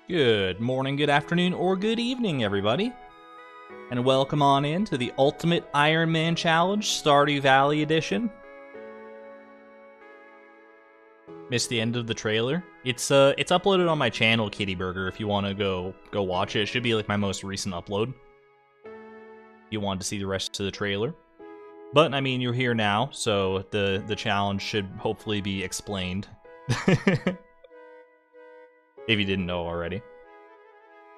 Good morning, good afternoon, or good evening, everybody. And welcome on in to the Ultimate Ironman Challenge, Stardew Valley Edition. Missed the end of the trailer. It's uploaded on my channel, Kitty Burger, if you want to go watch it. It should be like my most recent upload. If you want to see the rest of the trailer. But, I mean, you're here now, so the challenge should hopefully be explained. If you didn't know already.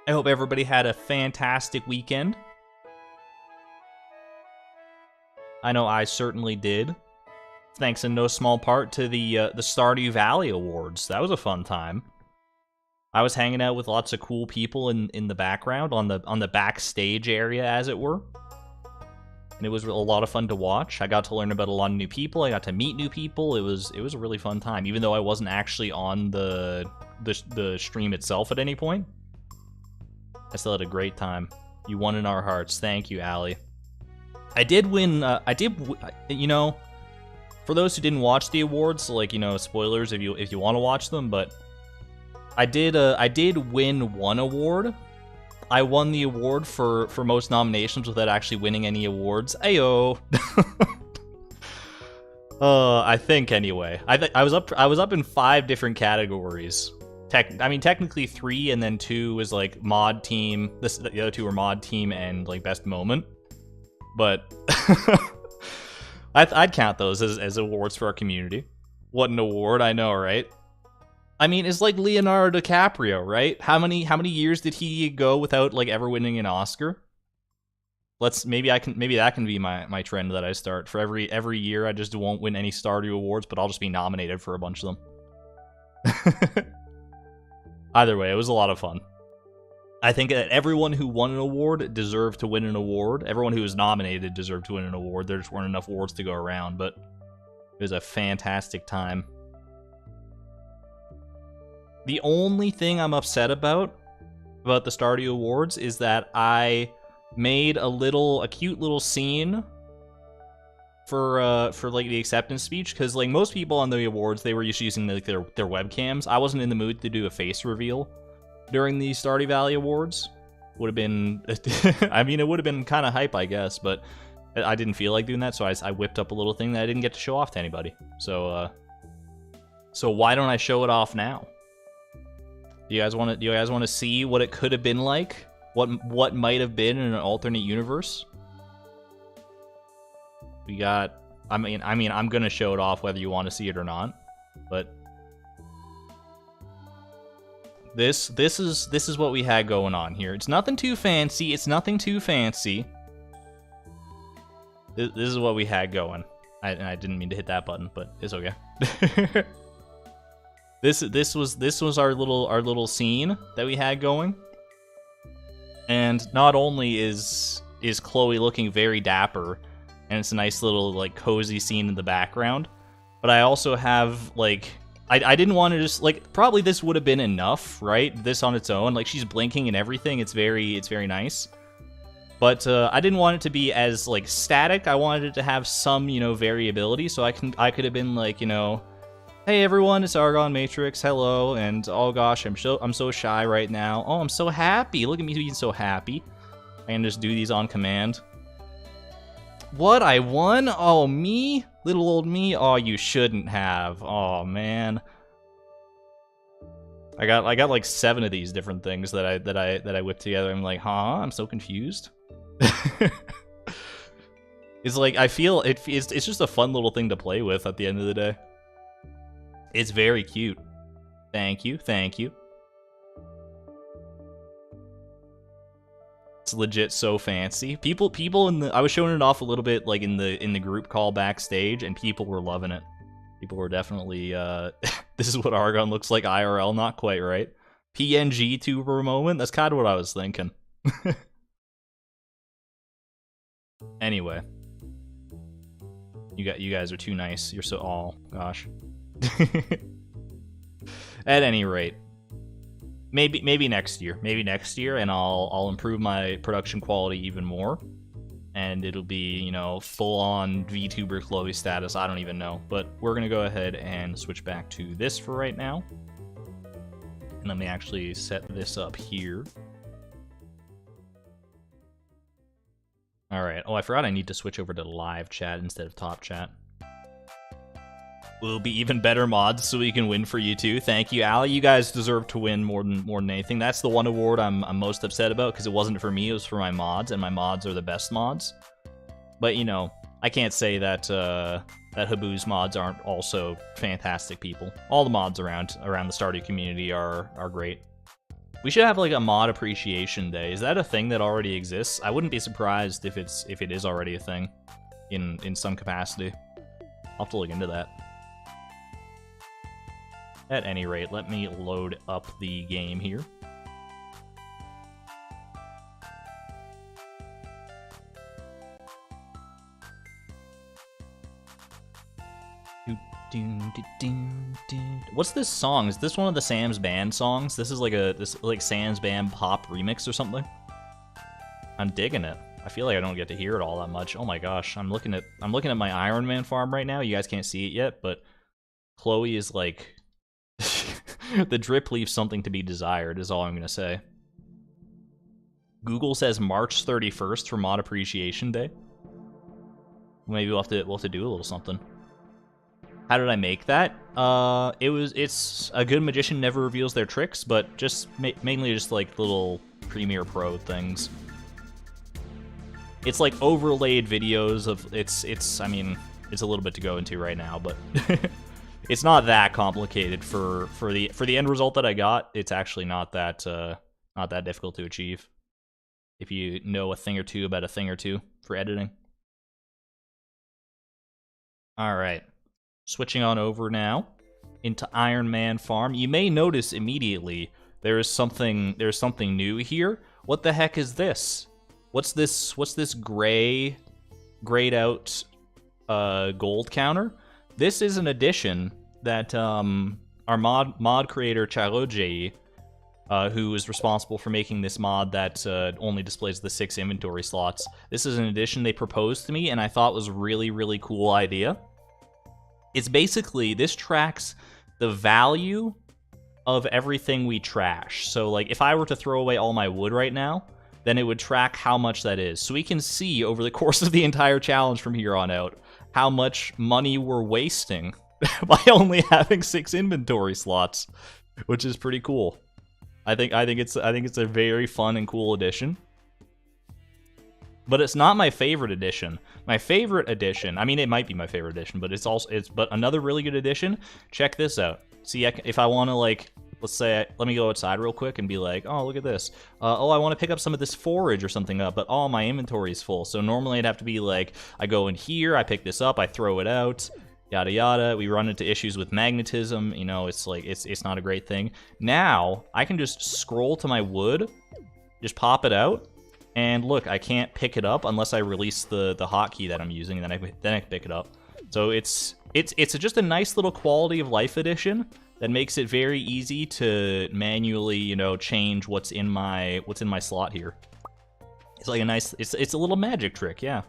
I hope everybody had a fantastic weekend. I know I certainly did. Thanks in no small part to the Stardew Valley Awards. That was a fun time. I was hanging out with lots of cool people in the background, on the backstage area, as it were. And it was a lot of fun to watch. I got to learn about a lot of new people. I got to meet new people. It was a really fun time, even though I wasn't actually on the stream itself at any point. I still had a great time. You won in our hearts. Thank you, Allie. I did win. You know, for those who didn't watch the awards, like, you know, spoilers if you want to watch them, but I did win one award. I won the award for most nominations without actually winning any awards. Ayo. I think anyway. I was up in 5 different categories. I mean, technically 3, and then 2 was like mod team. The other 2 were mod team and like best moment. But I'd count those as awards for our community. What an award, I know, right? I mean, it's like Leonardo DiCaprio, right? How many years did he go without like ever winning an Oscar? Maybe that can be my trend that I start. For every year I just won't win any Stardew awards, but I'll just be nominated for a bunch of them. Either way, it was a lot of fun. I think that everyone who won an award deserved to win an award. Everyone who was nominated deserved to win an award. There just weren't enough awards to go around, but it was a fantastic time. The only thing I'm upset about the Stardew Awards is that I made a cute little scene for like the acceptance speech, because like most people on the awards, they were just using like their webcams. I wasn't in the mood to do a face reveal during the Stardew Valley Awards. Would have been, I mean, it would have been kind of hype, I guess, but I didn't feel like doing that, so I whipped up a little thing that I didn't get to show off to anybody. So why don't I show it off now? Do you guys want to see what it could have been like? What might have been in an alternate universe? We got. I mean, I'm gonna show it off whether you want to see it or not. But this is what we had going on here. It's nothing too fancy. This is what we had going. I didn't mean to hit that button, but it's okay. This was our little scene that we had going, and not only is Chloe looking very dapper, and it's a nice little like cozy scene in the background, but I also have like I didn't want to just like, probably this would have been enough, right? This on its own, like she's blinking and everything, it's very nice. But I didn't want it to be as like static. I wanted it to have some, you know, variability, so I could have been like, you know, hey everyone, it's Argon Matrix, hello, and oh gosh, I'm so shy right now. Oh, I'm so happy, look at me being so happy. I can just do these on command. What, I won? Oh, me? Little old me? Oh, you shouldn't have. Oh, man. I got like 7 of these different things that I whipped together. I'm like, huh? I'm so confused. It's like, I feel it's just a fun little thing to play with at the end of the day. It's very cute. Thank you. It's legit so fancy. People I was showing it off a little bit like in the group call backstage, and people were loving it. People were definitely this is what Argon looks like IRL, not quite right. PNG tuber moment, that's kind of what I was thinking. Anyway. You guys are too nice. You're so, oh gosh. At any rate, maybe next year, and I'll improve my production quality even more, and it'll be, you know, full-on VTuber Chloe status. I don't even know, but we're gonna go ahead and switch back to this for right now. Let me actually set this up here. Alright. Oh, I forgot I need to switch over to live chat instead of top chat. Will be even better mods so we can win for you too. Thank you, Ali. You guys deserve to win more than anything. That's the one award I'm most upset about, because it wasn't for me, it was for my mods, and my mods are the best mods. But, you know, I can't say that that Habu's mods aren't also fantastic people. All the mods around the Stardew community are great. We should have like a mod appreciation day. Is that a thing that already exists? I wouldn't be surprised if it is already a thing in some capacity. I'll have to look into that. At any rate, let me load up the game here. What's this song? Is this one of the Sam's Band songs? This is like Sam's Band pop remix or something? I'm digging it. I feel like I don't get to hear it all that much. Oh my gosh, I'm looking at my Ironman farm right now. You guys can't see it yet, but Chloe is like the drip leaves something to be desired is all I'm gonna say. Google says March 31st for Mod Appreciation Day. Maybe we'll have to do a little something. How did I make that? It's a good magician never reveals their tricks, but just mainly just like little Premiere Pro things. It's like overlaid videos of I mean, it's a little bit to go into right now, but it's not that complicated for the end result that I got. It's actually not that difficult to achieve if you know a thing or two about a thing or two for editing. All right. Switching on over now into Ironman Farm. You may notice immediately there's something new here. What the heck is this? What's this grayed out gold counter? This is an addition that our mod creator Charoji, who is responsible for making this mod that only displays the 6 inventory slots. This is an addition they proposed to me and I thought was a really, really cool idea. It's basically, this tracks the value of everything we trash. So, like, if I were to throw away all my wood right now, then it would track how much that is. So we can see over the course of the entire challenge from here on out how much money we're wasting by only having 6 inventory slots, which is pretty cool. I think it's a very fun and cool addition. But it's not my favorite edition. My favorite edition, I mean, it might be my favorite edition, but but another really good edition. Check this out. See, if I want to, like, let's say, let me go outside real quick and be like, oh, look at this. Oh, I want to pick up some of this forage or something up, but all my inventory is full. So normally I'd have to be like, I go in here, I pick this up, I throw it out, yada yada. We run into issues with magnetism. You know, it's like, it's not a great thing. Now, I can just scroll to my wood, just pop it out, and look, I can't pick it up unless I release the hotkey that I'm using, and then I can pick it up. So it's just a nice little quality of life addition that makes it very easy to manually, you know, change what's in my slot here. It's like a nice, it's a little magic trick, yeah.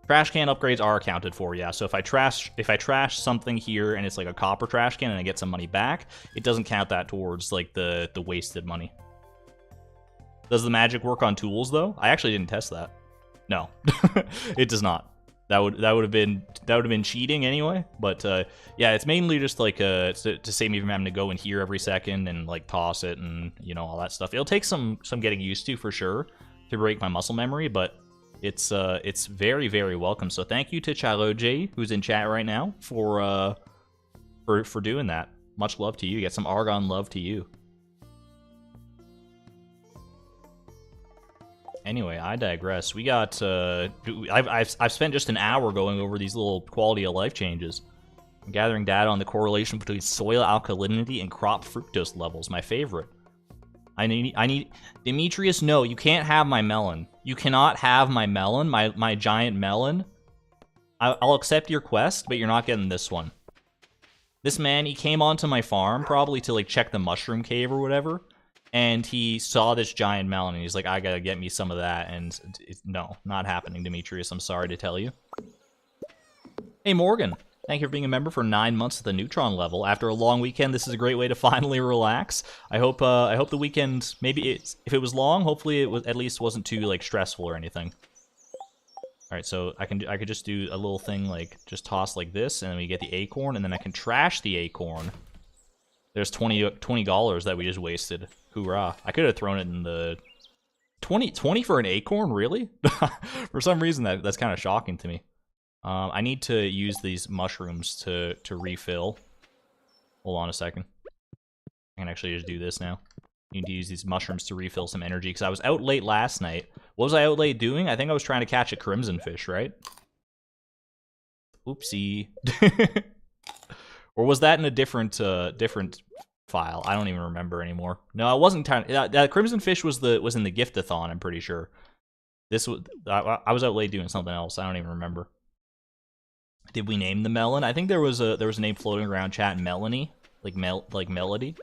Trash can upgrades are accounted for, yeah. So if I trash something here and it's like a copper trash can and I get some money back, it doesn't count that towards like the wasted money. Does the magic work on tools though? I actually didn't test that. No, it does not. That would have been cheating anyway. But yeah, it's mainly just like to save me from having to go in here every second and like toss it and, you know, all that stuff. It'll take some getting used to for sure to break my muscle memory, but it's very, very welcome. So thank you to Charoji, who's in chat right now, for doing that. Much love to you. Get some Argon love to you. Anyway, I digress. We got, I've spent just an hour going over these little quality of life changes. I'm gathering data on the correlation between soil alkalinity and crop fructose levels, my favorite. I need, Demetrius, no, you can't have my melon. You cannot have my melon, my giant melon. I'll accept your quest, but you're not getting this one. This man, he came onto my farm, probably to, like, check the mushroom cave or whatever. And he saw this giant melon, and he's like, I gotta get me some of that, and no, not happening, Demetrius, I'm sorry to tell you. Hey, Morgan, Thank you for being a member for 9 months at the Neutron level. After a long weekend, this is a great way to finally relax. I hope the weekend, maybe if it was long, hopefully it was at least wasn't too like stressful or anything. All right, so I could just do a little thing like just toss like this, and then we get the acorn, and then I can trash the acorn. There's $20 that we just wasted. Hoorah! I could have thrown it in the 20 for an acorn, really? For some reason that's kind of shocking to me. I need to use these mushrooms to refill. Hold on a second. I can actually just do this now. Need to use these mushrooms to refill some energy, because I was out late last night. What was I out late doing? I think I was trying to catch a crimson fish, right? Oopsie. Or was that in a different file? I don't even remember anymore. No, I wasn't trying. That crimson fish was in the gift-a-thon, I'm pretty sure. This was I was out late doing something else. I don't even remember. Did we name the melon? I think there was a name floating around chat, Melanie, like Melody.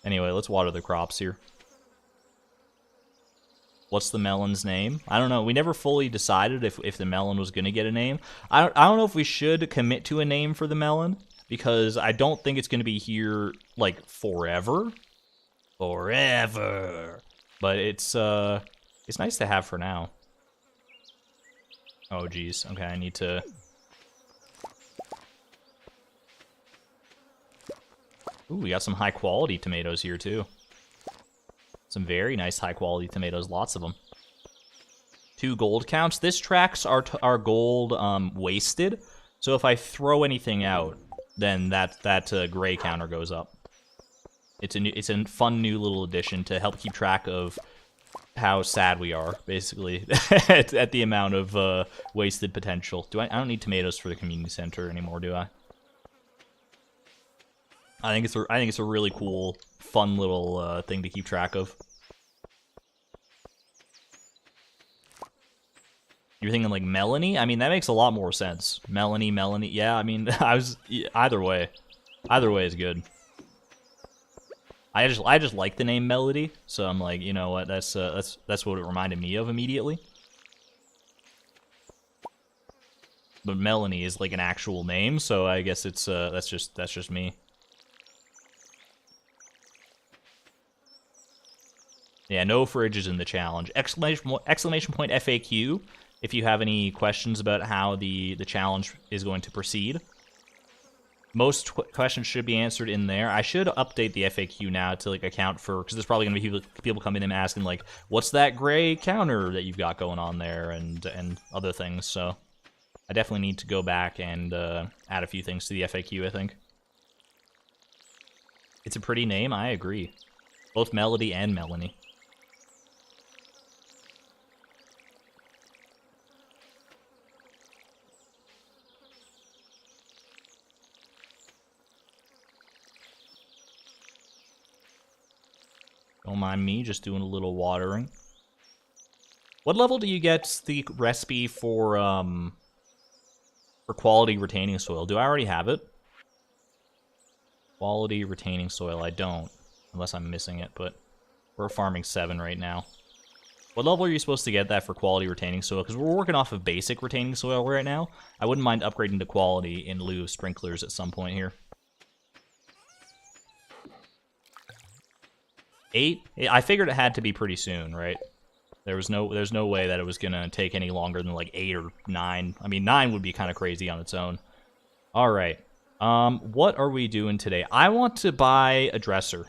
Anyway, let's water the crops here. What's the melon's name? I don't know. We never fully decided if the melon was gonna get a name. I don't know if we should commit to a name for the melon, because I don't think it's gonna be here like forever. Forever. But it's nice to have for now. Oh geez. Okay, I need to. Ooh, we got some high quality tomatoes here too. Some very nice high quality tomatoes, lots of them. 2 gold counts. This tracks our gold wasted. So if I throw anything out, then that gray counter goes up. It's a fun new little addition to help keep track of how sad we are, basically, at the amount of wasted potential. I don't need tomatoes for the community center anymore, do I? I think it's a really cool, fun little thing to keep track of. You're thinking like Melanie? I mean, that makes a lot more sense. Melanie. Yeah, I mean, either way. Either way is good. I just like the name Melody, so I'm like, you know what? That's what it reminded me of immediately. But Melanie is like an actual name, so I guess it's that's just me. Yeah, no fridges in the challenge. Exclamation point FAQ if you have any questions about how the challenge is going to proceed. Most questions should be answered in there. I should update the FAQ now to like account for, because there's probably going to be people coming in and asking like, what's that gray counter that you've got going on there, and other things. So I definitely need to go back and add a few things to the FAQ, I think. It's a pretty name, I agree. Both Melody and Melanie. Don't mind me, just doing a little watering. What level do you get the recipe for quality retaining soil? Do I already have it? Quality retaining soil, I don't. Unless I'm missing it, but we're farming 7 right now. What level are you supposed to get that for quality retaining soil? Because we're working off of basic retaining soil right now. I wouldn't mind upgrading to quality in lieu of sprinklers at some point here. 8? I figured it had to be pretty soon, right? There's no way that it was gonna take any longer than like 8 or 9. I mean, 9 would be kind of crazy on its own. All right. What are we doing today? I want to buy a dresser.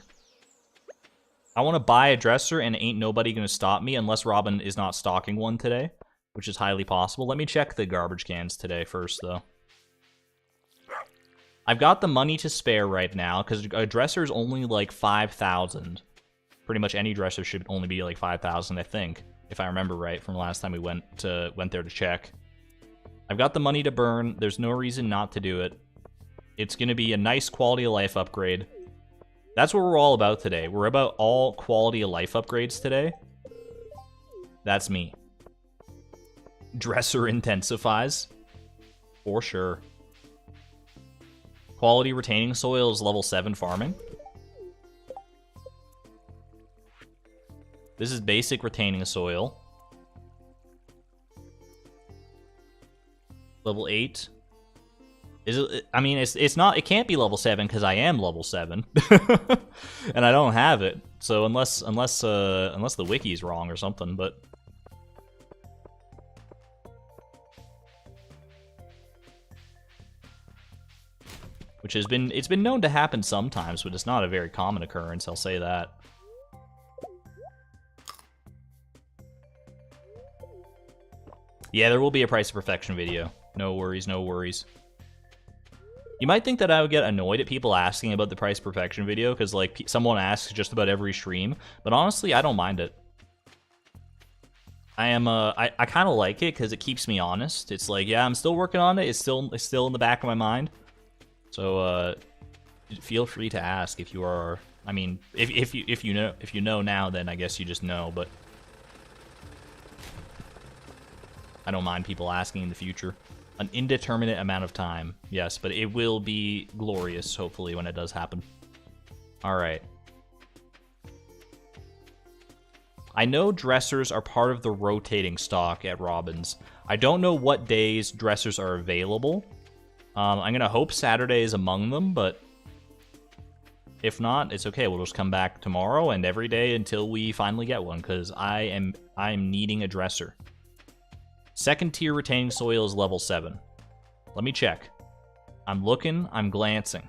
I want to buy a dresser, and ain't nobody gonna stop me unless Robin is not stocking one today, which is highly possible. Let me check the garbage cans today first, though. I've got the money to spare right now because a dresser is only like 5,000. Pretty much any dresser should only be like 5,000, I think, if I remember right from last time we went there to check. I've got the money to burn. There's no reason not to do it. It's going to be a nice quality of life upgrade. That's what we're all about today. We're about all quality of life upgrades today. That's me. Dresser intensifies. For sure. Quality retaining soil is level 7 farming. This is basic retaining soil. Level 8. Is it? I mean, it's not. It can't be level 7 because I am level 7, and I don't have it. So unless the wiki's wrong or something, but which has been known to happen sometimes, but it's not a very common occurrence. I'll say that. Yeah, there will be a Price of Perfection video. No worries, no worries. You might think that I would get annoyed at people asking about the Price of Perfection video, because, like, someone asks just about every stream, but honestly, I don't mind it. I kind of like it, because it keeps me honest. It's like, yeah, I'm still working on it, it's still in the back of my mind. So, feel free to ask if you are, I mean, if you know now, then I guess you just know, but I don't mind people asking in the future. An indeterminate amount of time, yes, but it will be glorious, hopefully, when it does happen. Alright. I know dressers are part of the rotating stock at Robin's. I don't know what days dressers are available. I'm gonna hope Saturday is among them, but if not, it's okay. We'll just come back tomorrow and every day until we finally get one, because I'm needing a dresser. Second tier retaining soil is level 7. Let me check. I'm looking, I'm glancing.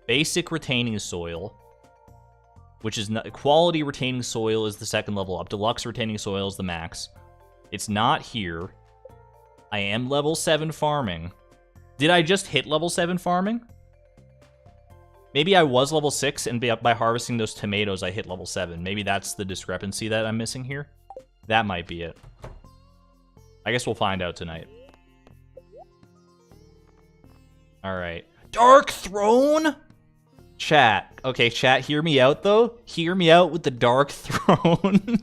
Basic retaining soil, which is not, quality retaining soil is the second level up. Deluxe retaining soil is the max. It's not here. I am level 7 farming. Did I just hit level 7 farming? Maybe I was level 6, and by harvesting those tomatoes, I hit level 7. Maybe that's the discrepancy that I'm missing here. That might be it. I guess we'll find out tonight. Alright. Dark Throne? Chat. Okay, chat, hear me out, though. Hear me out with the Dark Throne.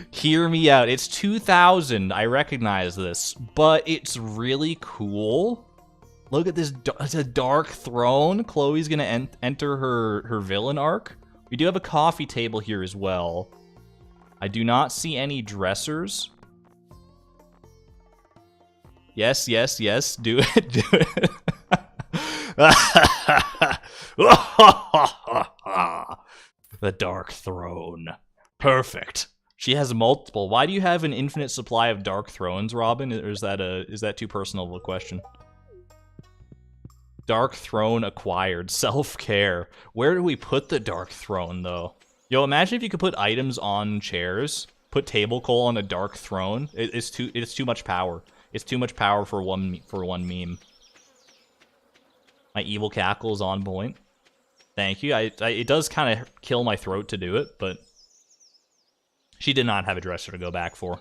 Hear me out. It's 2,000. I recognize this. But it's really cool. Look at this, it's a Dark Throne. Chloe's gonna enter her villain arc. We do have a coffee table here as well. I do not see any dressers. Yes, yes, yes, do it, do it. The Dark Throne. Perfect. She has multiple. Why do you have an infinite supply of Dark Thrones, Robin? Or is that too personal of a question? Dark Throne acquired. Self-care. Where do we put the Dark Throne, though? Yo, imagine if you could put items on chairs. Put table coal on a Dark Throne. It's too much power. It's too much power for one meme. My evil cackle is on point. Thank you. It does kind of kill my throat to do it, but she did not have a dresser to go back for.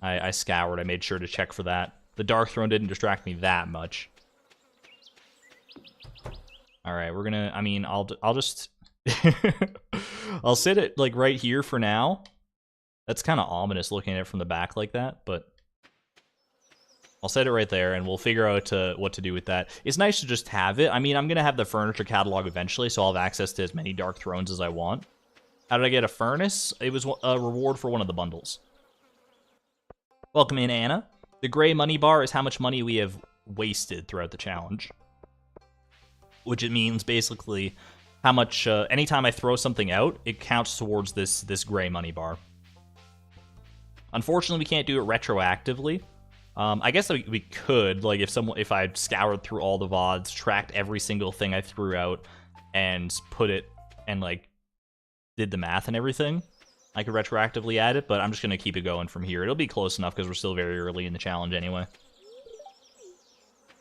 I scoured. I made sure to check for that. The Dark Throne didn't distract me that much. All right, we're gonna. I mean, I'll just. I'll sit it like right here for now. That's kind of ominous looking at it from the back like that, but I'll set it right there, and we'll figure out what to do with that. It's nice to just have it. I mean, I'm gonna have the furniture catalog eventually, so I'll have access to as many Dark Thrones as I want. How did I get a furnace? It was a reward for one of the bundles. Welcome in, Anna. The gray money bar is how much money we have wasted throughout the challenge. Which it means basically how much, anytime I throw something out, it counts towards this gray money bar. Unfortunately, we can't do it retroactively. I guess we could, like, if I scoured through all the VODs, tracked every single thing I threw out, and put it, and, like, did the math and everything, I could retroactively add it, but I'm just going to keep it going from here. It'll be close enough because we're still very early in the challenge anyway.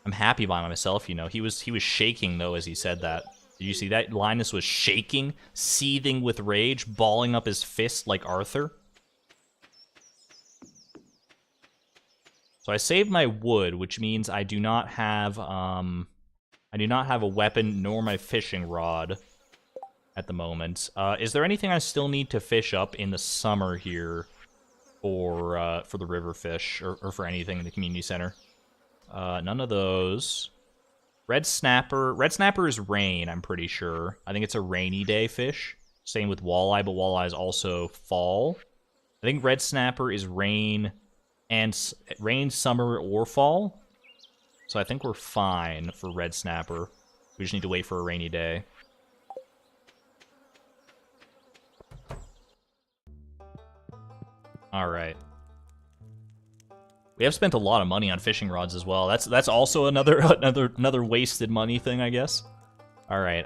I'm happy by myself, you know. He was shaking, though, as he said that. Did you see that? Linus was shaking, seething with rage, balling up his fist like Arthur. So I saved my wood, which means I do not have a weapon nor my fishing rod at the moment. Is there anything I still need to fish up in the summer here for the river fish or for anything in the community center? None of those. Red snapper. Red snapper is rain, I'm pretty sure. I think it's a rainy day fish. Same with walleye, but walleye is also fall. I think red snapper is rain And rain, summer, or fall. So I think we're fine for red snapper. We just need to wait for a rainy day. All right. We have spent a lot of money on fishing rods as well. That's also another wasted money thing, I guess. All right.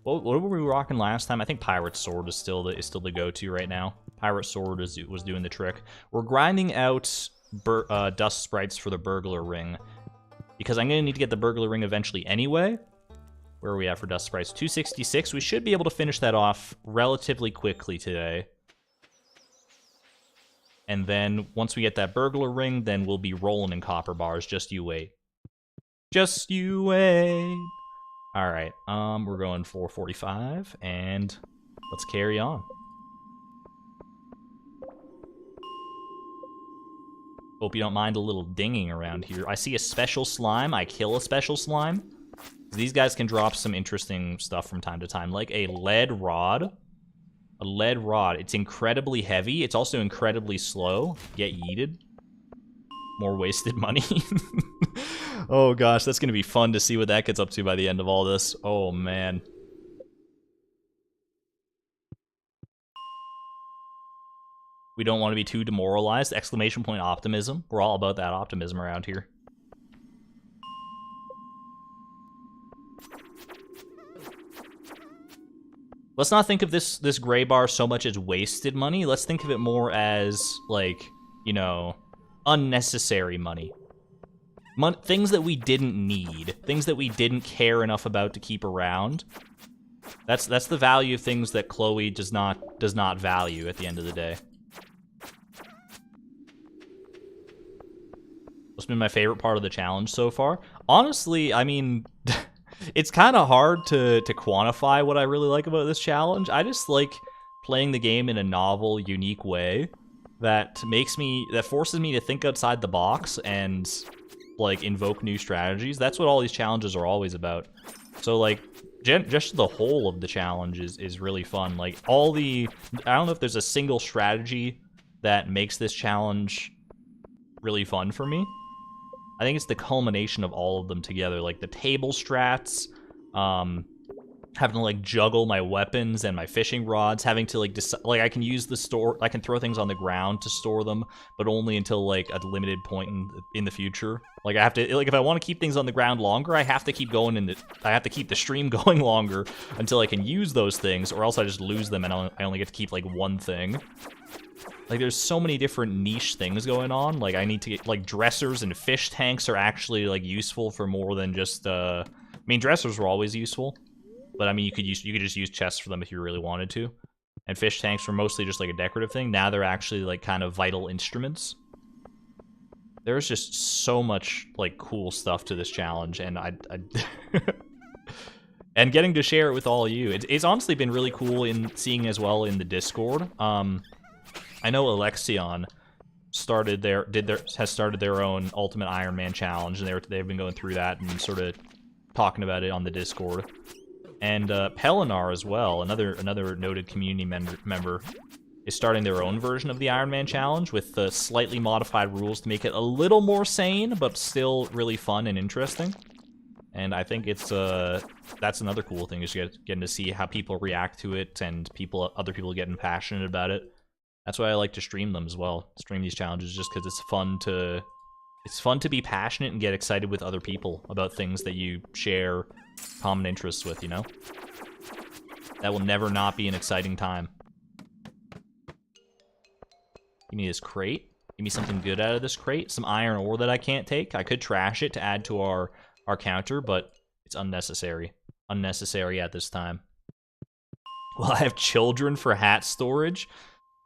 What were we rocking last time? I think Pirate Sword is still the go-to right now. Pirate Sword was doing the trick. We're grinding out dust sprites for the Burglar ring because I'm gonna need to get the Burglar ring eventually anyway. Where are we at for dust sprites? 266. We should be able to finish that off relatively quickly today. And then once we get that Burglar ring, then we'll be rolling in copper bars. Just you wait. Just you wait. All right. We're going 445, and let's carry on. Hope you don't mind a little dinging around here. I see a special slime. I kill a special slime. These guys can drop some interesting stuff from time to time, like a lead rod. A lead rod. It's incredibly heavy. It's also incredibly slow. Get yeeted. More wasted money. Oh gosh, that's gonna be fun to see what that gets up to by the end of all this. Oh man. We don't want to be too demoralized. Exclamation point optimism. We're all about that optimism around here. Let's not think of this gray bar so much as wasted money. Let's think of it more as, like, you know, unnecessary money. Things that we didn't need. Things that we didn't care enough about to keep around. That's the value of things that Chloe does not value at the end of the day. What's been my favorite part of the challenge so far? Honestly, I mean... It's kind of hard to quantify what I really like about this challenge. I just like playing the game in a novel, unique way that forces me to think outside the box and like invoke new strategies. That's what all these challenges are always about. So like just the whole of the challenge is really fun. Like I don't know if there's a single strategy that makes this challenge really fun for me. I think it's the culmination of all of them together, like the table strats, having to like juggle my weapons and my fishing rods, having to like I can throw things on the ground to store them, but only until like a limited point in the future. Like I have to, like if I want to keep things on the ground longer, I have to keep going I have to keep the stream going longer until I can use those things, or else I just lose them and I only get to keep like one thing. Like, there's so many different niche things going on. Like, I need to get, like, dressers and fish tanks are actually, like, useful for more than just, I mean, dressers were always useful. But, I mean, you could just use chests for them if you really wanted to. And fish tanks were mostly just, like, a decorative thing. Now they're actually, like, kind of vital instruments. There's just so much, like, cool stuff to this challenge, and I and getting to share it with all of you. It's honestly been really cool in seeing as well in the Discord. I know Alexion has started their own Ultimate Ironman challenge, and they've been going through that and sort of talking about it on the Discord. And Pelinar as well, another noted community member, is starting their own version of the Ironman challenge with the slightly modified rules to make it a little more sane, but still really fun and interesting. And I think that's another cool thing, is getting to see how people react to it and other people getting passionate about it. That's why I like to stream them as well. Stream these challenges just because it's fun to be passionate and get excited with other people about things that you share common interests with, you know? That will never not be an exciting time. Give me this crate. Give me something good out of this crate. Some iron ore that I can't take. I could trash it to add to our counter, but it's unnecessary. Unnecessary at this time. Will I have children for hat storage?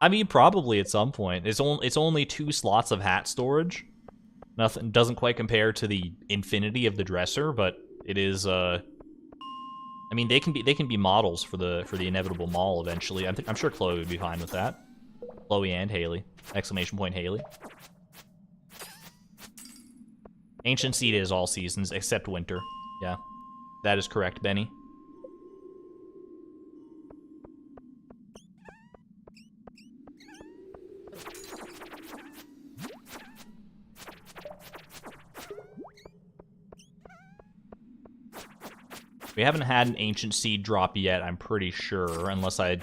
I mean, probably at some point. It's only 2 slots of hat storage. Nothing doesn't quite compare to the infinity of the dresser, but it is. I mean, they can be models for the inevitable mall eventually. I'm sure Chloe would be fine with that. Chloe and Haley! Exclamation point Haley! Ancient Seed is all seasons except winter. Yeah, that is correct, Benny. We haven't had an ancient seed drop yet, I'm pretty sure, unless I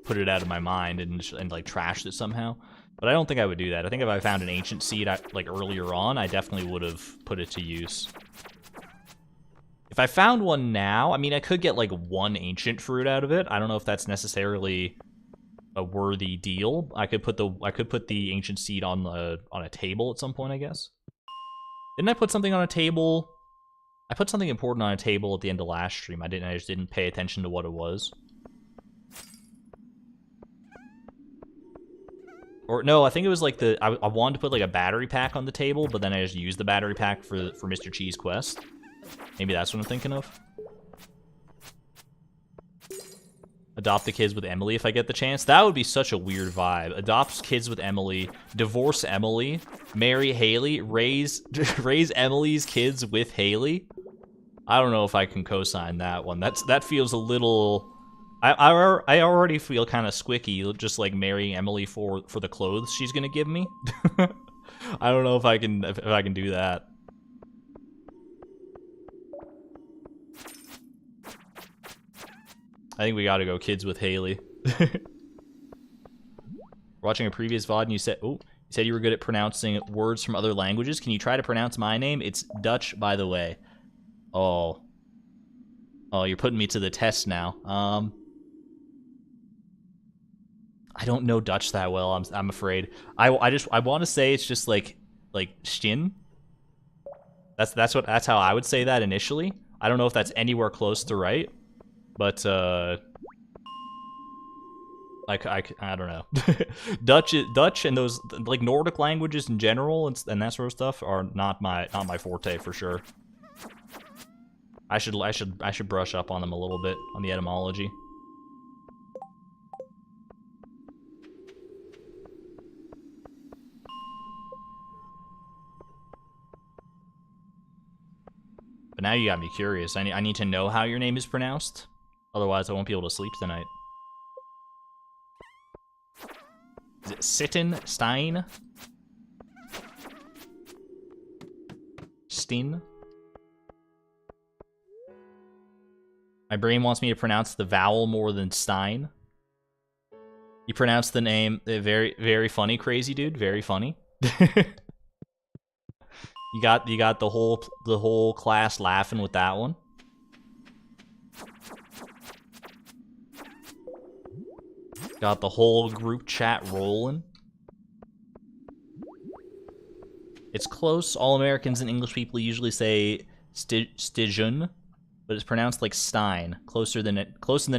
put it out of my mind and like trashed it somehow. But I don't think I would do that. I think if I found an ancient seed like earlier on, I definitely would have put it to use. If I found one now, I mean, I could get like one ancient fruit out of it. I don't know if that's necessarily a worthy deal. I could put the ancient seed on a table at some point, I guess. Didn't I put something on a table? I put something important on a table at the end of last stream. I just didn't pay attention to what it was. Or no, I think it was like I wanted to put like a battery pack on the table, but then I just used the battery pack for Mr. Cheese Quest. Maybe that's what I'm thinking of. Adopt the kids with Emily if I get the chance. That would be such a weird vibe. Adopt kids with Emily, divorce Emily, marry Haley, raise Emily's kids with Haley. I don't know if I can co-sign that one. That feels a little. I already feel kind of squicky just like marrying Emily for the clothes she's gonna give me. I don't know if I can do that. I think we gotta go kids with Haley. Watching a previous VOD and you said you were good at pronouncing words from other languages. Can you try to pronounce my name? It's Dutch, by the way. Oh, you're putting me to the test now. I don't know Dutch that well. I'm afraid. I want to say it's just like shin. That's how I would say that initially. I don't know if that's anywhere close to right. But, I don't know. Dutch and those, like, Nordic languages in general and that sort of stuff are not my forte for sure. I should brush up on them a little bit, on the etymology. But now you got me curious. I need to know how your name is pronounced. Otherwise, I won't be able to sleep tonight. Is it Sitten? Stein? Stin? My brain wants me to pronounce the vowel more than Stein. You pronounce the name very, very funny, crazy dude. Very funny. You got the whole class laughing with that one. Got the whole group chat rolling. It's close. All Americans and English people usually say Stijon, but it's pronounced like Stein. Closer than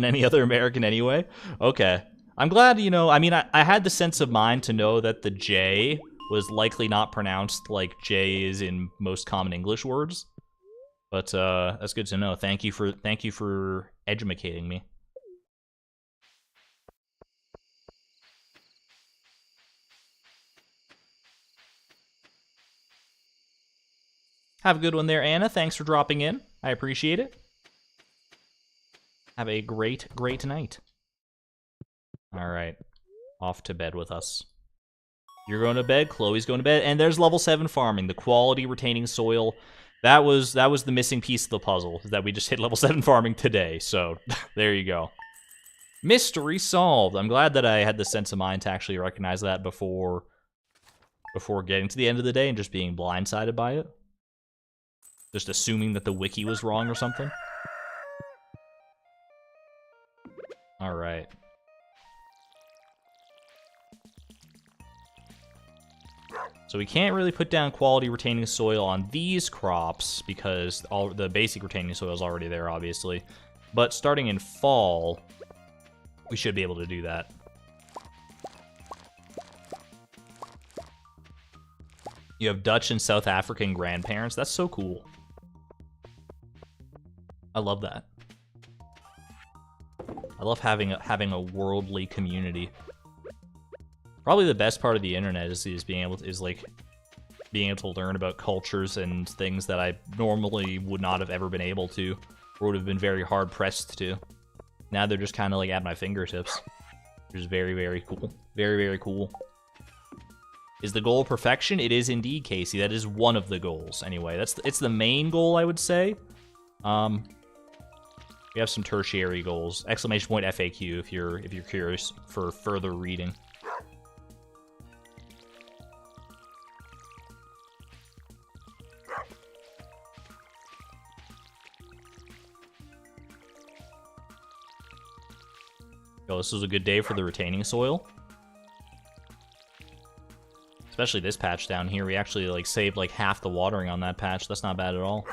any other American anyway. Okay. I'm glad, you know, I mean, I had the sense of mind to know that the J was likely not pronounced like J is in most common English words. But that's good to know. Thank you for educating me. Have a good one there, Anna. Thanks for dropping in. I appreciate it. Have a great, great night. All right. Off to bed with us. You're going to bed. Chloe's going to bed. And there's level 7 farming. The quality retaining soil. That was the missing piece of the puzzle. That we just hit level 7 farming today. So there you go. Mystery solved. I'm glad that I had the sense of mind to actually recognize that before getting to the end of the day and just being blindsided by it. Just assuming that the wiki was wrong or something. Alright. So we can't really put down quality retaining soil on these crops because all the basic retaining soil is already there, obviously. But starting in fall, we should be able to do that. You have Dutch and South African grandparents. That's so cool. I love that. I love having a worldly community. Probably the best part of the internet is being able to learn about cultures and things that I normally would not have ever been able to, or would have been very hard pressed to. Now they're just kind of like at my fingertips, which is very, very cool. Very, very cool. Is the goal perfection? It is indeed, Casey. That is one of the goals. Anyway, it's the main goal, I would say. We have some tertiary goals. Exclamation point FAQ if you're curious for further reading. Yo, this was a good day for the retaining soil. Especially this patch down here. We actually like saved like half the watering on that patch. That's not bad at all.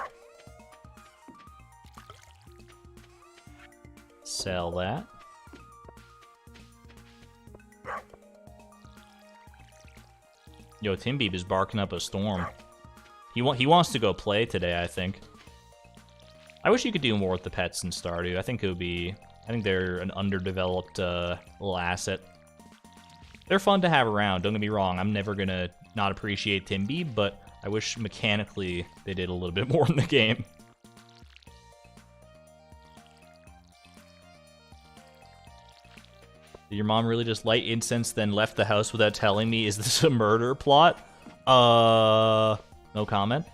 Sell that. Yo, Timbeeb is barking up a storm. He wants to go play today, I think. I wish you could do more with the pets in Stardew. I think they're an underdeveloped little asset. They're fun to have around, don't get me wrong. I'm never gonna not appreciate Timbeeb, but I wish mechanically they did a little bit more in the game. Did your mom really just light incense then left the house without telling me? Is this a murder plot? No comment.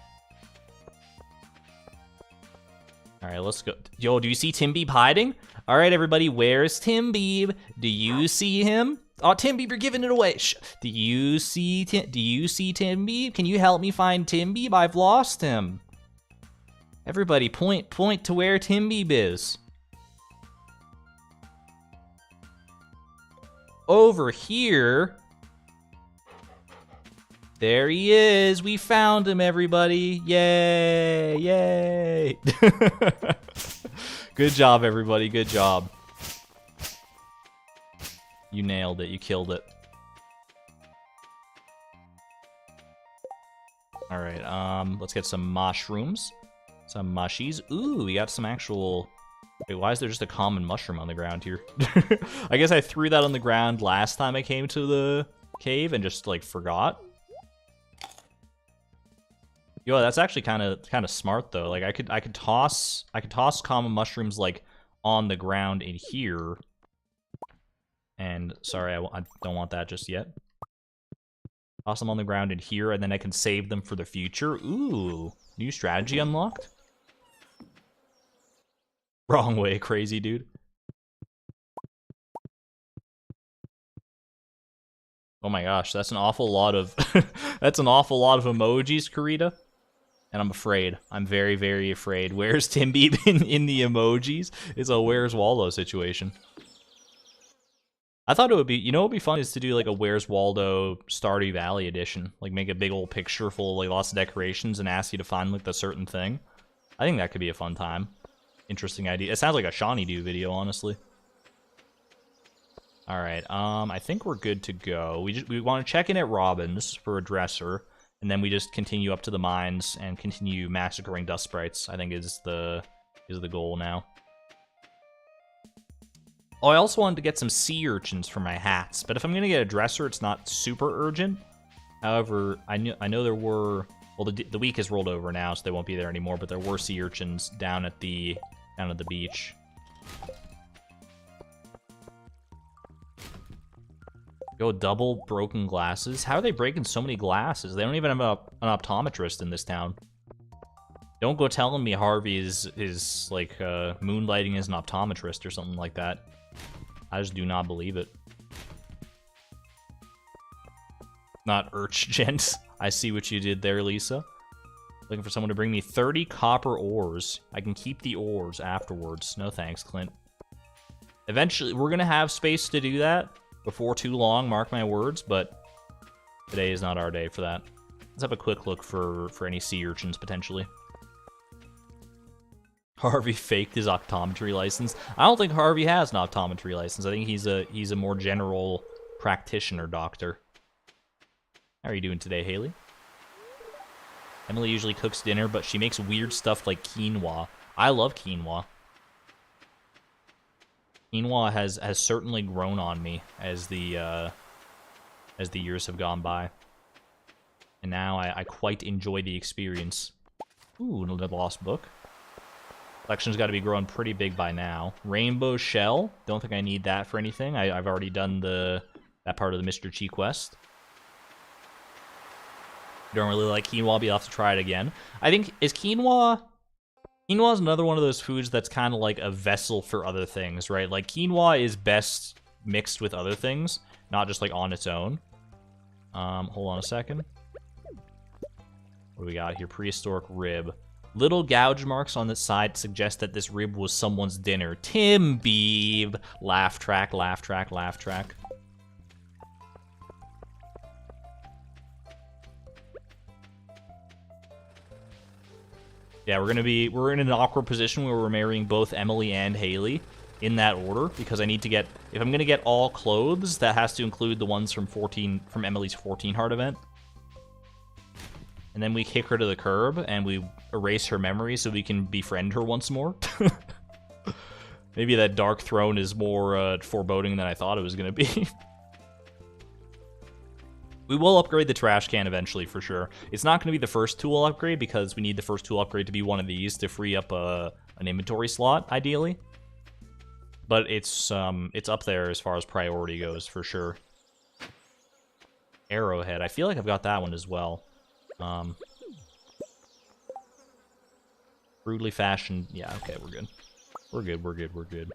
Alright, let's go. Yo, do you see Timbeeb hiding? Alright, everybody, where's Timbeeb? Do you see him? Oh, Timbeeb, you're giving it away. Do you see Timbeeb? Can you help me find Timbeeb? I've lost him. Everybody, point to where Timbeeb is. Over here. There he is. We found him, everybody. Yay! Yay! Good job, everybody. Good job. You nailed it. You killed it. Alright, let's get some mushrooms. Some mushies. Ooh, we got some actual... Wait, why is there just a common mushroom on the ground here? I guess I threw that on the ground last time I came to the cave and just, like, forgot. Yo, that's actually kind of smart though. Like I could toss common mushrooms like on the ground in here. And sorry, I don't want that just yet. Toss them on the ground in here, and then I can save them for the future. Ooh, new strategy unlocked. Wrong way, crazy dude. Oh my gosh, that's an awful lot of that's an awful lot of emojis, Karita. And I'm afraid. I'm very, very afraid. Where's Timbeeb in the emojis? It's a Where's Waldo situation. I thought it would be, you know what would be fun is to do like a Where's Waldo Stardew Valley edition. Like make a big old picture full of like lots of decorations and ask you to find like the certain thing. I think that could be a fun time. Interesting idea. It sounds like a Shawnee Do video, honestly. Alright, I think we're good to go. We want to check in at Robin's for a dresser. And then we just continue up to the mines and continue massacring dust sprites, I think is the goal now. Oh, I also wanted to get some sea urchins for my hats, but if I'm gonna get a dresser, it's not super urgent. However, I know there were, well, the week has rolled over now, so they won't be there anymore, but there were sea urchins down at the beach. Yo, double broken glasses? How are they breaking so many glasses? They don't even have an optometrist in this town. Don't go telling me Harvey is like moonlighting as an optometrist or something like that. I just do not believe it. Not urchent. I see what you did there, Lisa. Looking for someone to bring me 30 copper ores. I can keep the ores afterwards. No thanks, Clint. Eventually, we're gonna have space to do that. Before too long, mark my words, but today is not our day for that. Let's have a quick look for any sea urchins, potentially. Harvey faked his optometry license. I don't think Harvey has an optometry license. I think he's a more general practitioner doctor. How are you doing today, Haley? Emily usually cooks dinner, but she makes weird stuff like quinoa. I love quinoa. Quinoa has certainly grown on me as the years have gone by, and now I quite enjoy the experience. Ooh, another lost book. Collection's got to be growing pretty big by now. Rainbow shell. Don't think I need that for anything. I've already done that part of the Mr. Chi quest. Don't really like quinoa. I'll have to try it again. I think is quinoa Quinoa is another one of those foods that's kind of like a vessel for other things, right? Like, quinoa is best mixed with other things, not just, like, on its own. Hold on a second. What do we got here? Prehistoric rib. Little gouge marks on the side suggest that this rib was someone's dinner. Tim Beeb. Laugh track, laugh track, laugh track. Yeah, we're in an awkward position where we're marrying both Emily and Haley in that order, because I need to get, if I'm gonna get all clothes, that has to include the ones from Emily's 14 heart event. And then we kick her to the curb and we erase her memory so we can befriend her once more. Maybe that dark throne is more foreboding than I thought it was gonna be. We will upgrade the trash can eventually, for sure. It's not going to be the first tool upgrade, because we need the first tool upgrade to be one of these to free up an inventory slot, ideally. But it's up there as far as priority goes, for sure. Arrowhead. I feel like I've got that one as well. Rudely fashioned. Yeah, okay, we're good. We're good, we're good, we're good.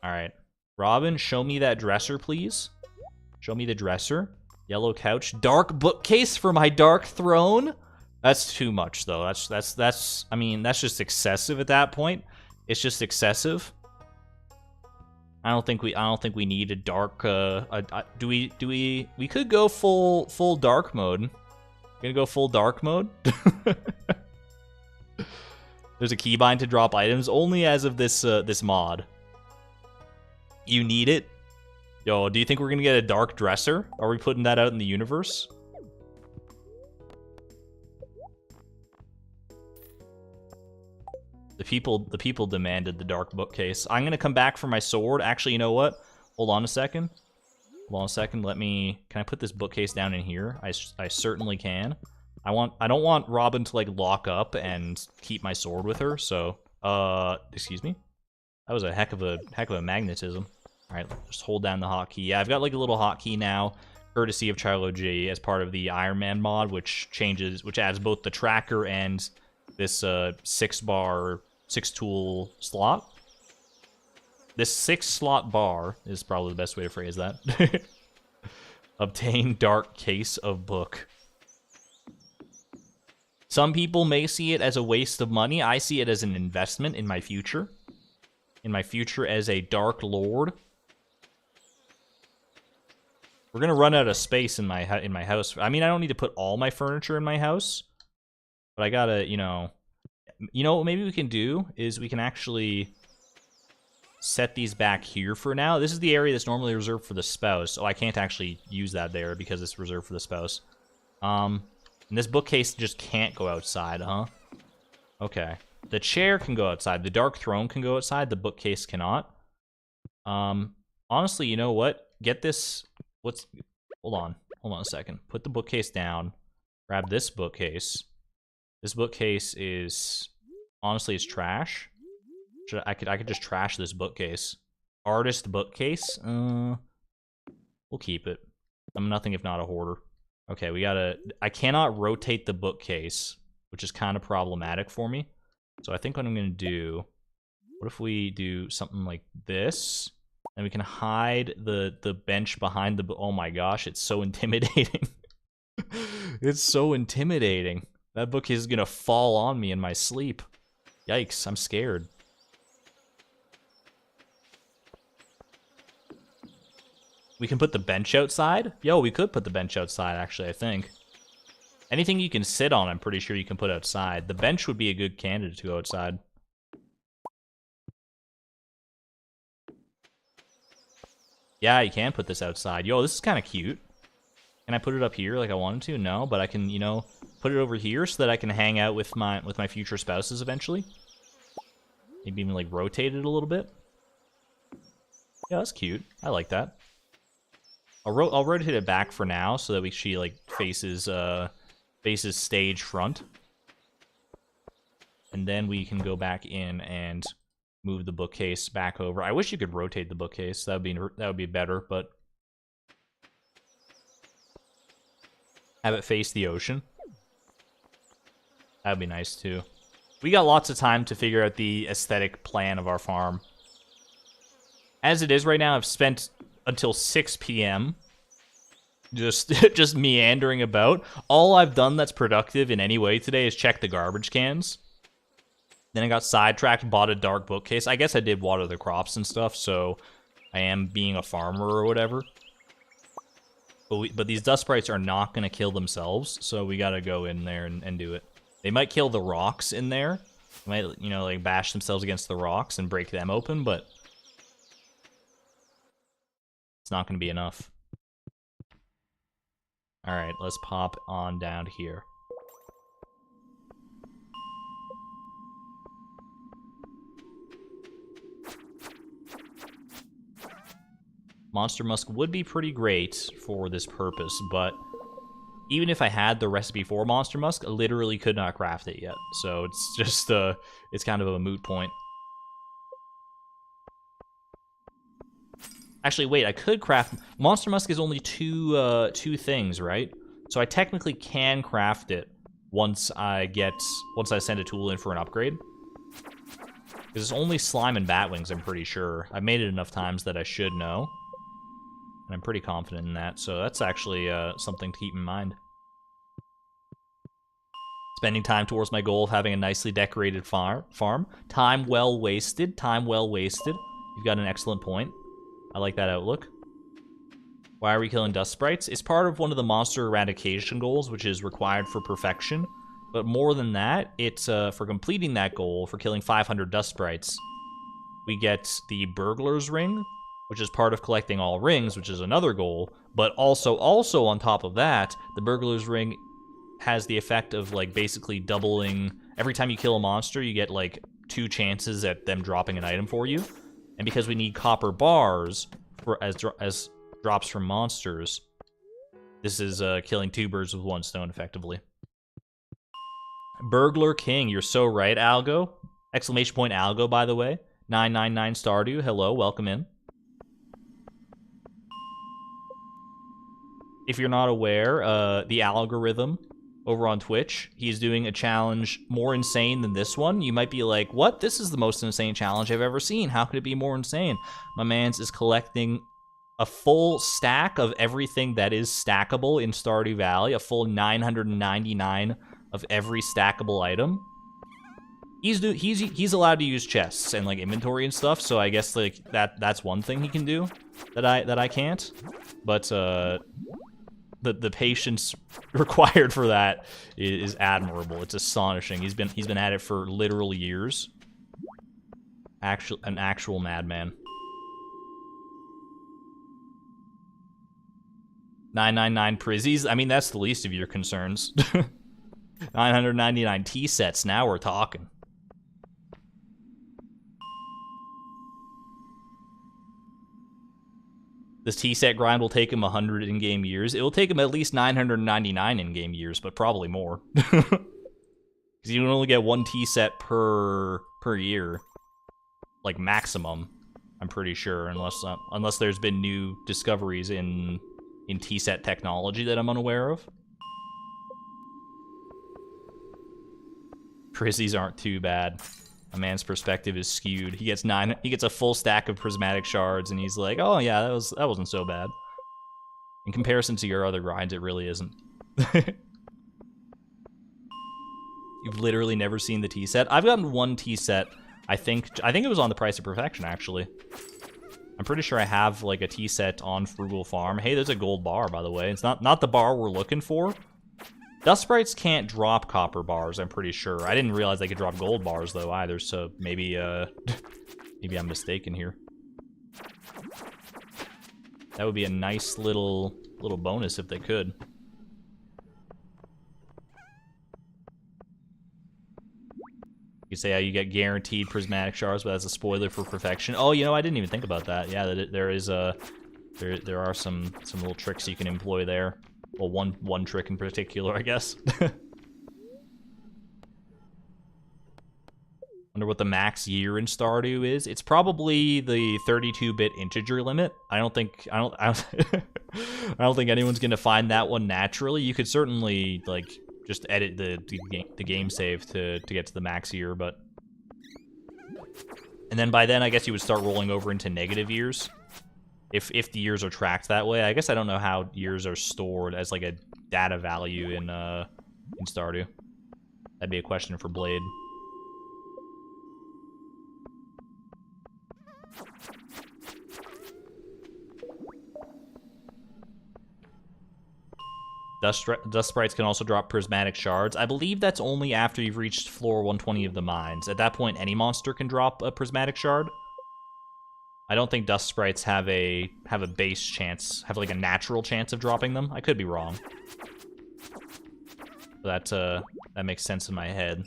Alright. Robin, show me that dresser, please. Show me the dresser. Yellow couch. Dark bookcase for my dark throne? That's too much, though. That's I mean, that's just excessive at that point. It's just excessive. I don't think we need a dark we could go full dark mode. Gonna go full dark mode? There's a keybind to drop items only as of this this mod. You need it? Yo, do you think we're gonna get a dark dresser? Are we putting that out in the universe? The people demanded the dark bookcase. I'm gonna come back for my sword. Actually, you know what? Hold on a second. Hold on a second. Can I put this bookcase down in here? I certainly can. I don't want Robin to, like, lock up and keep my sword with her, so excuse me. That was a heck of a magnetism. Alright, just hold down the hotkey. Yeah, I've got, like, a little hotkey now, courtesy of Charlo G, as part of the Ironman mod, which adds both the tracker and this 6-tool slot. This 6-slot bar is probably the best way to phrase that. Obtain dark case of book. Some people may see it as a waste of money. I see it as an investment in my future. In my future as a dark lord. We're gonna run out of space in my house. I mean, I don't need to put all my furniture in my house, but I gotta, you know what maybe we can do is we can actually set these back here for now. This is the area that's normally reserved for the spouse. Oh, I can't actually use that there because it's reserved for the spouse. And this bookcase just can't go outside, huh? Okay. The chair can go outside. The dark throne can go outside. The bookcase cannot. Honestly, you know what? Get this. Hold on a second. Put the bookcase down. Grab this bookcase. This bookcase is, honestly, it's trash. I could just trash this bookcase. Artist bookcase. We'll keep it. I'm nothing if not a hoarder. Okay, I cannot rotate the bookcase, which is kind of problematic for me. So I think what I'm gonna do, what if we do something like this? And we can hide the bench behind the... Oh my gosh, it's so intimidating. It's so intimidating. That book is gonna fall on me in my sleep. Yikes, I'm scared. We can put the bench outside? Yo, we could put the bench outside, actually, I think. Anything you can sit on, I'm pretty sure you can put outside. The bench would be a good candidate to go outside. Yeah, you can put this outside. Yo, this is kind of cute. Can I put it up here like I wanted to? No, but I can, you know, put it over here so that I can hang out with my future spouses eventually. Maybe even, like, rotate it a little bit. Yeah, that's cute. I like that. I'll rotate it back for now so that she, like, faces stage front. And then we can go back in and move the bookcase back over. I wish you could rotate the bookcase. That would be better, but have it face the ocean. That would be nice too. We got lots of time to figure out the aesthetic plan of our farm. As it is right now, I've spent until 6 p.m. just meandering about. All I've done that's productive in any way today is check the garbage cans. Then I got sidetracked, bought a dark bookcase. I guess I did water the crops and stuff, so I am being a farmer or whatever. But these dust sprites are not going to kill themselves, so we got to go in there and do it. They might kill the rocks in there. They might, you know, like bash themselves against the rocks and break them open, but it's not going to be enough. All right, let's pop on down here. Monster Musk would be pretty great for this purpose, but even if I had the recipe for Monster Musk, I literally could not craft it yet. So it's just, it's kind of a moot point. Actually, wait, I could craft... Monster Musk is only two things, right? So I technically can craft it once I send a tool in for an upgrade. Because it's only slime and bat wings, I'm pretty sure. I've made it enough times that I should know. And I'm pretty confident in that, so that's actually something to keep in mind. Spending time towards my goal of having a nicely decorated farm. Time well wasted. Time well wasted. You've got an excellent point. I like that outlook. Why are we killing dust sprites? It's part of one of the monster eradication goals, which is required for perfection. But more than that, it's for completing that goal, for killing 500 dust sprites, we get the Burglar's Ring, which is part of collecting all rings, which is another goal. But also on top of that, the Burglar's Ring has the effect of, like, basically doubling... Every time you kill a monster, you get, like, 2 chances at them dropping an item for you. And because we need copper bars as drops from monsters, this is killing 2 birds with 1 stone, effectively. Burglar King, you're so right, Algo. Exclamation point Algo, by the way. 999 Stardew, hello, welcome in. If you're not aware, the algorithm over on Twitch, he's doing a challenge more insane than this one. You might be like, what? This is the most insane challenge I've ever seen. How could it be more insane? My man's is collecting a full stack of everything that is stackable in Stardew Valley, a full 999 of every stackable item. He's allowed to use chests and, like, inventory and stuff, so I guess, like, that's one thing he can do that I can't. But the patience required for that is admirable. It's astonishing. He's been at it for literal years. An actual madman. 999 Prizzies? I mean, that's the least of your concerns. 999 tea sets, now we're talking. This tea set grind will take him 100 in-game years. It will take him at least 999 in-game years, but probably more. Because you can only get 1 tea set per year. Like, maximum, I'm pretty sure, unless there's been new discoveries in tea set technology that I'm unaware of. Prizzies aren't too bad. A man's perspective is skewed. He gets a full stack of prismatic shards, and he's like, "Oh yeah, that wasn't so bad." In comparison to your other grinds, it really isn't. You've literally never seen the tea set. I've gotten 1 tea set. I think it was on the Price of Perfection, actually. I'm pretty sure I have, like, a tea set on Frugal Farm. Hey, there's a gold bar, by the way. It's not the bar we're looking for. Dust sprites can't drop copper bars, I'm pretty sure. I didn't realize they could drop gold bars, though, either, so maybe, maybe I'm mistaken here. That would be a nice little bonus if they could. You say how you get guaranteed prismatic shards, but that's a spoiler for perfection. Oh, you know, I didn't even think about that. Yeah, there are some little tricks you can employ there. Well, one trick in particular, I guess. Wonder what the max year in Stardew is. It's probably the 32-bit integer limit. I don't think I don't think anyone's gonna find that one naturally. You could certainly, like, just edit the game save to get to the max year, but... And then by then, I guess you would start rolling over into negative years. If the years are tracked that way. I guess I don't know how years are stored as, like, a data value in Stardew. That'd be a question for Blade. Dust sprites can also drop prismatic shards. I believe that's only after you've reached floor 120 of the mines. At that point, any monster can drop a prismatic shard. I don't think dust sprites have a base chance, have like a natural chance of dropping them. I could be wrong. But that makes sense in my head.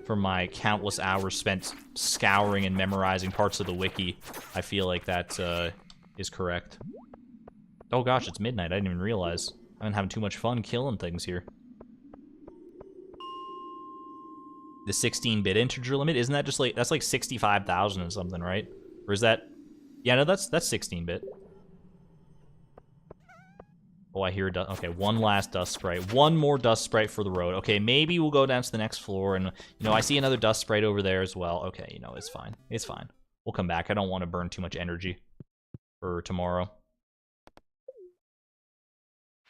From my countless hours spent scouring and memorizing parts of the wiki, I feel like that is correct. Oh gosh, it's midnight. I didn't even realize. I've been having too much fun killing things here. The 16-bit integer limit, isn't that just like, that's like 65,000 or something, right? Or is that, yeah, no, that's 16-bit. Oh, I hear okay, one last dust sprite. One more dust sprite for the road. Okay, maybe we'll go down to the next floor, and, you know, I see another dust sprite over there as well. Okay, you know, it's fine. It's fine. We'll come back. I don't want to burn too much energy for tomorrow.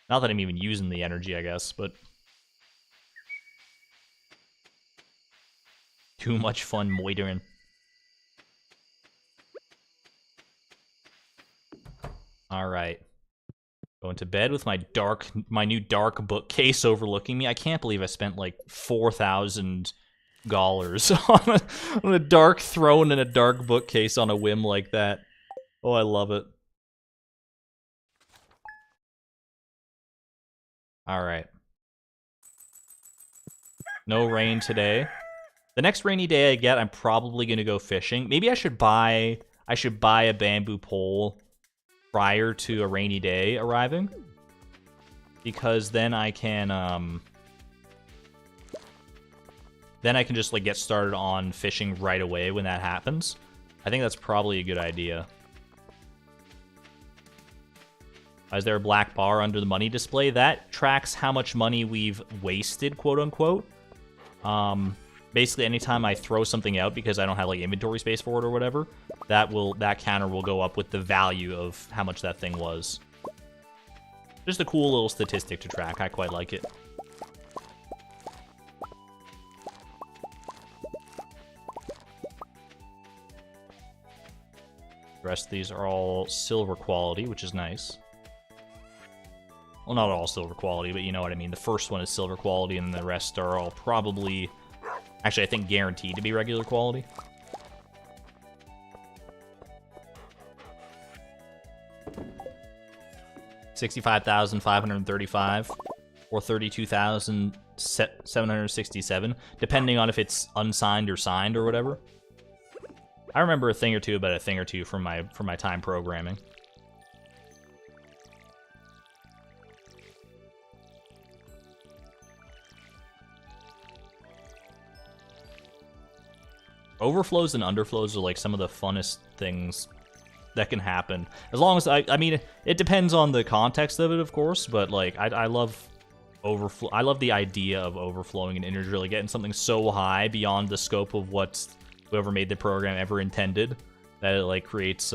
Not that I'm even using the energy, I guess, but... Too much fun moitering. Alright. Going to bed with my new dark bookcase overlooking me. I can't believe I spent like $4,000 on a dark throne and a dark bookcase on a whim like that. Oh, I love it. Alright. No rain today. The next rainy day I get, I'm probably gonna go fishing. Maybe I should buy a bamboo pole prior to a rainy day arriving, because then I can just like get started on fishing right away when that happens. I think that's probably a good idea. Is there a black bar under the money display? That tracks how much money we've wasted, quote unquote. Basically, anytime I throw something out because I don't have like inventory space for it or whatever, that counter will go up with the value of how much that thing was. Just a cool little statistic to track. I quite like it. The rest of these are all silver quality, which is nice. Well, not all silver quality, but you know what I mean. The first one is silver quality, and the rest are all probably... Actually, I think guaranteed to be regular quality. $65,535 or $32,767, depending on if it's unsigned or signed or whatever. I remember a thing or two about a thing or two from my time programming. Overflows and underflows are like some of the funnest things that can happen. As long as I mean, it depends on the context of it, of course, but like I love overflow. I love the idea of overflowing an integer, really getting something so high beyond the scope of what whoever made the program ever intended that it like creates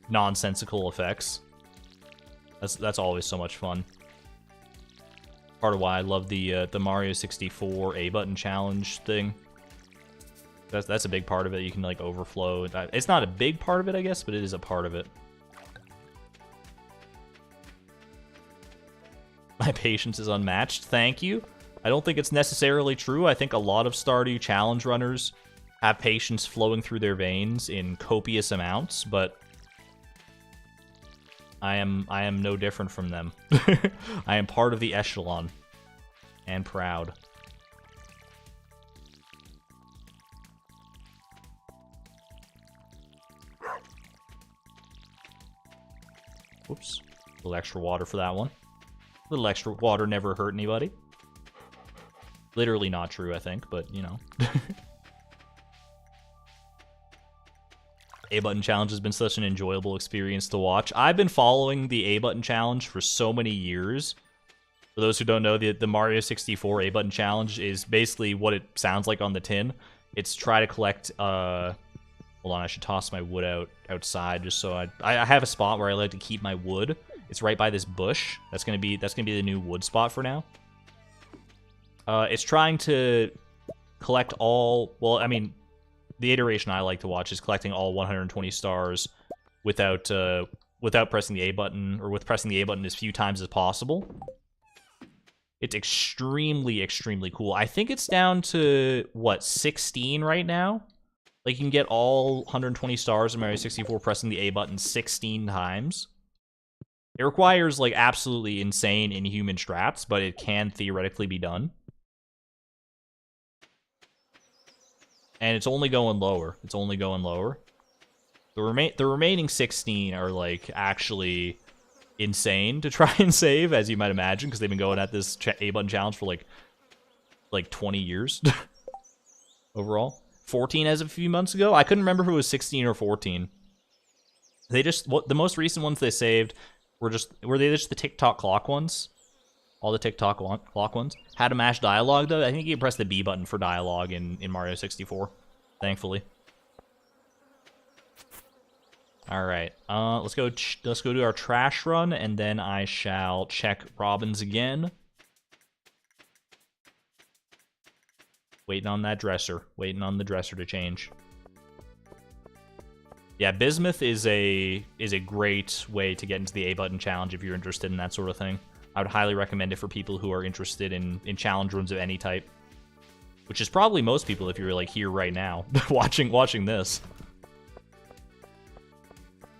nonsensical effects. That's always so much fun. Part of why I love the Mario 64 A button challenge thing. That's a big part of it. You can like overflow. It's not a big part of it, I guess, but it is a part of it. My patience is unmatched. Thank you. I don't think it's necessarily true. I think a lot of Stardew challenge runners have patience flowing through their veins in copious amounts, but I am no different from them. I am part of the echelon and proud. Whoops. A little extra water for that one. A little extra water never hurt anybody. Literally not true, I think, but, you know. A-Button Challenge has been such an enjoyable experience to watch. I've been following the A-Button Challenge for so many years. For those who don't know, the Mario 64 A button challenge is basically what it sounds like on the tin. It's try to collect. Hold on, I should toss my wood outside just so I have a spot where I like to keep my wood. It's right by this bush. That's gonna be the new wood spot for now. It's trying to collect all. Well, I mean, the iteration I like to watch is collecting all 120 stars without pressing the A button, or with pressing the A button as few times as possible. It's extremely, extremely cool. I think it's down to, what, 16 right now? Like, you can get all 120 stars in Mario 64 pressing the A button 16 times. It requires, like, absolutely insane, inhuman strats, but it can theoretically be done. And it's only going lower. It's only going lower. The remaining 16 are, like, actually insane to try and save, as you might imagine, because they've been going at this A-button challenge for, like 20 years overall. 14 as of a few months ago? I couldn't remember if it was 16 or 14. The most recent ones they saved were they just the TikTok clock ones? All the TikTok clock ones. How to mash dialogue, though? I think you can press the B button for dialogue in Mario 64, thankfully. All right, let's go do our trash run, and then I shall check Robin's again. Waiting on that dresser. Waiting on the dresser to change. Yeah, bismuth is a great way to get into the A button challenge if you're interested in that sort of thing. I would highly recommend it for people who are interested in challenge runs of any type, which is probably most people if you're like here right now watching this.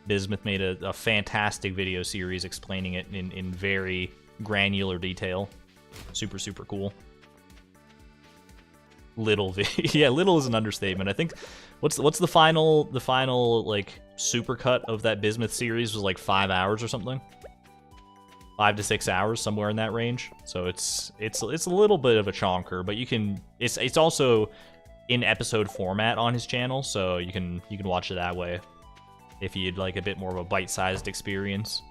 Bismuth made a fantastic video series explaining it in very granular detail. Super, super cool. Little yeah, little is an understatement. I think what's the final like supercut of that Bismuth series was like 5 hours or something. 5 to 6 hours, somewhere in that range. So it's a little bit of a chonker, but you can it's also in episode format on his channel, so you can watch it that way if you'd like a bit more of a bite-sized experience.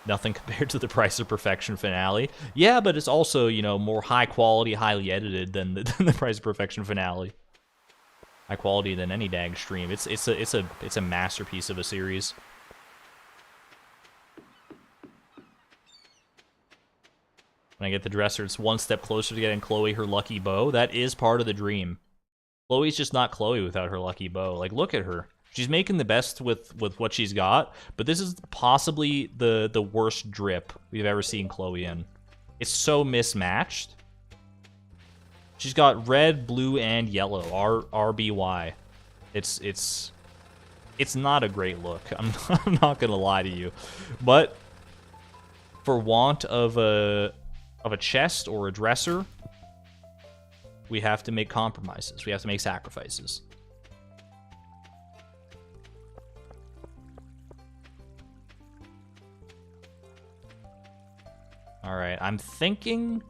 Nothing compared to the Price of Perfection finale. Yeah, but it's also, you know, more high quality, highly edited than the Price of Perfection finale. High quality than any dag stream. It's a masterpiece of a series. When I get the dresser, it's one step closer to getting Chloe her lucky bow. That is part of the dream. Chloe's just not Chloe without her lucky bow. Like, look at her. She's making the best with what she's got, but this is possibly the worst drip we've ever seen Chloe in. It's so mismatched. She's got red, blue, and yellow. RBY. It's not a great look. I'm not gonna lie to you, but for want of a chest or a dresser, we have to make compromises. We have to make sacrifices. Alright, I'm thinking...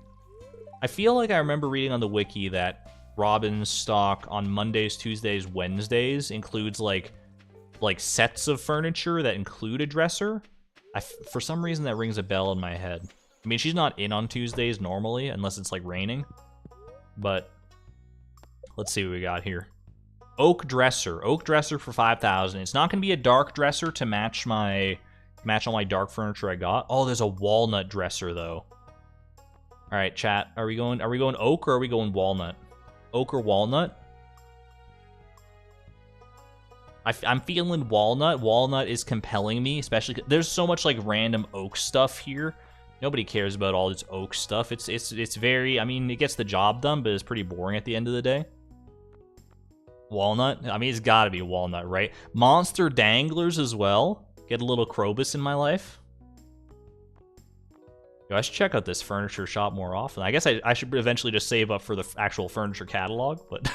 I feel like I remember reading on the wiki that Robin's stock on Mondays, Tuesdays, Wednesdays includes, like sets of furniture that include a dresser. For some reason, that rings a bell in my head. I mean, she's not in on Tuesdays normally, unless it's, like, raining. But let's see what we got here. Oak dresser. Oak dresser for 5,000. It's not going to be a dark dresser to match all my dark furniture I got. Oh, there's a walnut dresser though. All right, chat. Are we going oak or are we going walnut? Oak or walnut? I'm feeling walnut. Walnut is compelling me, especially there's so much like random oak stuff here. Nobody cares about all this oak stuff. It's very, I mean, it gets the job done, but it's pretty boring at the end of the day. Walnut? I mean, it's got to be walnut, right? Monster danglers as well. Get a little Krobus in my life. Yo, I should check out this furniture shop more often. I guess I should eventually just save up for the actual furniture catalog, but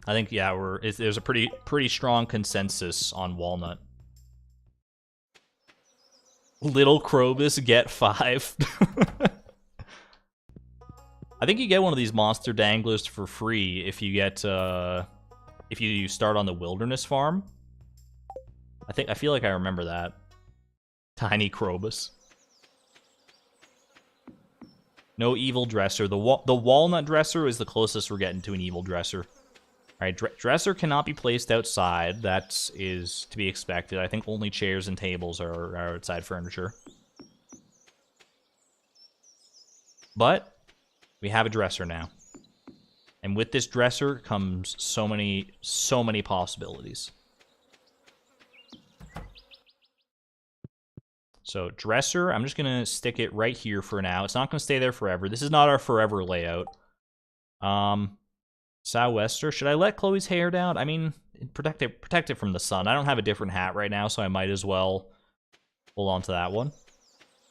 I think, yeah, there's a pretty strong consensus on walnut. Little Krobus, get 5. I think you get one of these monster danglers for free if you get, if you start on the wilderness farm. I feel like I remember that. Tiny Krobus. No evil dresser. The walnut dresser is the closest we're getting to an evil dresser. Alright, dresser cannot be placed outside. That is to be expected. I think only chairs and tables are outside furniture. But we have a dresser now. And with this dresser comes so many possibilities. So dresser, I'm just gonna stick it right here for now. It's not gonna stay there forever. This is not our forever layout. Sou'wester, should I let Chloe's hair down? I mean, protect it from the sun. I don't have a different hat right now, so I might as well hold on to that one.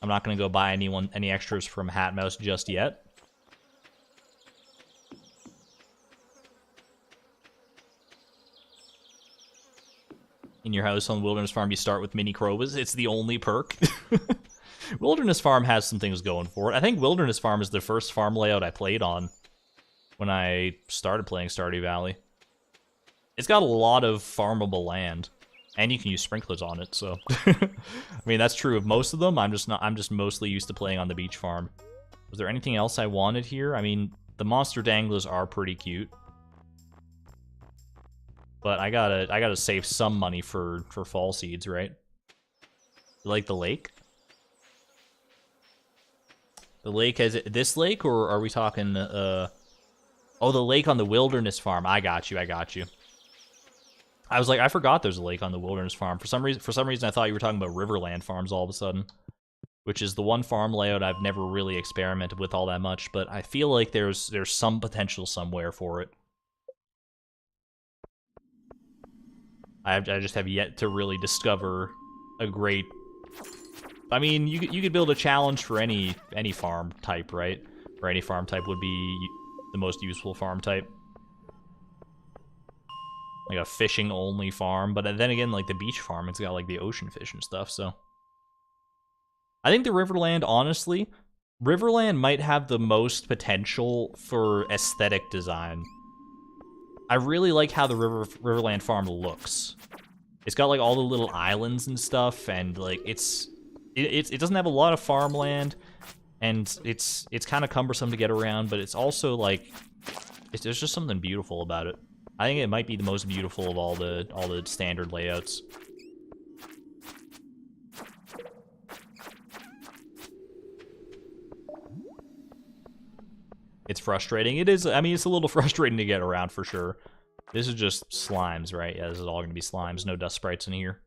I'm not gonna go buy any extras from Hat Mouse just yet. In your house on Wilderness Farm, you start with mini Krobas. It's the only perk. Wilderness Farm has some things going for it. I think Wilderness Farm is the first farm layout I played on when I started playing Stardew Valley. It's got a lot of farmable land, and you can use sprinklers on it, so... I mean, that's true of most of them. I'm just mostly used to playing on the beach farm. Was there anything else I wanted here? I mean, the monster danglers are pretty cute. But I gotta save some money for fall seeds, right? You like the lake? The lake has this lake, or are we talking oh, the lake on the Wilderness Farm. I got you. I was like, I forgot there's a lake on the Wilderness Farm. For some reason I thought you were talking about Riverland farms all of a sudden, which is the one farm layout I've never really experimented with all that much, but I feel like there's some potential somewhere for it. I just have yet to really discover a great... I mean, you could build a challenge for any farm type, right? Or any farm type would be the most useful farm type. Like a fishing-only farm, but then again, like the beach farm, it's got like the ocean fish and stuff, so... I think the Riverland, honestly, Riverland might have the most potential for aesthetic design. I really like how the Riverland farm looks. It's got like all the little islands and stuff, and like it doesn't have a lot of farmland, and it's kind of cumbersome to get around, but it's also like there's just something beautiful about it. I think it might be the most beautiful of all the standard layouts. It's frustrating. It is, I mean, it's a little frustrating to get around for sure. This is just slimes, right? Yeah, this is all going to be slimes. No dust sprites in here.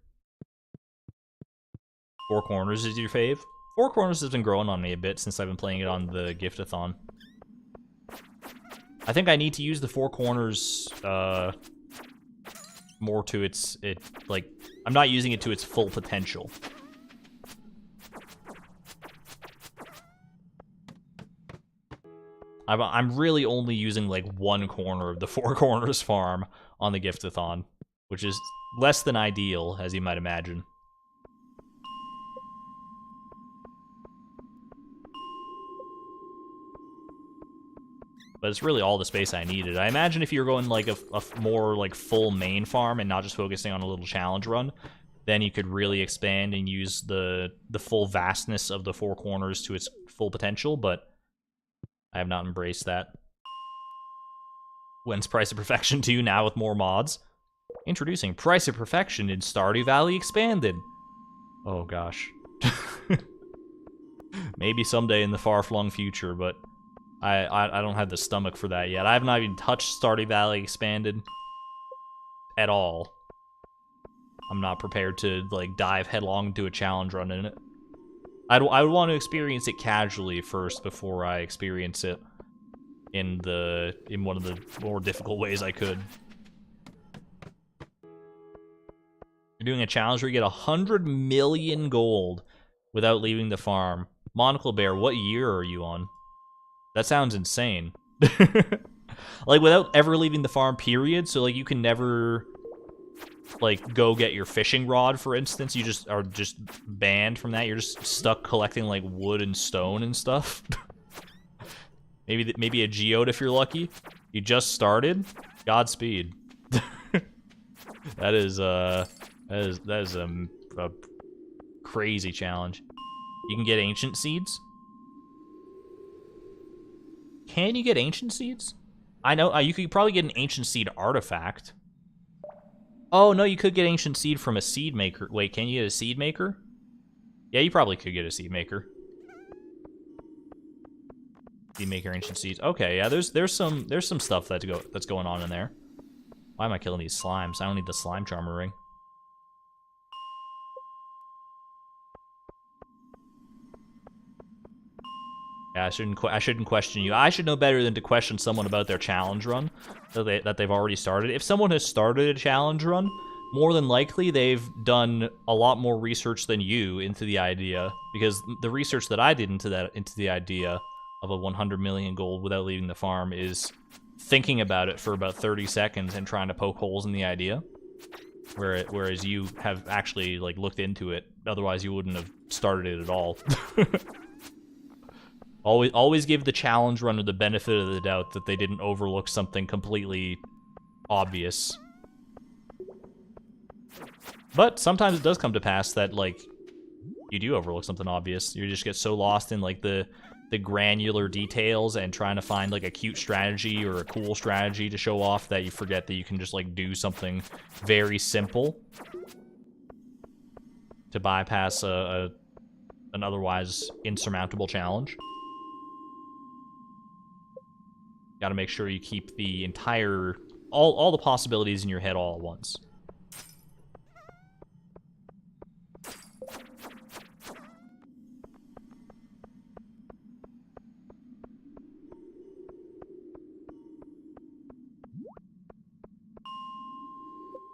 Four Corners is your fave? Four Corners has been growing on me a bit since I've been playing it on the Giftathon. I think I need to use the Four Corners more to like, I'm not using it to its full potential. I'm really only using like one corner of the Four Corners farm on the Giftathon, which is less than ideal, as you might imagine. But it's really all the space I needed. I imagine if you're going like a more like full main farm and not just focusing on a little challenge run, then you could really expand and use the full vastness of the Four Corners to its full potential, but I have not embraced that. When's Price of Perfection 2 now with more mods? Introducing Price of Perfection in Stardew Valley Expanded. Oh gosh. Maybe someday in the far-flung future, but I don't have the stomach for that yet. I have not even touched Stardew Valley Expanded at all. I'm not prepared to like dive headlong into a challenge run in it. I would want to experience it casually first before I experience it in one of the more difficult ways I could. You're doing a challenge where you get 100 million gold without leaving the farm. Monocle Bear, what year are you on? That sounds insane. Like, without ever leaving the farm, period? So, like, you can never, like, go get your fishing rod, for instance? You just are just banned from that? You're just stuck collecting, like, wood and stone and stuff? Maybe a geode if you're lucky. You just started. Godspeed. that is a crazy challenge. You can get ancient seeds. Can you get ancient seeds? I know you could probably get an ancient seed artifact. Oh no, you could get ancient seed from a seed maker. Wait, can you get a seed maker? Yeah, you probably could get a seed maker. Seed maker, ancient seeds. Okay, yeah, there's some stuff that's going on in there. Why am I killing these slimes? I don't need the slime charmer ring. Yeah, I shouldn't question you. I should know better than to question someone about their challenge run that they've already started. If someone has started a challenge run, more than likely they've done a lot more research than you into the idea, because the research that I did into the idea of a 100 million gold without leaving the farm is thinking about it for about 30 seconds and trying to poke holes in the idea. Whereas you have actually like looked into it. Otherwise, you wouldn't have started it at all. Always give the challenge runner the benefit of the doubt that they didn't overlook something completely obvious. But sometimes it does come to pass that, like, you do overlook something obvious. You just get so lost in, like, the granular details and trying to find, like, a cute strategy or a cool strategy to show off that you forget that you can just, like, do something very simple to bypass an otherwise insurmountable challenge. Got to make sure you keep the entire, all the possibilities in your head all at once.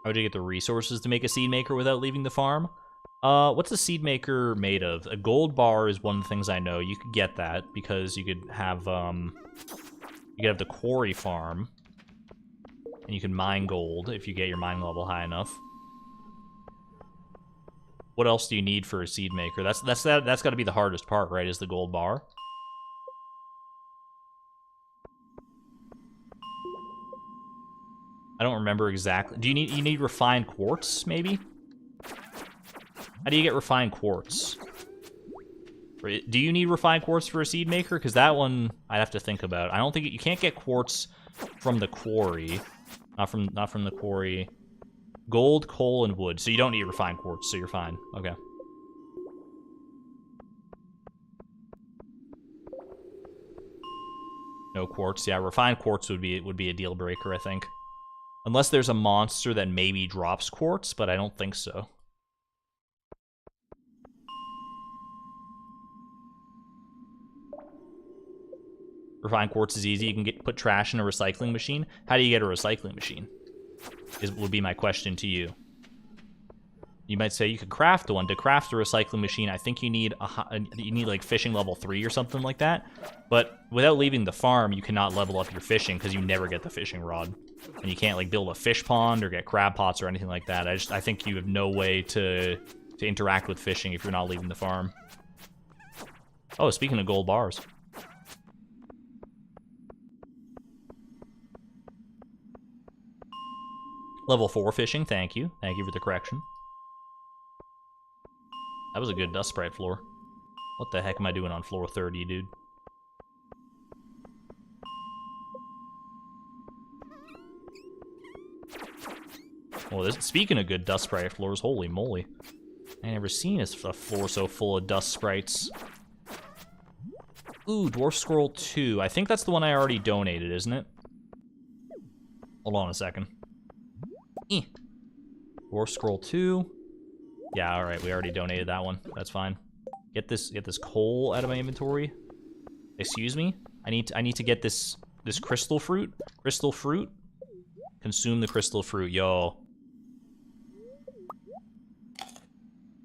How would you get the resources to make a seed maker without leaving the farm? What's a seed maker made of? A gold bar is one of the things I know. You could get that because you could have the quarry farm, and you can mine gold if you get your mining level high enough. What else do you need for a seed maker? That's got to be the hardest part, right? Is the gold bar? I don't remember exactly. Do you need refined quartz, maybe? How do you get refined quartz? Do you need refined quartz for a seed maker? Because that one I'd have to think about. I don't think you can't get quartz from the quarry. Not from the quarry. Gold, coal, and wood. So you don't need refined quartz, so you're fine. Okay. No quartz. Yeah, refined quartz would be a deal breaker, I think. Unless there's a monster that maybe drops quartz, but I don't think so. Refined quartz is easy. You can put trash in a recycling machine. How do you get a recycling machine? Would be my question to you. You might say you could craft one. To craft a recycling machine, I think you need like fishing level 3 or something like that. But without leaving the farm, you cannot level up your fishing because you never get the fishing rod, and you can't like build a fish pond or get crab pots or anything like that. I think you have no way to interact with fishing if you're not leaving the farm. Oh, speaking of gold bars. Level 4 fishing, thank you. Thank you for the correction. That was a good dust sprite floor. What the heck am I doing on floor 30, dude? Well, speaking of good dust sprite floors, holy moly. I never seen a floor so full of dust sprites. Ooh, Dwarf Scroll 2. I think that's the one I already donated, isn't it? Hold on a second. Dwarf Scroll 2. Yeah, alright, we already donated that one. That's fine. Get this coal out of my inventory. Excuse me? I need to get this crystal fruit. Crystal fruit. Consume the crystal fruit, yo.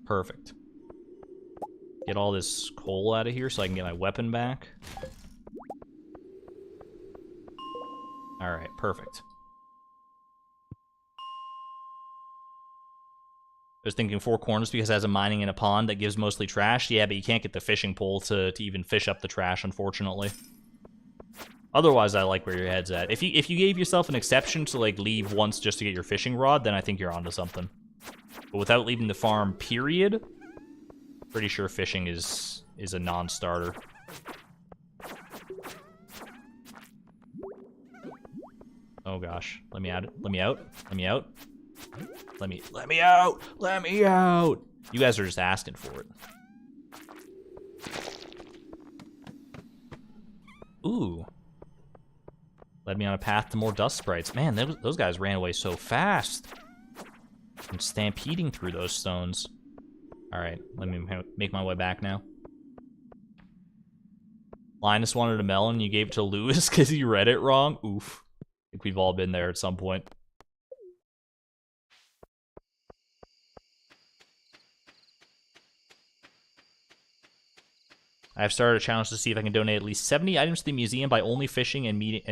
Perfect. Get all this coal out of here so I can get my weapon back. Alright, perfect. I was thinking 4 corners because it has a mining in a pond that gives mostly trash. Yeah, but you can't get the fishing pole to even fish up the trash, unfortunately. Otherwise, I like where your head's at. If you gave yourself an exception to like leave once just to get your fishing rod, then I think you're onto something. But without leaving the farm, period, pretty sure fishing is a non-starter. Oh gosh, let me out. Let me out. Let me out. Let me out. Let me out. You guys are just asking for it. Ooh. Led me on a path to more dust sprites. Man, those guys ran away so fast. I'm stampeding through those stones. Alright, let me make my way back now. Linus wanted a melon, you gave it to Lewis because he read it wrong? Oof. I think we've all been there at some point. I've started a challenge to see if I can donate at least 70 items to the museum by only fishing and meet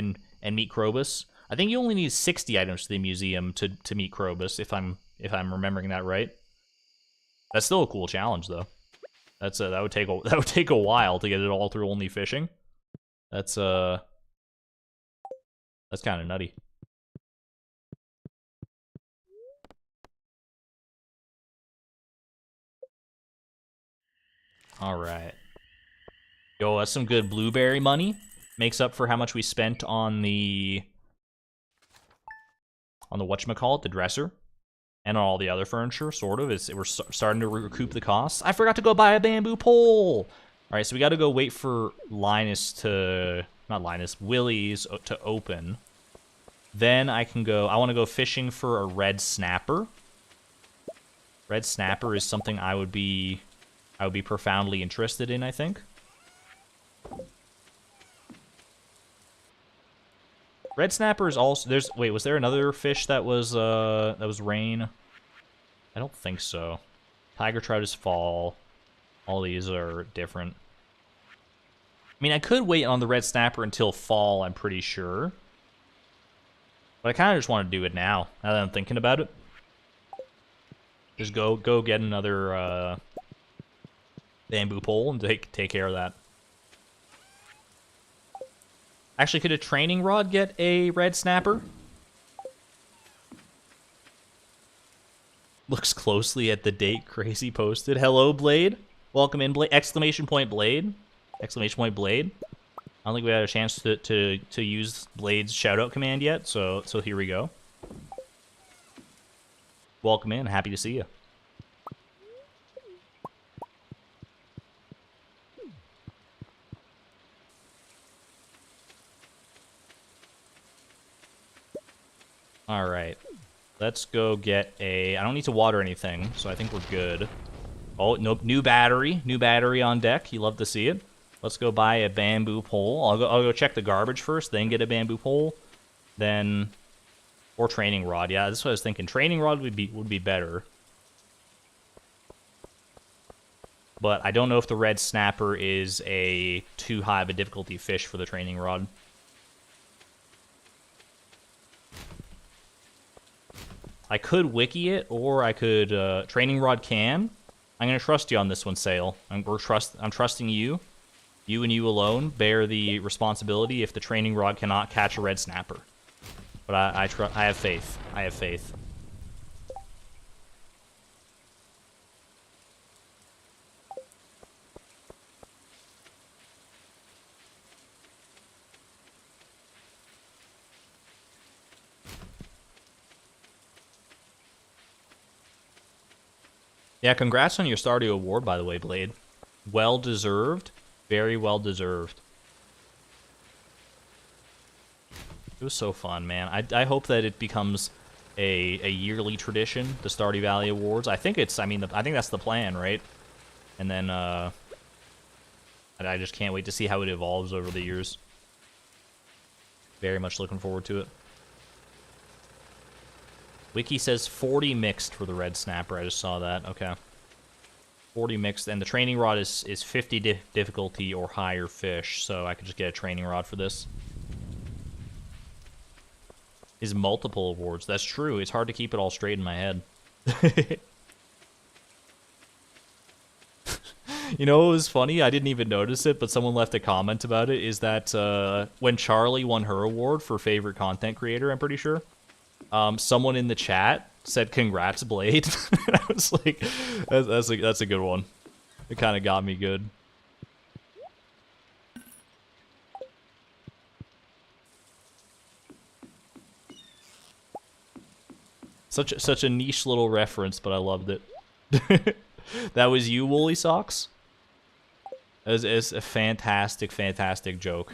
Krobus. I think you only need 60 items to the museum to meet Krobus, if I'm remembering that right. That's still a cool challenge though. That would take a while to get it all through only fishing. That's kind of nutty. All right. Yo, that's some good blueberry money. Makes up for how much we spent on the whatchamacallit, the dresser, and on all the other furniture, sort of. We're starting to recoup the costs. I forgot to go buy a bamboo pole! Alright, so we gotta go wait for Willy's to open. Then I can go, I want to go fishing for a red snapper. Red snapper is something I would be profoundly interested in, I think. Red snapper is also wait, was there another fish that was rain? I don't think so. Tiger trout is fall. All these are different. I mean, I could wait on the red snapper until fall, I'm pretty sure. But I kind of just want to do it now that I'm thinking about it. Just go get another bamboo pole and take care of that. Actually, could a training rod get a red snapper? Looks closely at the date Crazy posted. Hello, Blade. Welcome in, Blade. Exclamation point, Blade. Exclamation point, Blade. I don't think we had a chance to use Blade's shoutout command yet, so here we go. Welcome in. Happy to see you. All right, let's go get a... I don't need to water anything, so I think we're good. Oh, nope, new battery on deck. You love to see it. Let's go buy a bamboo pole. I'll go check the garbage first, then get a bamboo pole, then... Or training rod. Yeah, that's what I was thinking. Training rod would be better. But I don't know if the red snapper is a too high of a difficulty fish for the training rod. I could wiki it, or I could training rod can. I'm gonna trust you on this one, Sale. I'm trusting you. You and you alone bear the responsibility if the training rod cannot catch a red snapper. But I have faith. I have faith. Yeah, congrats on your Stardew award, by the way, Blade. Well deserved. Very well deserved. It was so fun, man. I hope that it becomes a yearly tradition, the Stardew Valley Awards. I think it's, I think that's the plan, right? And then, I just can't wait to see how it evolves over the years. Very much looking forward to it. Wiki says 40 mixed for the red snapper. I just saw that. Okay. 40 mixed, and the training rod is 50 difficulty or higher fish, so I could just get a training rod for this. Is multiple awards. That's true. It's hard to keep it all straight in my head. You know what was funny? I didn't even notice it, but someone left a comment about it, is that when Charlie won her award for favorite content creator, I'm pretty sure, someone in the chat said, "Congrats, Blade." I was like, that's a good one. It kind of got me good. Such a niche little reference, but I loved it. That was you, Woolly Socks? It's a fantastic, fantastic joke.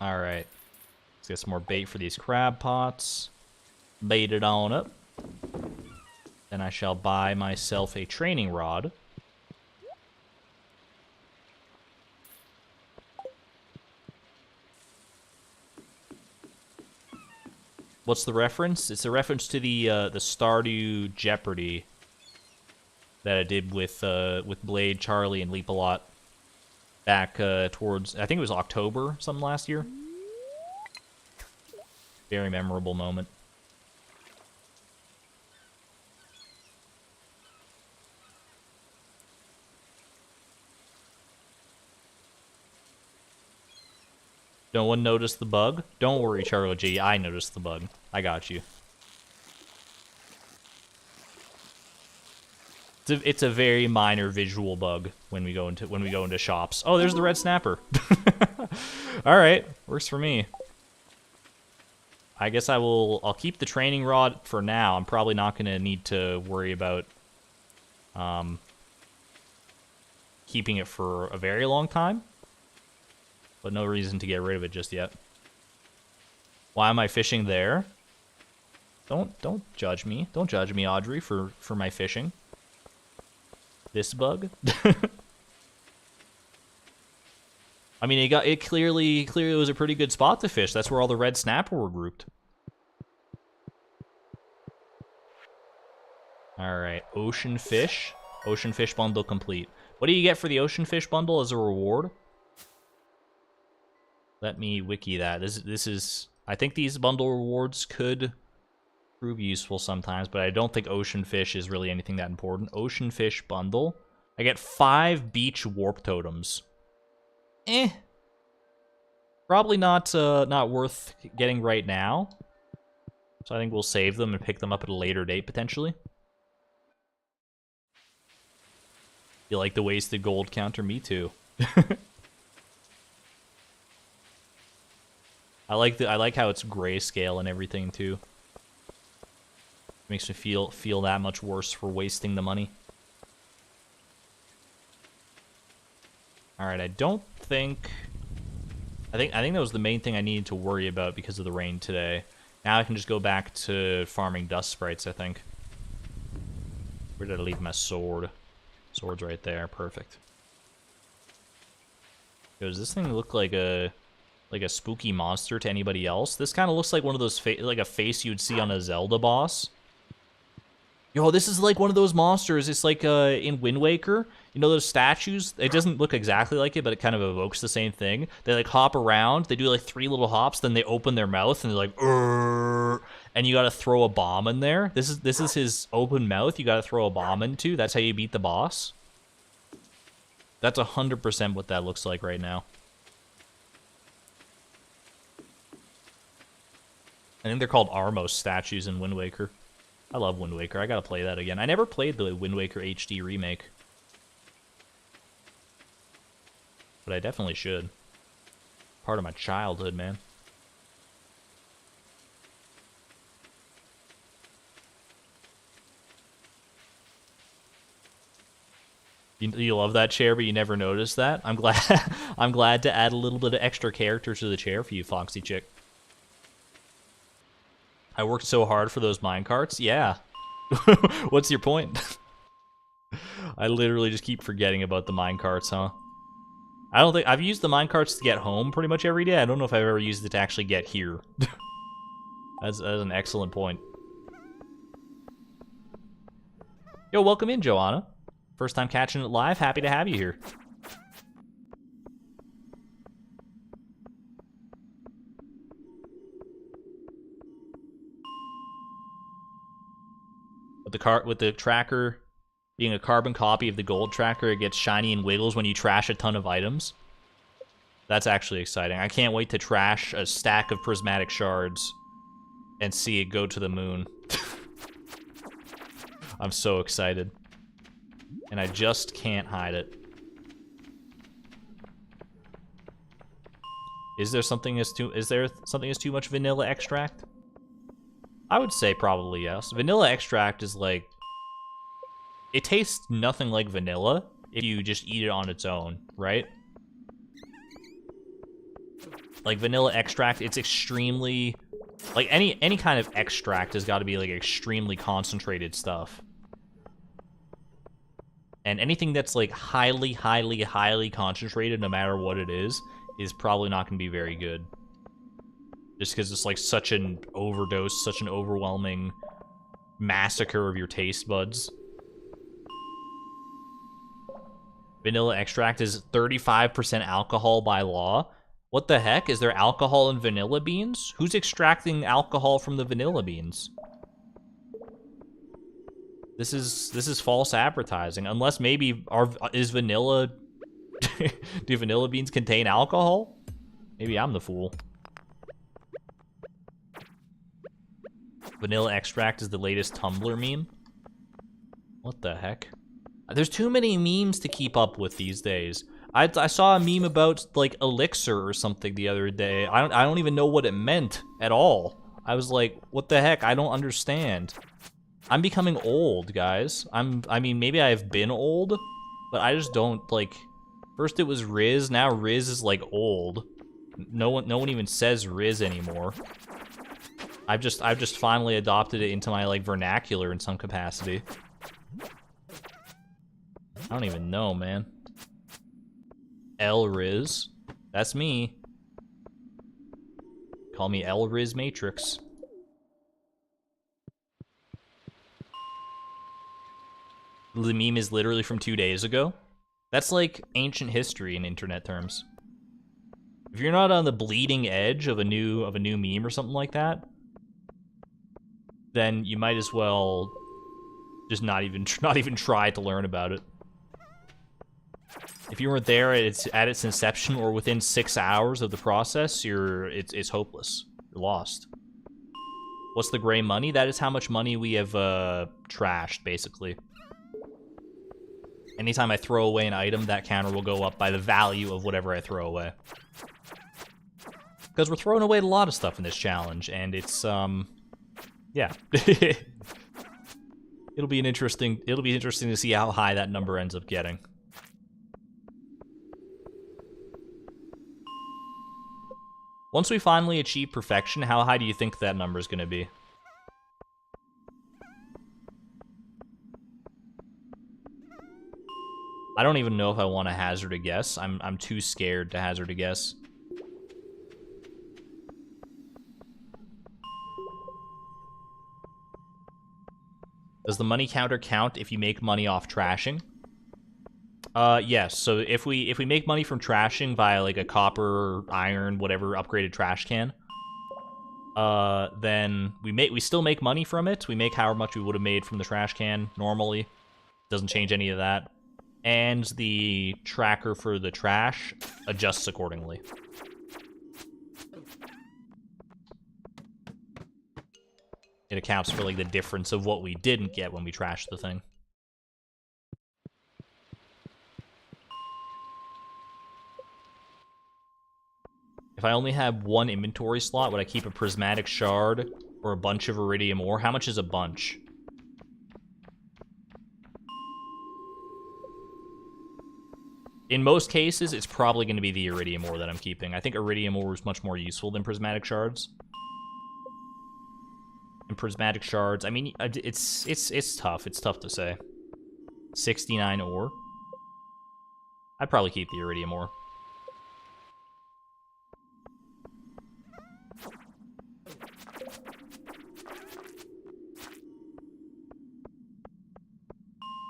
Alright. Let's get some more bait for these crab pots. Bait it on up. Then I shall buy myself a training rod. What's the reference? It's a reference to the Stardew Jeopardy that I did with Blade, Charlie, and Leap a Lot back towards, I think it was October, something last year. Very memorable moment. No one noticed the bug? Don't worry, Charlie G. I noticed the bug. I got you. It's a very minor visual bug when we go into shops. Oh, there's the red snapper. All right, works for me. I guess I'll keep the training rod for now. I'm probably not going to need to worry about keeping it for a very long time. But no reason to get rid of it just yet. Why am I fishing there? Don't judge me. Don't judge me, Audrey, for my fishing. This bug? I mean, it clearly was a pretty good spot to fish. That's where all the red snapper were grouped. All right, ocean fish. Ocean fish bundle complete. What do you get for the ocean fish bundle as a reward? Let me wiki that. This is... I think these bundle rewards could prove useful sometimes, but I don't think ocean fish is really anything that important. Ocean fish bundle. I get 5 beach warp totems. Probably not worth getting right now. So I think we'll save them and pick them up at a later date, potentially. You like the wasted gold counter? Me too. I like how it's grayscale and everything too. Makes me feel that much worse for wasting the money. All right, I think that was the main thing I needed to worry about because of the rain today. Now I can just go back to farming dust sprites, I think. Where did I leave my sword? Sword's right there, perfect. Yo, does this thing look like a spooky monster to anybody else? This kind of looks like one of those like a face you'd see on a Zelda boss. Yo, this is like one of those monsters. It's like in Wind Waker, you know those statues? It doesn't look exactly like it, but it kind of evokes the same thing. They like hop around, they do like 3 little hops, then they open their mouth and they're like, "Urgh," and you gotta throw a bomb in there. This is his open mouth you gotta throw a bomb into. That's how you beat the boss. That's 100% what that looks like right now. I think they're called Armos statues in Wind Waker. I love Wind Waker. I gotta play that again. I never played the Wind Waker HD remake. But I definitely should. Part of my childhood, man. You love that chair, but you never noticed that? I'm glad I'm glad to add a little bit of extra character to the chair for you, Foxy Chick. I worked so hard for those minecarts. Yeah. What's your point? I literally just keep forgetting about the minecarts, huh? I don't think... I've used the minecarts to get home pretty much every day. I don't know if I've ever used it to actually get here. That's an excellent point. Yo, welcome in, Joanna. First time catching it live. Happy to have you here. With the tracker being a carbon copy of the gold tracker, it gets shiny and wiggles when you trash a ton of items. That's actually exciting. I can't wait to trash a stack of prismatic shards and see it go to the moon. I'm so excited. And I just can't hide it. Is there something as too much vanilla extract? I would say probably yes. Vanilla extract is like, it tastes nothing like vanilla if you just eat it on its own, right? Like vanilla extract, it's extremely, like any kind of extract has got to be like extremely concentrated stuff. And anything that's like highly concentrated, no matter what it is probably not going to be very good. Just because it's like such an overdose, such an overwhelming massacre of your taste buds. Vanilla extract is 35% alcohol by law. What the heck? Is there alcohol in vanilla beans? Who's extracting alcohol from the vanilla beans? This is false advertising. Unless maybe is vanilla do vanilla beans contain alcohol? Maybe I'm the fool. Vanilla extract is the latest Tumblr meme. What the heck? There's too many memes to keep up with these days. I saw a meme about like elixir or something the other day. I don't even know what it meant at all. I was like, what the heck? I don't understand. I'm becoming old, guys. I mean, maybe I've been old, but I just don't like. First it was Riz, now Riz is like old. No one even says Riz anymore. I've just finally adopted it into my like vernacular in some capacity. I don't even know, man. L Riz. That's me. Call me L Riz Matrix. The meme is literally from 2 days ago. That's like ancient history in internet terms. If you're not on the bleeding edge of a new meme or something like that, then you might as well just not even try to learn about it. If you weren't there at its inception or within 6 hours of the process, it's hopeless. You're lost. What's the gray money? That is how much money we have trashed, basically. Anytime I throw away an item, that counter will go up by the value of whatever I throw away. Because we're throwing away a lot of stuff in this challenge, and it's yeah. It'll be interesting to see how high that number ends up getting. Once we finally achieve perfection, how high do you think that number is going to be? I don't even know if I want to hazard a guess. I'm too scared to hazard a guess. Does the money counter count if you make money off trashing? Yes. So if we make money from trashing via like a copper, or iron, whatever upgraded trash can, then we still make money from it. We make however much we would have made from the trash can normally. Doesn't change any of that. And the tracker for the trash adjusts accordingly. It accounts for like the difference of what we didn't get when we trashed the thing. If I only have one inventory slot, would I keep a prismatic shard or a bunch of iridium ore? How much is a bunch? In most cases, it's probably going to be the iridium ore that I'm keeping. I think iridium ore is much more useful than prismatic shards. And prismatic shards, I mean, it's tough. It's tough to say. 69 ore. I'd probably keep the iridium ore.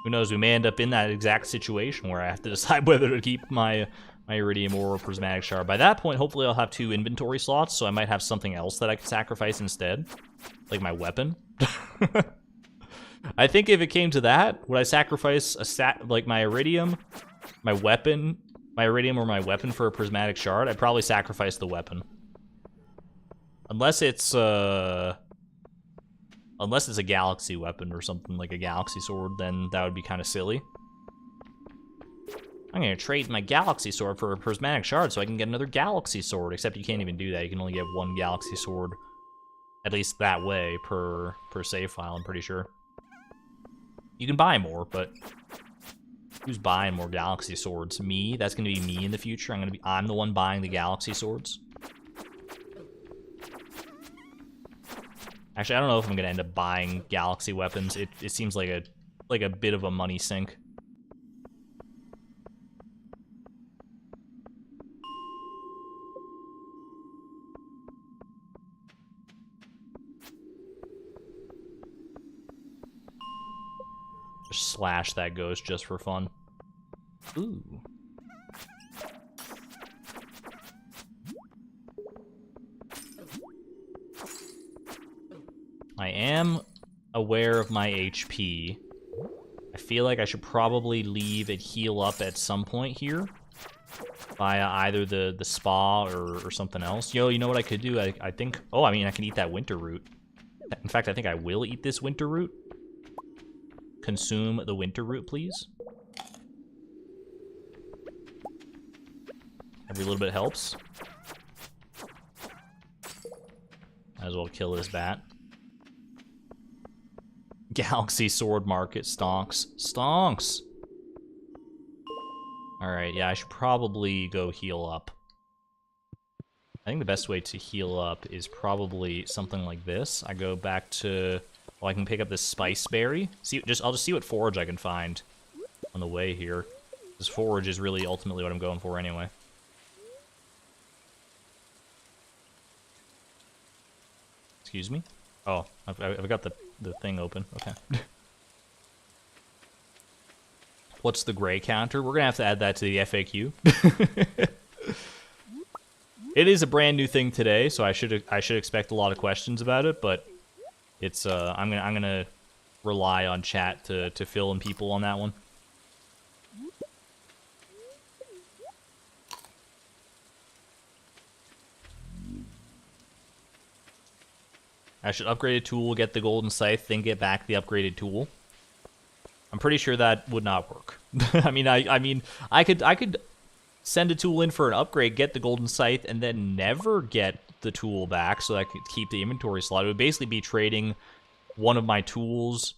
Who knows, we may end up in that exact situation where I have to decide whether to keep my iridium ore or prismatic shard. By that point, hopefully I'll have 2 inventory slots, so I might have something else that I can sacrifice instead. Like my weapon. I think if it came to that, would I sacrifice like my iridium, my weapon, my iridium or my weapon for a prismatic shard? I'd probably sacrifice the weapon. Unless it's a galaxy weapon or something like a galaxy sword, then that would be kind of silly. I'm gonna trade my galaxy sword for a prismatic shard so I can get another galaxy sword, except you can't even do that. You can only get one galaxy sword, at least that way, per save file, I'm pretty sure. You can buy more, but who's buying more galaxy swords? Me? That's gonna be me in the future. I'm the one buying the galaxy swords. Actually, I don't know if I'm gonna end up buying galaxy weapons. It seems like a bit of a money sink. Just slash that ghost just for fun. Ooh. I am aware of my HP. I feel like I should probably leave it heal up at some point here via either the spa or something else. Yo, you know what I could do? I think... Oh, I mean, I can eat that winter root. In fact, I think I will eat this winter root. Consume the winter root, please. Every little bit helps. Might as well kill this bat. Galaxy Sword Market stonks. Stonks! Alright, yeah, I should probably go heal up. I think the best way to heal up is probably something like this. I go back to... Well, I can pick up this spice berry. I'll just see what forage I can find on the way here. This forage is really ultimately what I'm going for anyway. Excuse me? Oh, I've got the thing open. Okay. What's the gray counter? We're gonna have to add that to the FAQ. It is a brand new thing today, so I should expect a lot of questions about it, but it's I'm gonna rely on chat to fill in people on that one. I should upgrade a tool, get the golden scythe, then get back the upgraded tool. I'm pretty sure that would not work. I mean, I could send a tool in for an upgrade, get the golden scythe, and then never get the tool back so I could keep the inventory slot. It would basically be trading one of my tools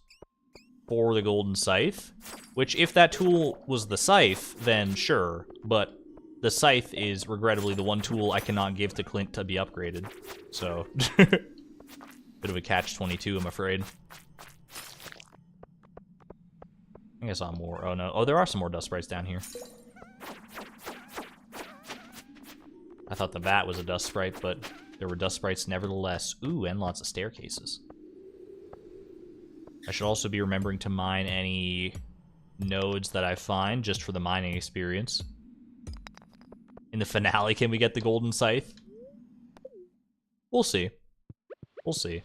for the golden scythe, which if that tool was the scythe, then sure, but the scythe is regrettably the one tool I cannot give to Clint to be upgraded. So, bit of a catch-22, I'm afraid. I think I saw more. Oh no, oh there are some more dust sprites down here. I thought the bat was a dust sprite, but there were dust sprites nevertheless. Ooh, and lots of staircases. I should also be remembering to mine any nodes that I find, just for the mining experience. In the finale, can we get the golden scythe? We'll see. We'll see.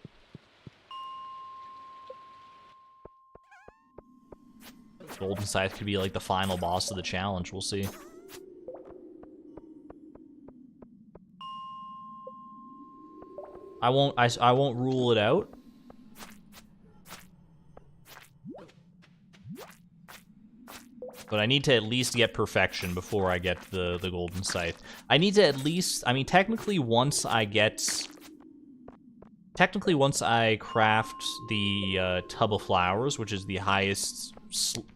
Golden scythe could be like the final boss of the challenge. We'll see. I won't rule it out. But I need to at least get perfection before I get the golden scythe. I need to at least, I mean, technically once I craft the tub of flowers, which is the highest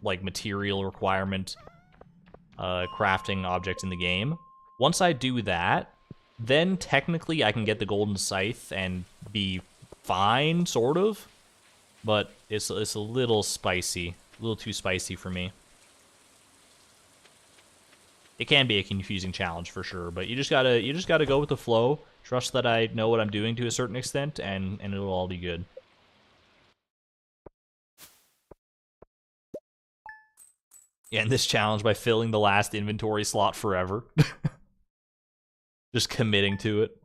like material requirement crafting object in the game, once I do that, then technically I can get the golden scythe and be fine, sort of. But it's a little spicy, a little too spicy for me. It can be a confusing challenge for sure, but you just gotta go with the flow. Trust that I know what I'm doing to a certain extent, and it'll all be good. Yeah, end this challenge by filling the last inventory slot forever. Just committing to it.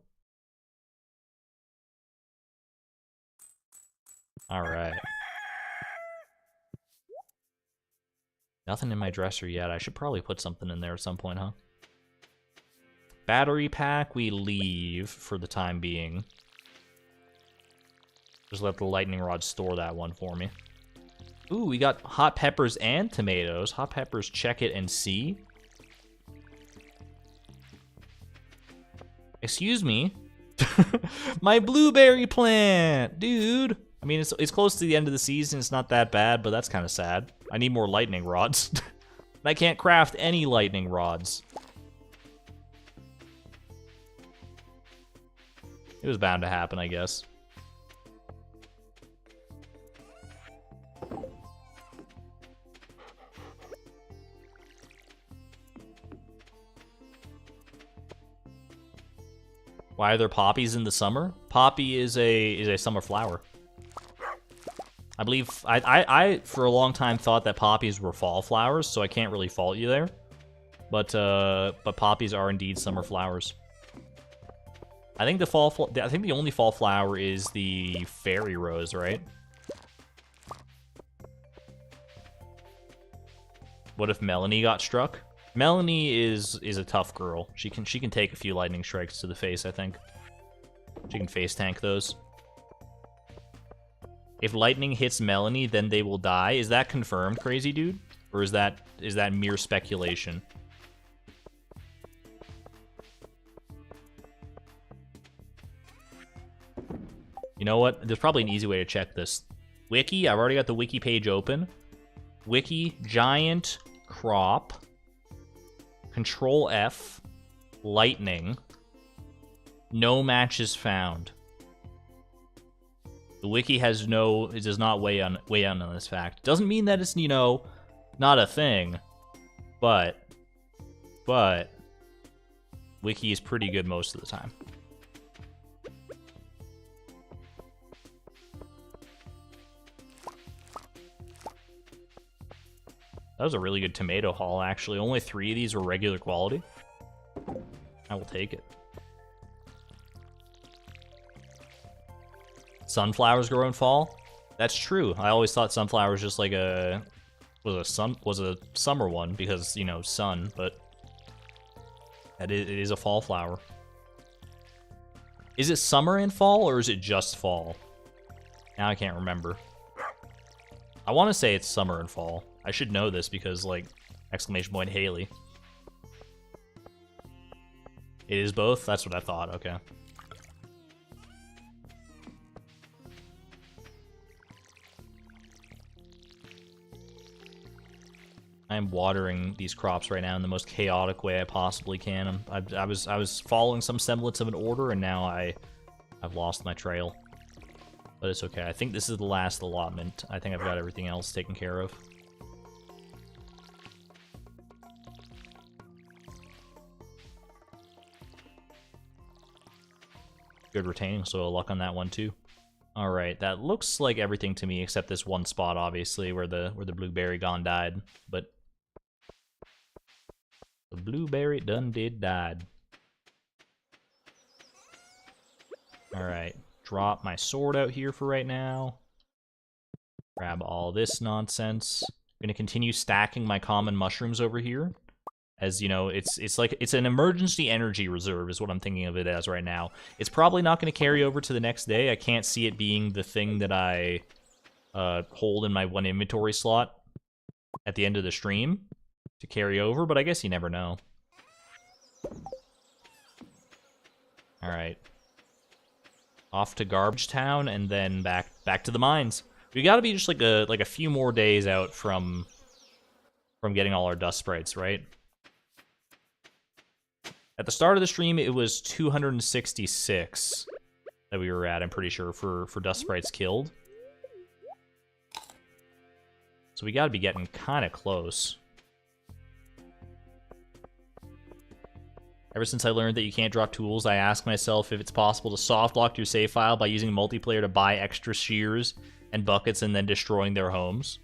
Alright. Nothing in my dresser yet. I should probably put something in there at some point, huh? Battery pack, we leave for the time being. Just let the lightning rod store that one for me. Ooh, we got hot peppers and tomatoes. Hot peppers, check it and see. Excuse me. My blueberry plant, dude. I mean, it's close to the end of the season. It's not that bad, but that's kind of sad. I need more lightning rods. I can't craft any lightning rods. It was bound to happen, I guess. Why are there poppies in the summer? Poppy is a summer flower. I believe I for a long time thought that poppies were fall flowers, so I can't really fault you there. But poppies are indeed summer flowers. I think the only fall flower is the fairy rose, right? What if Melanie got struck? Melanie is a tough girl. She can take a few lightning strikes to the face, I think. She can face tank those. If lightning hits Melanie, then they will die. Is that confirmed, crazy dude? Or is that mere speculation? You know what? There's probably an easy way to check this. Wiki, I've already got the wiki page open. Wiki, giant crop, Control F, lightning, no matches found. The wiki has it does not weigh on this fact. Doesn't mean that it's, you know, not a thing, but wiki is pretty good most of the time. That was a really good tomato haul, actually. Only 3 of these were regular quality. I will take it. Sunflowers grow in fall? That's true. I always thought sunflowers just like was a summer one because, you know, sun, but it is a fall flower. Is it summer and fall or is it just fall? Now I can't remember. I want to say it's summer and fall. I should know this because, like, exclamation point Haley. It is both? That's what I thought, okay. I am watering these crops right now in the most chaotic way I possibly can. I was following some semblance of an order, and now I've lost my trail. But it's okay. I think this is the last allotment. I think I've got everything else taken care of. Good retaining soil luck on that one too. All right, that looks like everything to me except this one spot, obviously, where the blueberry gone died. But the blueberry done did died. All right, drop my sword out here for right now. Grab all this nonsense. I'm gonna continue stacking my common mushrooms over here. As, you know, it's like, it's an emergency energy reserve is what I'm thinking of it as right now. It's probably not going to carry over to the next day. I can't see it being the thing that I hold in my one inventory slot at the end of the stream to carry over, but I guess you never know. Alright. Off to Garbage Town and then back to the mines. We gotta be just like a few more days out from getting all our dust sprites, right? At the start of the stream, it was 266 that we were at, I'm pretty sure, for dust sprites killed. So we gotta be getting kind of close. Ever since I learned that you can't drop tools, I ask myself if it's possible to soft lock your save file by using multiplayer to buy extra shears and buckets and then destroying their homes.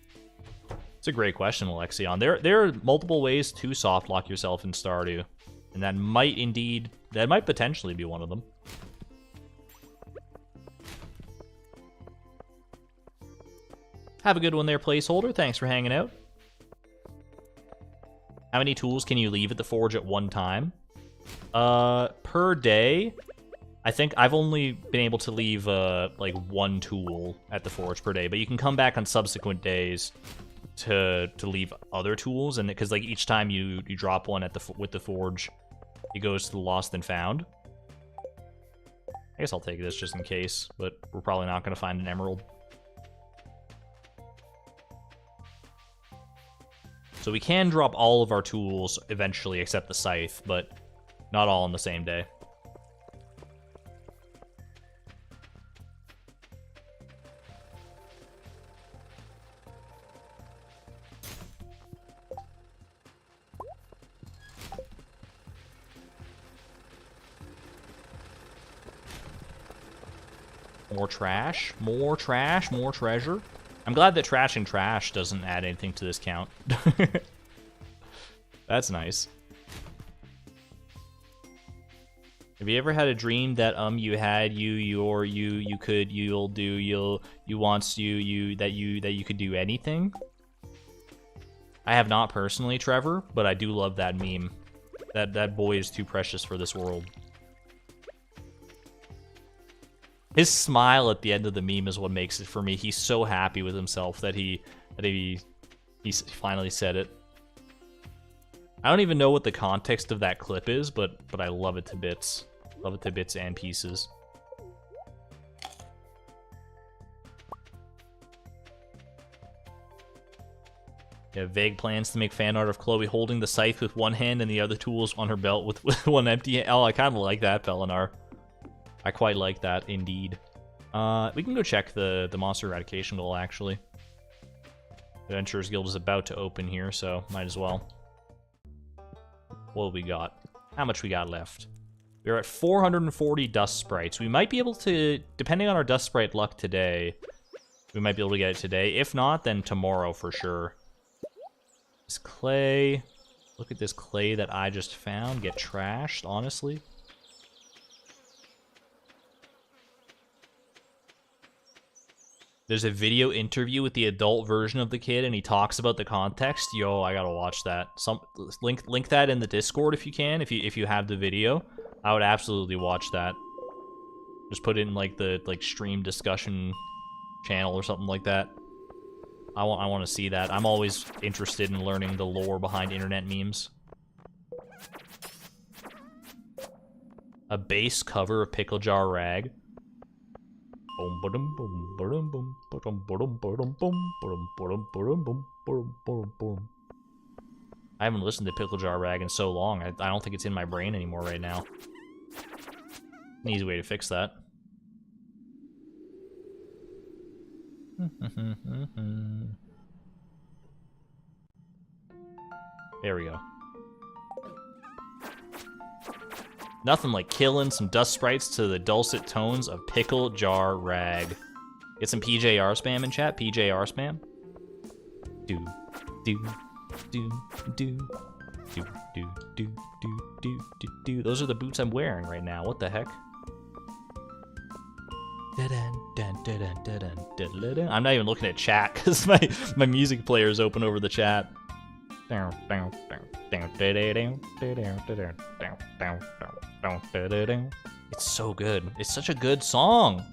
It's a great question, Alexion. There are multiple ways to soft lock yourself in Stardew. And that might potentially be one of them. Have a good one there, placeholder. Thanks for hanging out. How many tools can you leave at the forge at one time? Per day, I think I've only been able to leave, like, one tool at the forge per day, but you can come back on subsequent days to leave other tools, and because, like, each time you drop one with the forge, it goes to the lost and found. I guess I'll take this just in case, but we're probably not going to find an emerald. So we can drop all of our tools eventually, except the scythe, but not all on the same day. More trash, more trash, more treasure. I'm glad that trashing trash doesn't add anything to this count. That's nice. Have you ever had a dream that you had you could you'll do you wants you that you could do anything? I have not personally, Trevor, but I do love that meme. That boy is too precious for this world. His smile at the end of the meme is what makes it for me. He's so happy with himself that he finally said it. I don't even know what the context of that clip is, but I love it to bits. Love it to bits and pieces. Yeah, vague plans to make fan art of Chloe holding the scythe with one hand and the other tools on her belt with one empty hand. Oh, I kind of like that, Pelinar. I quite like that, indeed. We can go check the monster eradication goal, actually. The Adventurers Guild is about to open here, so might as well. What have we got? How much we got left? We're at 440 dust sprites. We might be able to, depending on our dust sprite luck today, we might be able to get it today. If not, then tomorrow for sure. This clay. Look at this clay that I just found. Get trashed, honestly. There's a video interview with the adult version of the kid, and he talks about the context. Yo, I gotta watch that. Link that in the Discord if you can. If you have the video, I would absolutely watch that. Just put it in like the stream discussion channel or something like that. I want to see that. I'm always interested in learning the lore behind internet memes. A base cover of Pickle Jar Rag. I haven't listened to Pickle Jar Rag in so long. I don't think it's in my brain anymore right now. An easy way to fix that. There we go. Nothing like killing some dust sprites to the dulcet tones of Pickle Jar Rag. Get some PJR spam in chat. PJR spam. Do, do, do, do, do, do, do, do, do, do. Those are the boots I'm wearing right now. What the heck? I'm not even looking at chat because my music player is open over the chat. It's so good. It's such a good song.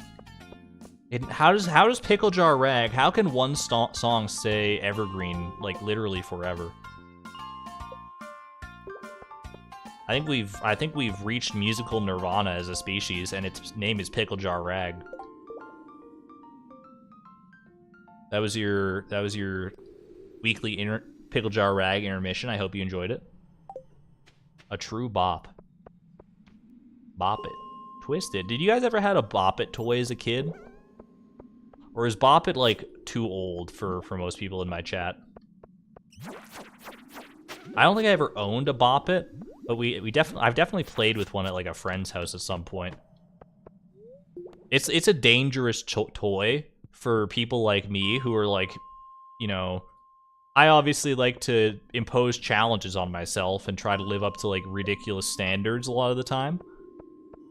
How does Pickle Jar Rag? How can one song stay evergreen, like literally forever? I think we've reached musical nirvana as a species, and its name is Pickle Jar Rag. That was your weekly Pickle Jar Rag intermission. I hope you enjoyed it. A true bop. Bop It. Twisted. Did you guys ever had a Bop It toy as a kid? Or is Bop It like too old for most people in my chat? I don't think I ever owned a Bop It, but I've definitely played with one at like a friend's house at some point. It's a dangerous toy for people like me who are like, you know, I obviously like to impose challenges on myself and try to live up to like ridiculous standards a lot of the time.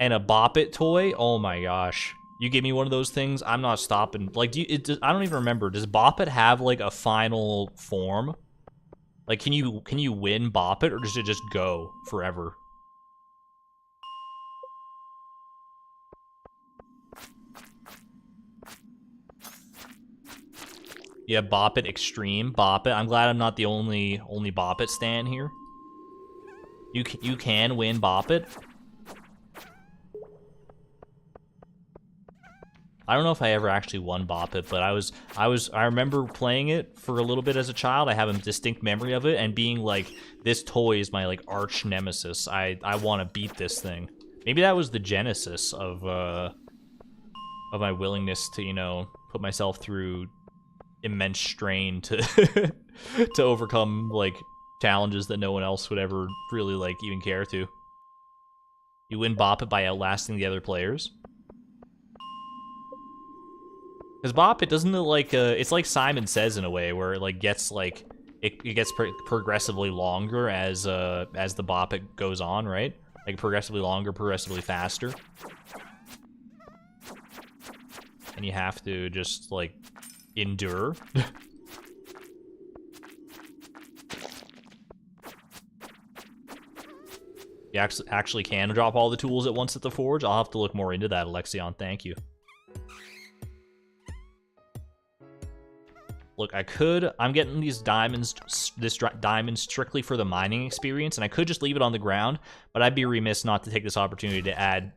And a Bop It toy, oh my gosh. You give me one of those things, I'm not stopping. Like, I don't even remember. Does Bop It have like a final form? Like, can you win bop it, or does it just go forever? Yeah, bop it extreme, bop it. I'm glad I'm not the only bop it stan here. You can win bop it. I don't know if I ever actually won bop it, but I remember playing it for a little bit as a child. I have a distinct memory of it and being like, this toy is my like arch nemesis. I want to beat this thing. Maybe that was the genesis of my willingness to, you know, put myself through immense strain to to overcome like challenges that no one else would ever really like even care to. You win bop it by outlasting the other players. Because bop it doesn't it like it's like Simon Says in a way where it like gets like it gets progressively longer as the bop it goes on, right? Like progressively longer, progressively faster. And you have to just like endure. You actually can drop all the tools at once at the forge. I'll have to look more into that, Alexion. Thank you. Look, I'm getting these diamonds, this diamond strictly for the mining experience, and I could just leave it on the ground, but I'd be remiss not to take this opportunity to add,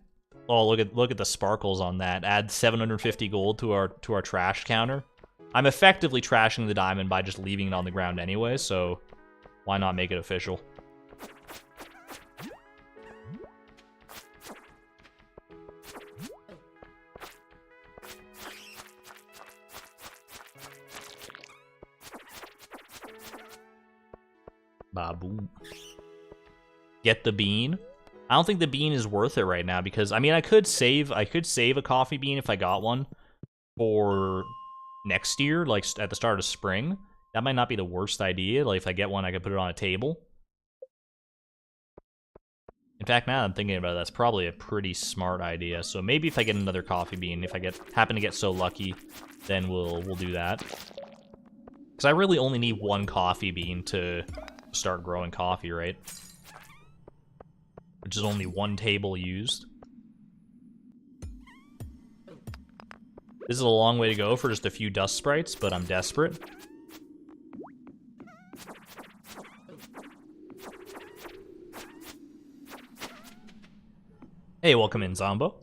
oh, look at the sparkles on that. Add 750 gold to our trash counter. I'm effectively trashing the diamond by just leaving it on the ground anyway, so why not make it official? Baboom. Get the bean. I don't think the bean is worth it right now because I mean I could save a coffee bean if I got one for next year, like at the start of spring. That might not be the worst idea. Like if I get one, I could put it on a table. In fact, now that I'm thinking about it, that's probably a pretty smart idea. So maybe if I get another coffee bean, if I happen to get so lucky, then we'll do that. Because I really only need one coffee bean to start growing coffee, right? Which is only one table used. This is a long way to go for just a few dust sprites, but I'm desperate. Hey, welcome in, Zombo.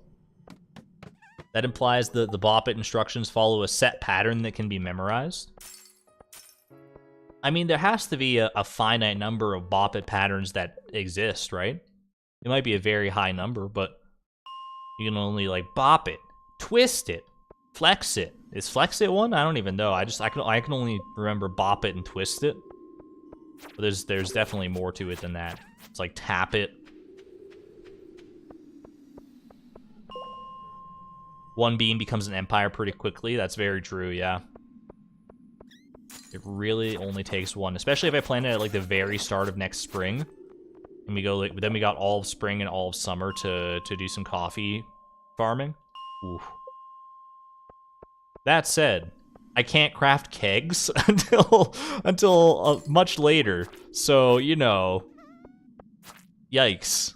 That implies the bop it instructions follow a set pattern that can be memorized. I mean, there has to be a finite number of bop it patterns that exist, right? It might be a very high number, but you can only like bop it, twist it, flex it. Is flex it one? I don't even know. I can only remember bop it and twist it. But there's definitely more to it than that. It's like tap it. One bean becomes an empire pretty quickly. That's very true, yeah. It really only takes one, especially if I plan it at like the very start of next spring. And we go like, then we got all of spring and all of summer to do some coffee farming. Oof. That said, I can't craft kegs until much later. So, you know, yikes.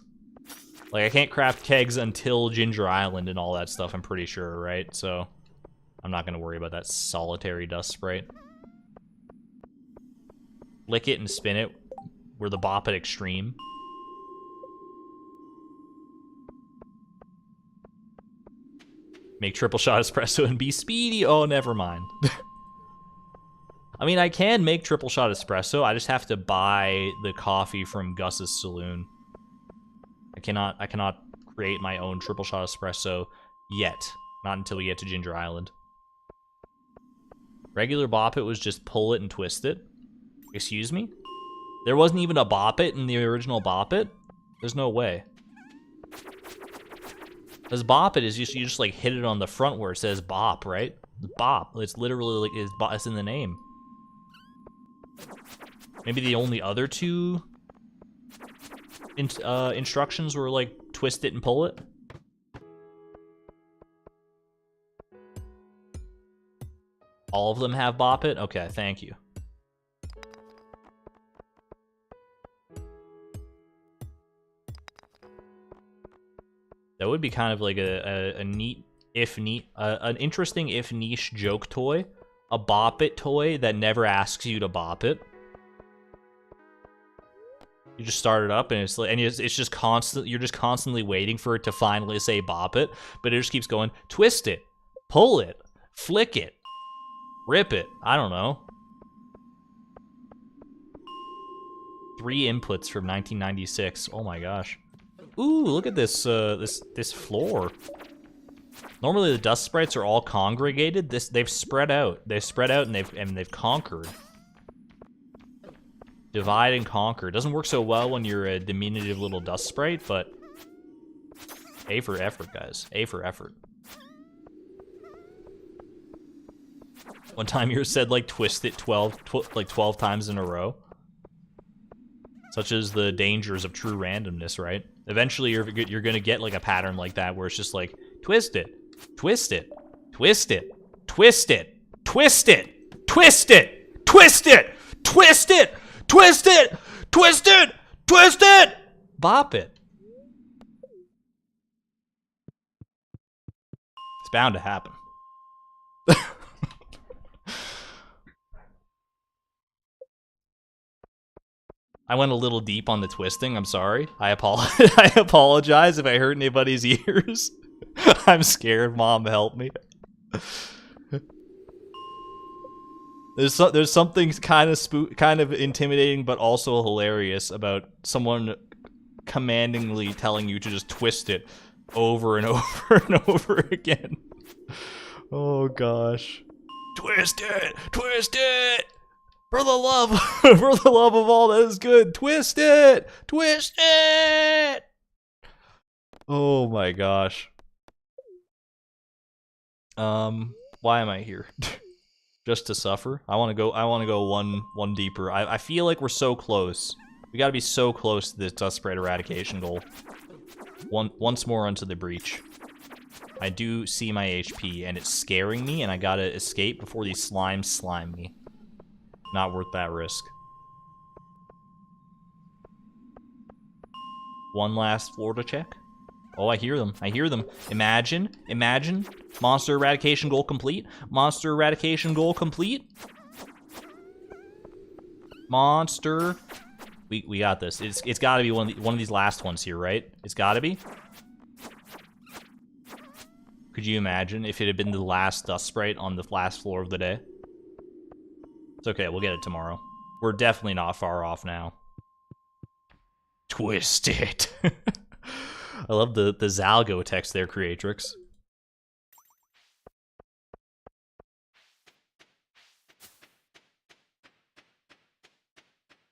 Like, I can't craft kegs until Ginger Island and all that stuff, I'm pretty sure, right? So, I'm not gonna worry about that solitary dust sprite. Lick it and spin it. We're the bop it extreme. Make triple shot espresso and be speedy. Oh, never mind. I mean, I can make triple shot espresso. I just have to buy the coffee from Gus's saloon. I cannot create my own triple shot espresso yet. Not until we get to Ginger Island. Regular bop it was just pull it and twist it. Excuse me? There wasn't even a bop it in the original bop it? There's no way. Because bop it is just, you just like hit it on the front where it says bop, right? Bop. It's literally like, it's in the name. Maybe the only other two instructions were like twist it and pull it. All of them have bop it? Okay, thank you. That would be kind of like a neat, an interesting if niche joke toy. A bop it toy that never asks you to bop it. You just start it up and it's like, and it's just constant. You're just constantly waiting for it to finally say bop it, but it just keeps going. Twist it, pull it, flick it, rip it. I don't know. 3 inputs from 1996. Oh my gosh. Ooh, look at this this floor. Normally the dust sprites are all congregated. They've spread out. They've spread out and they've conquered. Divide and conquer. Doesn't work so well when you're a diminutive little dust sprite, but A for effort, guys. A for effort. One time you said like twist it 12 times in a row. Such as the dangers of true randomness, right? Eventually you're gonna get like a pattern like that where it's just like twist it, twist it, twist it, twist it, twist it, twist it, twist it, twist it, twist it, twist it, twist it, bop it. It's bound to happen. I went a little deep on the twisting. I'm sorry. I apologize if I hurt anybody's ears. I'm scared. Mom, help me. There's something kind of intimidating, but also hilarious about someone commandingly telling you to just twist it over and over and over again. Oh gosh. Twist it! Twist it! For the love of all that is good, twist it! Twist it! Oh my gosh. Why am I here? Just to suffer? I wanna go one deeper. I feel like we're so close. We gotta be so close to this dust sprite eradication goal. Once more onto the breach. I do see my HP, and it's scaring me, and I gotta escape before these slimes slime me. Not worth that risk. One last floor to check. Oh, I hear them. I hear them. Imagine. Monster eradication goal complete. Monster eradication goal complete. Monster. We got this. It's got to be one of these last ones here, right? It's got to be. Could you imagine if it had been the last dust sprite on the last floor of the day? It's okay, we'll get it tomorrow. We're definitely not far off now. Twist it. I love the Zalgo text there, Creatrix.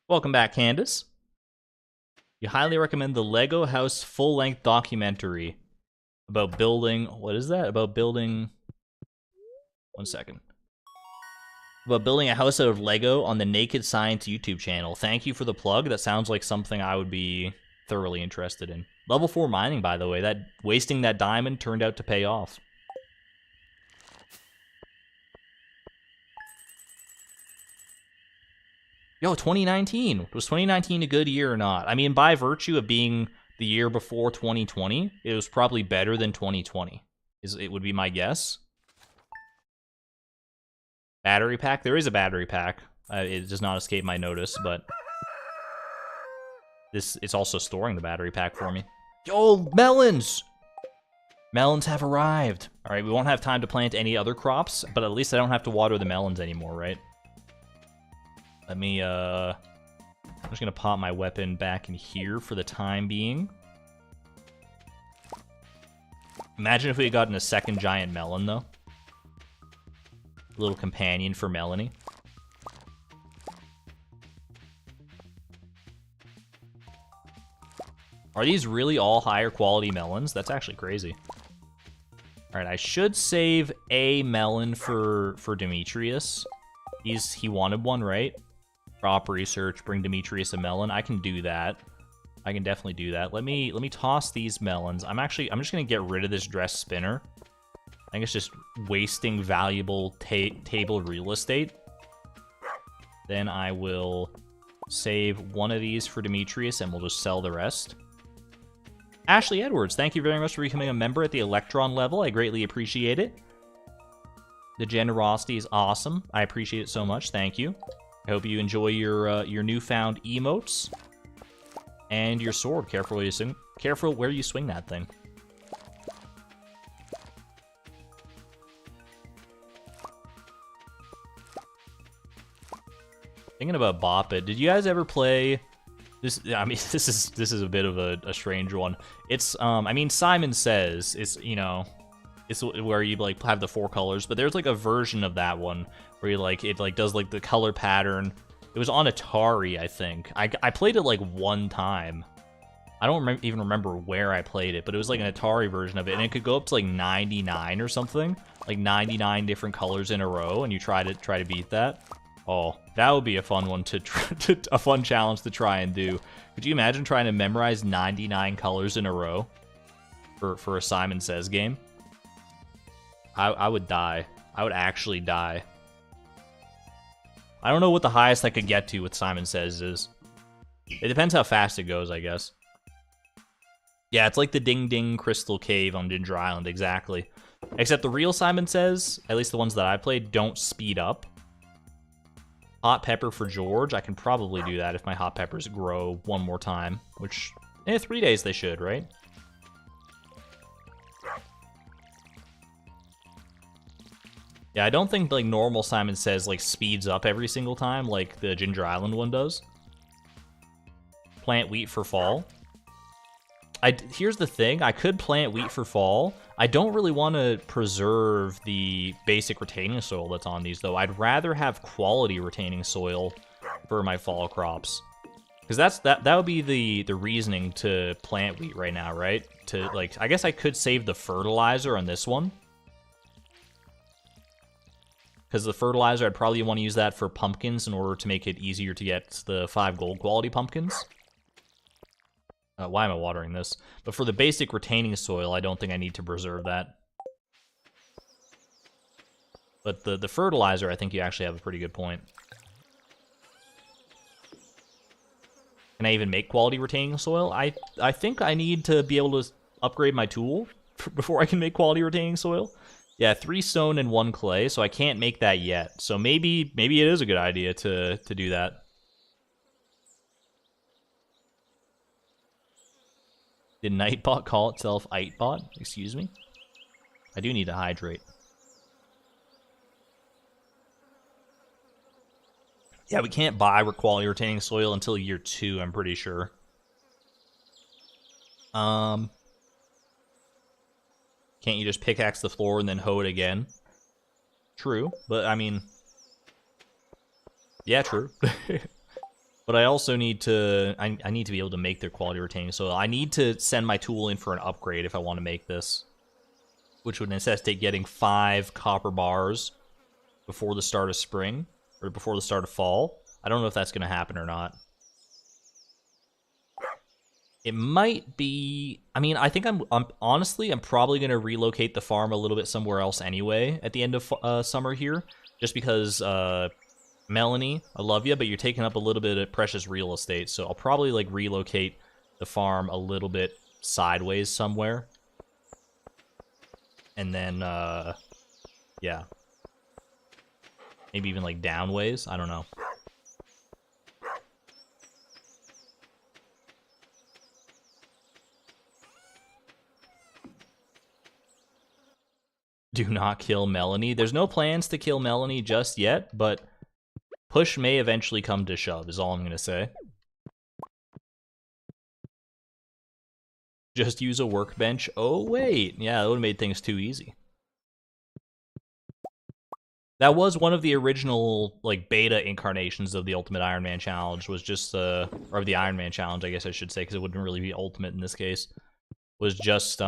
Welcome back, Candace. You highly recommend the Lego House full-length documentary about building... What is that? About building... One second. About building a house out of Lego on the Naked Science YouTube channel. Thank you for the plug. That sounds like something I would be thoroughly interested in. Level 4 mining, by the way. That wasting that diamond turned out to pay off. Yo, 2019. Was 2019 a good year or not? I mean, by virtue of being the year before 2020, it was probably better than 2020. It would be my guess. Battery pack? There is a battery pack. It does not escape my notice, but it's also storing the battery pack for me. Yo, melons! Melons have arrived. All right, we won't have time to plant any other crops, but at least I don't have to water the melons anymore, right? Let me, I'm just gonna pop my weapon back in here for the time being. Imagine if we had gotten a second giant melon, though. Little companion for Melanie. Are these really all higher quality melons? That's actually crazy. Alright, I should save a melon for Demetrius. He wanted one, right? Drop research, bring Demetrius a melon. I can do that. I can definitely do that. Let me toss these melons. I'm just gonna get rid of this dress spinner. I think it's just wasting valuable table real estate. Then I will save one of these for Demetrius, and we'll just sell the rest. Ashley Edwards, thank you very much for becoming a member at the Electron level. I greatly appreciate it. The generosity is awesome. I appreciate it so much. Thank you. I hope you enjoy your newfound emotes and your sword. Careful where you swing. Careful where you swing that thing. Thinking about Bop It. Did you guys ever play this? I mean, this is a bit of a strange one. It's I mean, Simon Says it's, you know, it's where you like have the 4 colors, but there's like a version of that one where you like it like does like the color pattern. It was on Atari, I think. I played it like one time. I don't even remember where I played it, but it was like an Atari version of it, and it could go up to like 99 or something, like 99 different colors in a row, and you try to beat that. Oh, that would be a fun one a fun challenge to try and do. Could you imagine trying to memorize 99 colors in a row for a Simon Says game? I would die. I would actually die. I don't know what the highest I could get to with Simon Says is. It depends how fast it goes, I guess. Yeah, it's like the Ding Ding Crystal Cave on Ginger Island, exactly. Except the real Simon Says, at least the ones that I played, don't speed up. Hot pepper for George. I can probably do that if my hot peppers grow one more time, which, 3 days they should, right? Yeah, I don't think like normal Simon Says like speeds up every single time like the Ginger Island one does. Plant wheat for fall. Here's the thing, I could plant wheat for fall. I don't really want to preserve the basic retaining soil that's on these, though. I'd rather have quality retaining soil for my fall crops. Because that would be the reasoning to plant wheat right now, right? To like, I guess I could save the fertilizer on this one. Because the fertilizer, I'd probably want to use that for pumpkins in order to make it easier to get the 5 gold quality pumpkins. Why am I watering this? But for the basic retaining soil, I don't think I need to preserve that. But the fertilizer, I think you actually have a pretty good point. Can I even make quality retaining soil? I think I need to be able to upgrade my tool before I can make quality retaining soil. Yeah, 3 stone and 1 clay, so I can't make that yet. So maybe it is a good idea to do that. Did Nightbot call itself Itebot? Excuse me? I do need to hydrate. Yeah, we can't buy quality retaining soil until year 2, I'm pretty sure. Can't you just pickaxe the floor and then hoe it again? True, but I mean... Yeah, true. But I also need to... I need to be able to make their quality retaining soil. I need to send my tool in for an upgrade if I want to make this. Which would necessitate getting 5 copper bars before the start of spring. Or before the start of fall. I don't know if that's going to happen or not. It might be... I mean, I think I'm honestly, I'm probably going to relocate the farm a little bit somewhere else anyway at the end of summer here. Just because... Melanie, I love you, but you're taking up a little bit of precious real estate, so I'll probably, like, relocate the farm a little bit sideways somewhere. And then, yeah. Maybe even, like, downways? I don't know. Do not kill Melanie. There's no plans to kill Melanie just yet, but... push may eventually come to shove, is all I'm going to say. Just use a workbench. Oh, wait. Yeah, that would have made things too easy. That was one of the original, like, beta incarnations of the Ultimate Ironman Challenge, was just, or the Ironman Challenge, I guess I should say, because it wouldn't really be Ultimate in this case. Was just,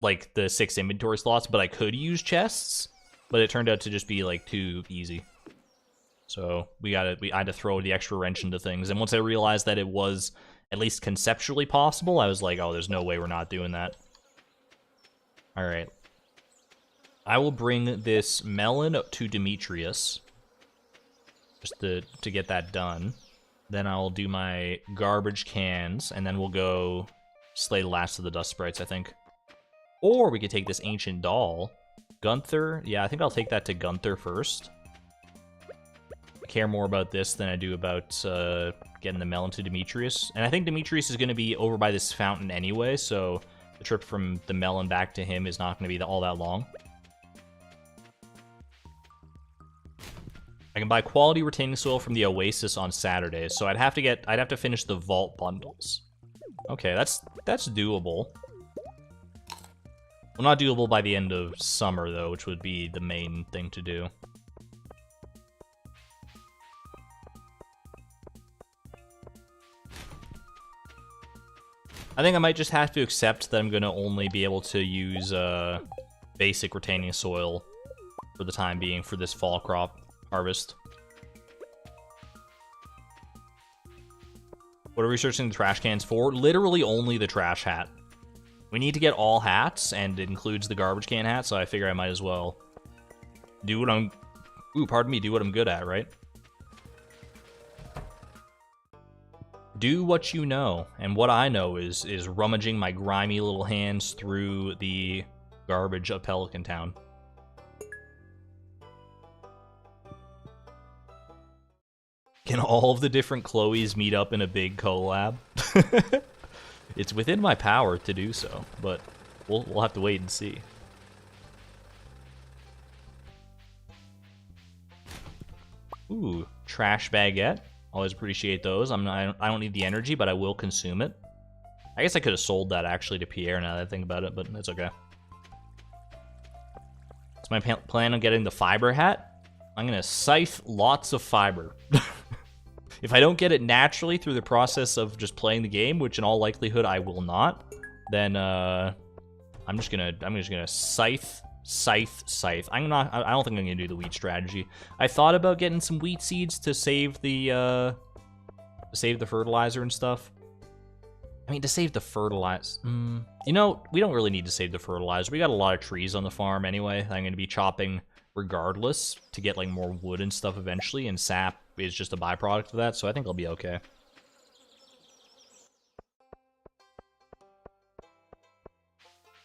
like, the 6 inventory slots, but I could use chests, but it turned out to just be, like, too easy. So I had to throw the extra wrench into things. And once I realized that it was at least conceptually possible, I was like, oh, there's no way we're not doing that. All right. I will bring this melon to Demetrius just to get that done. Then I'll do my garbage cans, and then we'll go slay the last of the dust sprites, I think. Or we could take this ancient doll. Gunther, yeah, I think I'll take that to Gunther first. I care more about this than I do about getting the melon to Demetrius. And I think Demetrius is going to be over by this fountain anyway, so the trip from the melon back to him is not going to be all that long. I can buy quality retaining soil from the Oasis on Saturdays, so I'd have to finish the vault bundles. Okay, that's doable. Well, not doable by the end of summer though, which would be the main thing to do. I think I might just have to accept that I'm going to only be able to use basic retaining soil for the time being for this fall crop harvest. What are we searching the trash cans for? Literally only the trash hat. We need to get all hats, and it includes the garbage can hat, so I figure I might as well do what I'm... Ooh, pardon me, do what I'm good at, right? Do what you know, and what I know is rummaging my grimy little hands through the garbage of Pelican Town. Can all of the different Chloes meet up in a big collab? It's within my power to do so, but we'll have to wait and see. Ooh, trash baguette. Always appreciate those. I don't need the energy, but I will consume it. I guess I could have sold that actually to Pierre now that I think about it, but it's okay. Is my plan on getting the fiber hat? I'm gonna scythe lots of fiber. If I don't get it naturally through the process of just playing the game, which in all likelihood I will not, then I'm just gonna scythe. I don't think I'm gonna do the wheat strategy. I thought about getting some wheat seeds to save the fertilizer and stuff. I mean, to save the fertilizer. You know, we don't really need to save the fertilizer. We got a lot of trees on the farm anyway. I'm gonna be chopping regardless to get like more wood and stuff eventually, and sap is just a byproduct of that, so I think I'll be okay.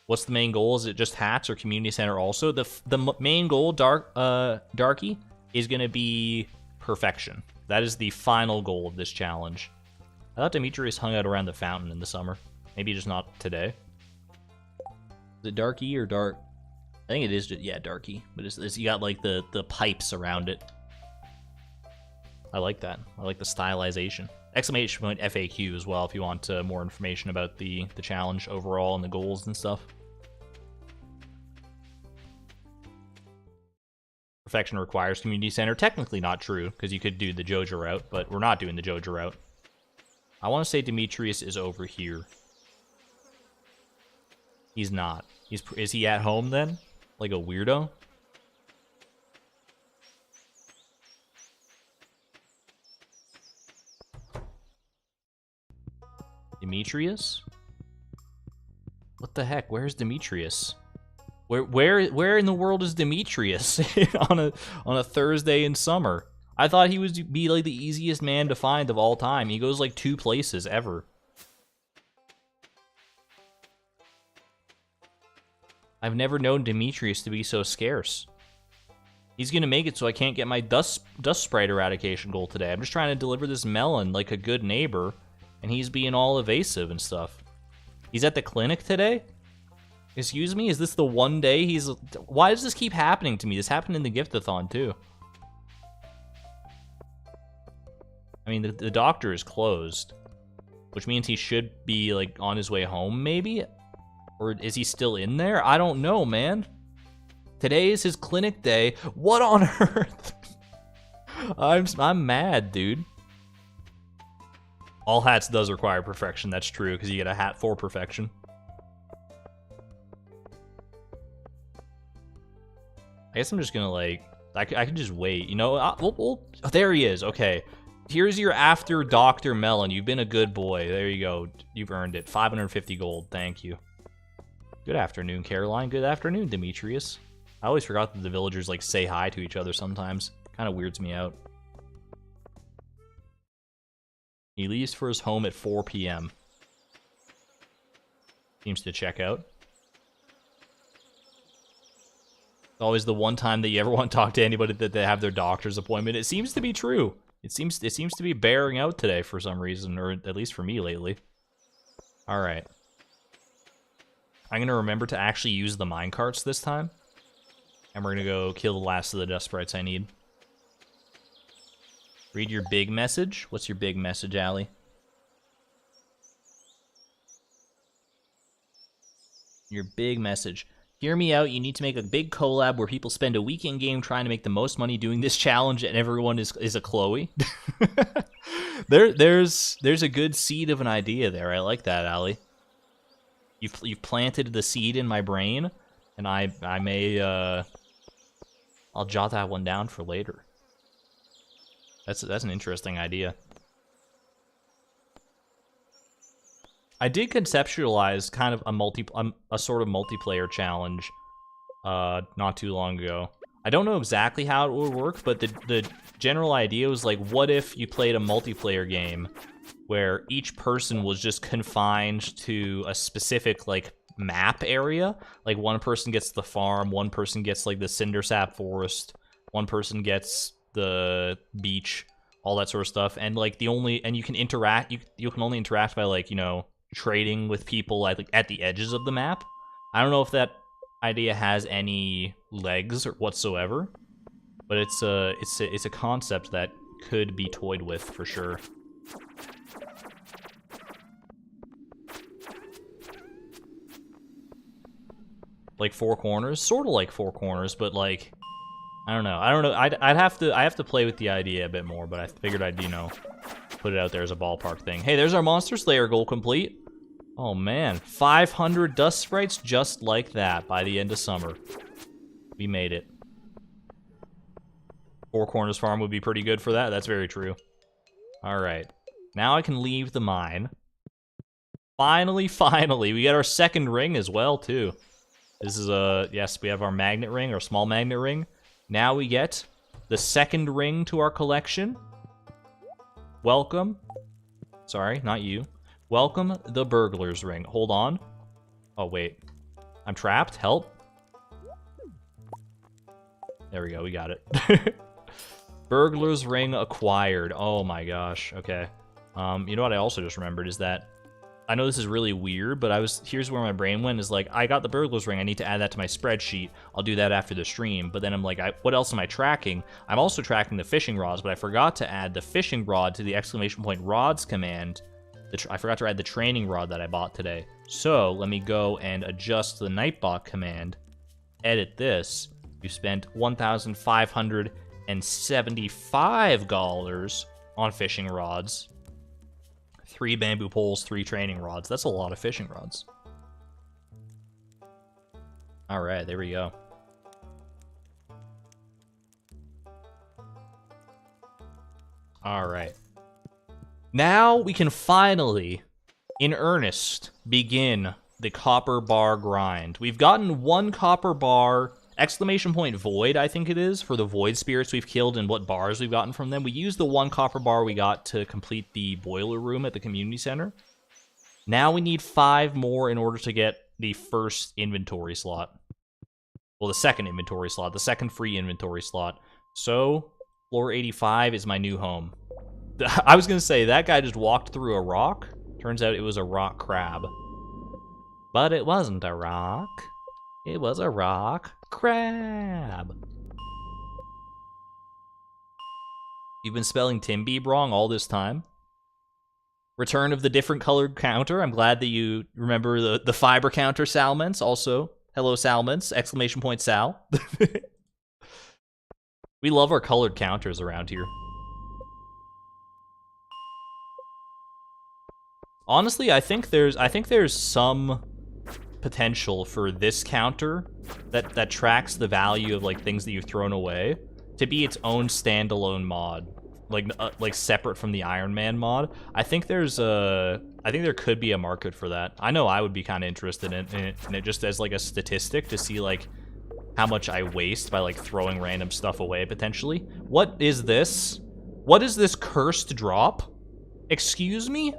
What's the main goal? Is it just hats or community center also? The main goal, Darky, is going to be perfection. That is the final goal of this challenge. I thought Demetrius hung out around the fountain in the summer. Maybe just not today. Is it Darky or Dark? I think it is just, yeah, Darky. But it's you got like the pipes around it. I like that. I like the stylization. Exclamation point FAQ as well if you want more information about the challenge overall and the goals and stuff. Perfection requires community center. Technically not true, because you could do the Joja route, but we're not doing the Joja route. I want to say Demetrius is over here. He's not. Is he at home then? Like a weirdo? Demetrius? What the heck? Where's Demetrius? Where in the world is Demetrius on a Thursday in summer? I thought he would be like the easiest man to find of all time. He goes like 2 places ever. I've never known Demetrius to be so scarce. He's gonna make it so I can't get my dust sprite eradication goal today. I'm just trying to deliver this melon like a good neighbor, and he's being all evasive and stuff. He's at the clinic today? Excuse me? Is this the one day he's... Why does this keep happening to me? This happened in the Giftathon, too. I mean, the doctor is closed, which means he should be, like, on his way home, maybe? Or is he still in there? I don't know, man. Today is his clinic day. What on earth? I'm mad, dude. All hats does require perfection. That's true, because you get a hat for perfection. I guess I'm just gonna, like... I can just wait, you know? Oh, there he is, okay. Here's your after Dr. Melon. You've been a good boy. There you go. You've earned it. 550 gold. Thank you. Good afternoon, Caroline. Good afternoon, Demetrius. I always forgot that the villagers, like, say hi to each other sometimes. Kind of weirds me out. He leaves for his home at 4 p.m. Seems to check out. Always the one time that you ever want to talk to anybody that they have their doctor's appointment. It seems to be true. It seems to be bearing out today for some reason, or at least for me lately. All right. I'm gonna remember to actually use the minecarts this time, and we're gonna go kill the last of the dust sprites I need. Read your big message. What's your big message, Allie? Your big message. Hear me out, you need to make a big collab where people spend a week in game trying to make the most money doing this challenge and everyone is a Chloe. There's a good seed of an idea there. I like that, Allie. You've planted the seed in my brain, and I may I'll jot that one down for later. That's an interesting idea. I did conceptualize kind of a sort of multiplayer challenge not too long ago. I don't know exactly how it would work, but the general idea was like, what if you played a multiplayer game where each person was just confined to a specific like map area? Like one person gets the farm, one person gets like the cindersap forest, one person gets the beach, all that sort of stuff, and like you can interact. You can only interact by like, you know, trading with people at the edges of the map. I don't know if that idea has any legs or whatsoever, but it's a concept that could be toyed with for sure. Like Four Corners, sort of like Four Corners, but like I don't know. I have to play with the idea a bit more, but I figured I'd, you know, put it out there as a ballpark thing. Hey, there's our Monster Slayer goal complete. Oh man, 500 dust sprites just like that by the end of summer. We made it. Four Corners Farm would be pretty good for that. That's very true. All right, now I can leave the mine. Finally, we got our second ring as well too. This is yes, we have our magnet ring, our small magnet ring. Now we get the second ring to our collection. Welcome. Sorry, not you. Welcome the Burglar's ring. Hold on. Oh, wait. I'm trapped. Help. There we go. We got it. Burglar's ring acquired. Oh my gosh. Okay. You know what I also just remembered is that I know this is really weird, but here's where my brain went, is like, I got the Burglar's ring, I need to add that to my spreadsheet. I'll do that after the stream, but then I'm like, what else am I tracking? I'm also tracking the fishing rods, but I forgot to add the fishing rod to the exclamation point rods command. I forgot to add the training rod that I bought today. So let me go and adjust the Nightbot command, edit this. You spent $1,575 on fishing rods. 3 bamboo poles, 3 training rods. That's a lot of fishing rods. All right, there we go. All right. Now we can finally, in earnest, begin the copper bar grind. We've gotten 1 copper bar, exclamation point void, I think it is, for the void spirits we've killed and what bars we've gotten from them. We used the 1 copper bar we got to complete the boiler room at the community center. Now we need 5 more in order to get the first inventory slot. Well, the second inventory slot, the second free inventory slot. So, floor 85 is my new home. I was going to say, that guy just walked through a rock. Turns out it was a rock crab. But it wasn't a rock. It was a rock crab. You've been spelling Timbeeb wrong all this time. Return of the different colored counter. I'm glad that you remember the fiber counter, Salments. Also, hello, Salments! Exclamation point Sal. We love our colored counters around here. Honestly, I think there's some potential for this counter that tracks the value of like things that you've thrown away to be its own standalone mod, like separate from the Ironman mod. I think there could be a market for that. I know I would be kind of interested in it just as like a statistic to see like how much I waste by like throwing random stuff away potentially. What is this? What is this cursed drop? Excuse me?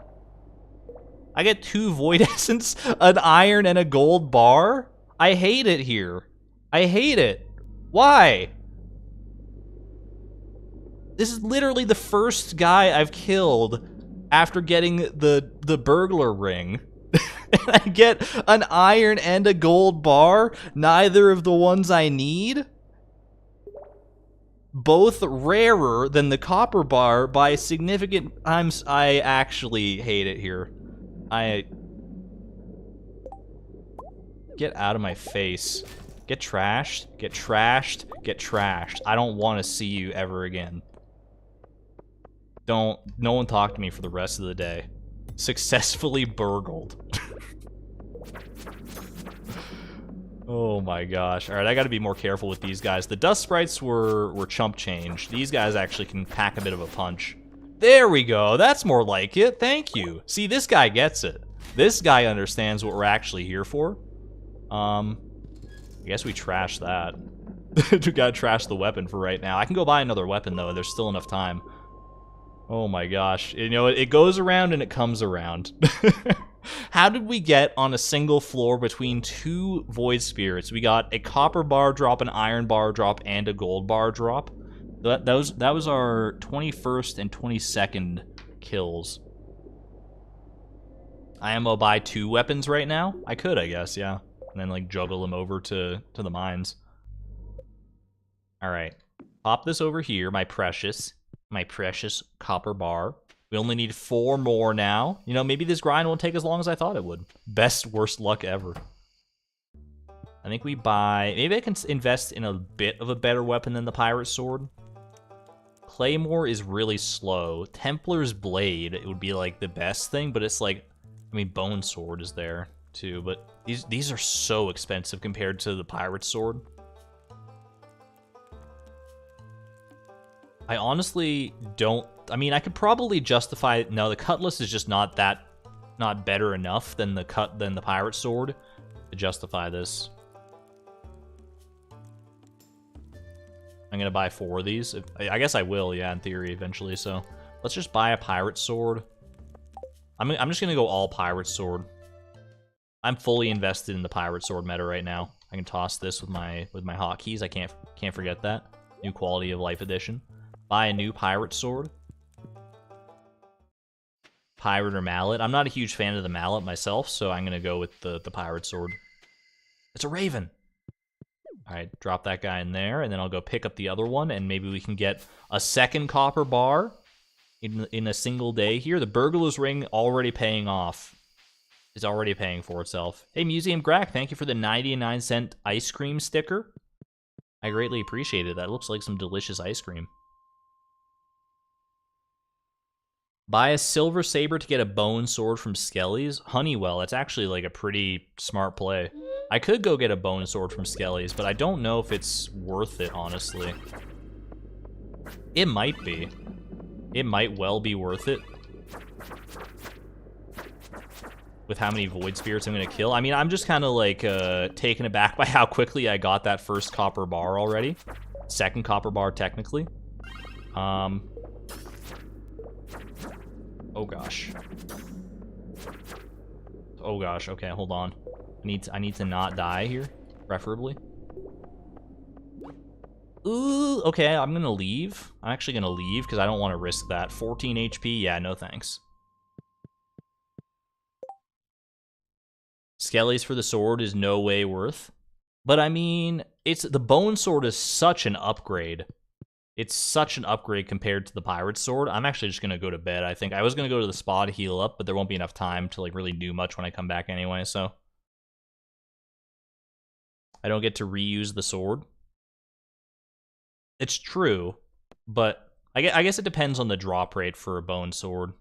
I get 2 void essence, an iron, and a gold bar? I hate it here. I hate it. Why? This is literally the first guy I've killed after getting the burglar ring. And I get an iron and a gold bar, neither of the ones I need. Both rarer than the copper bar by significant times. I actually hate it here. Get out of my face. Get trashed, get trashed, get trashed. I don't want to see you ever again. No one talk to me for the rest of the day. Successfully burgled. Oh my gosh. Alright, I gotta be more careful with these guys. The dust sprites were chump change. These guys actually can pack a bit of a punch. There we go. That's more like it. Thank you. See, this guy gets it. This guy understands what we're actually here for. I guess we trash that. We gotta trash the weapon for right now. I can go buy another weapon, though. There's still enough time. Oh my gosh. You know, it goes around and it comes around. How did we get on a single floor between 2 void spirits? We got a copper bar drop, an iron bar drop, and a gold bar drop. That was our 21st and 22nd kills. I ammo buy 2 weapons right now? I could, I guess, yeah. And then, like, juggle them over to the mines. Alright. Pop this over here, my precious copper bar. We only need 4 more now. You know, maybe this grind won't take as long as I thought it would. Best, worst luck ever. I think we buy... Maybe I can invest in a bit of a better weapon than the pirate sword. Claymore is really slow. Templar's blade, it would be, like, the best thing, but it's like... I mean, bone sword is there, too, but these are so expensive compared to the pirate sword. I honestly don't... I mean, I could probably justify... No, the cutlass is just not better enough than the pirate sword to justify this. I'm gonna buy 4 of these. I guess I will, yeah, in theory, eventually, so... Let's just buy a pirate sword. I'm just gonna go all pirate sword. I'm fully invested in the pirate sword meta right now. I can toss this with my hotkeys. I can't forget that. New quality of life edition. Buy a new pirate sword. Pirate or mallet. I'm not a huge fan of the mallet myself, so I'm gonna go with the pirate sword. It's a raven! Alright, drop that guy in there, and then I'll go pick up the other one, and maybe we can get a second copper bar in a single day here. The burglar's ring already paying off. It's already paying for itself. Hey, Museum Grack, thank you for the 99-cent ice cream sticker. I greatly appreciate it. That looks like some delicious ice cream. Buy a silver saber to get a bone sword from Skelly's. Honeywell, that's actually like a pretty smart play. I could go get a bone sword from Skelly's, but I don't know if it's worth it, honestly. It might be. It might well be worth it. With how many void spirits I'm gonna kill. I mean, I'm just kind of like taken aback by how quickly I got that first copper bar already. Second copper bar, technically. Oh gosh. Oh gosh, okay, hold on. I need to not die here, preferably. Ooh, okay, I'm gonna leave. I'm actually gonna leave because I don't want to risk that. 14 HP, yeah, no thanks. Skelly's for the sword is no way worth. But I mean, the bone sword is such an upgrade. It's such an upgrade compared to the pirate sword. I'm actually just gonna go to bed, I think. I was gonna go to the spa to heal up, but there won't be enough time to like really do much when I come back anyway, so. I don't get to reuse the sword. It's true, but I guess it depends on the drop rate for a bone sword.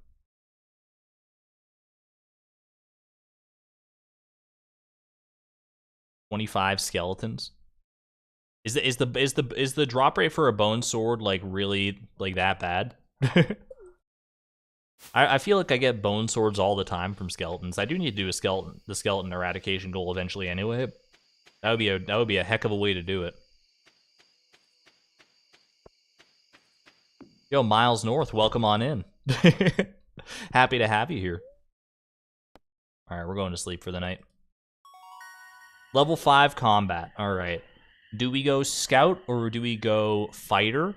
$25 skeletons. Is the drop rate for a bone sword like really like that bad? I feel like I get bone swords all the time from skeletons. I do need to do the skeleton eradication goal eventually anyway. That would be a heck of a way to do it. Yo, Miles North, welcome on in. Happy to have you here. Alright, we're going to sleep for the night. Level 5 combat. Alright. Do we go scout or do we go fighter?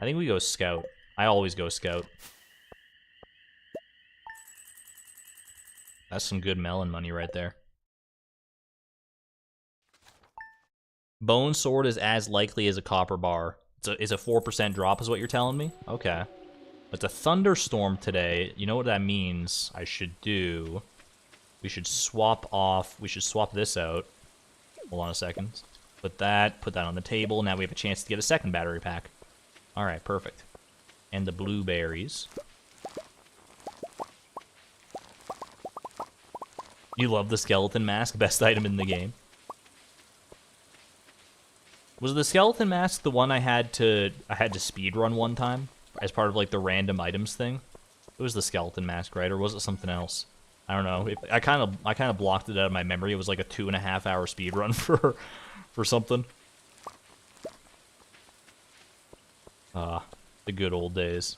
I think we go scout. I always go scout. That's some good melon money right there. Bone sword is as likely as a copper bar. It's a 4% drop is what you're telling me? Okay. It's a thunderstorm today. You know what that means I should do? We should swap this out. Hold on a second. Put that on the table. Now we have a chance to get a second battery pack. Alright, perfect. And the blueberries. You love the skeleton mask, best item in the game. Was the skeleton mask the one I had to speedrun one time as part of like the random items thing? It was the skeleton mask, right? Or was it something else? I don't know. I kind of blocked it out of my memory. It was like a 2.5 hour speedrun for something. The good old days.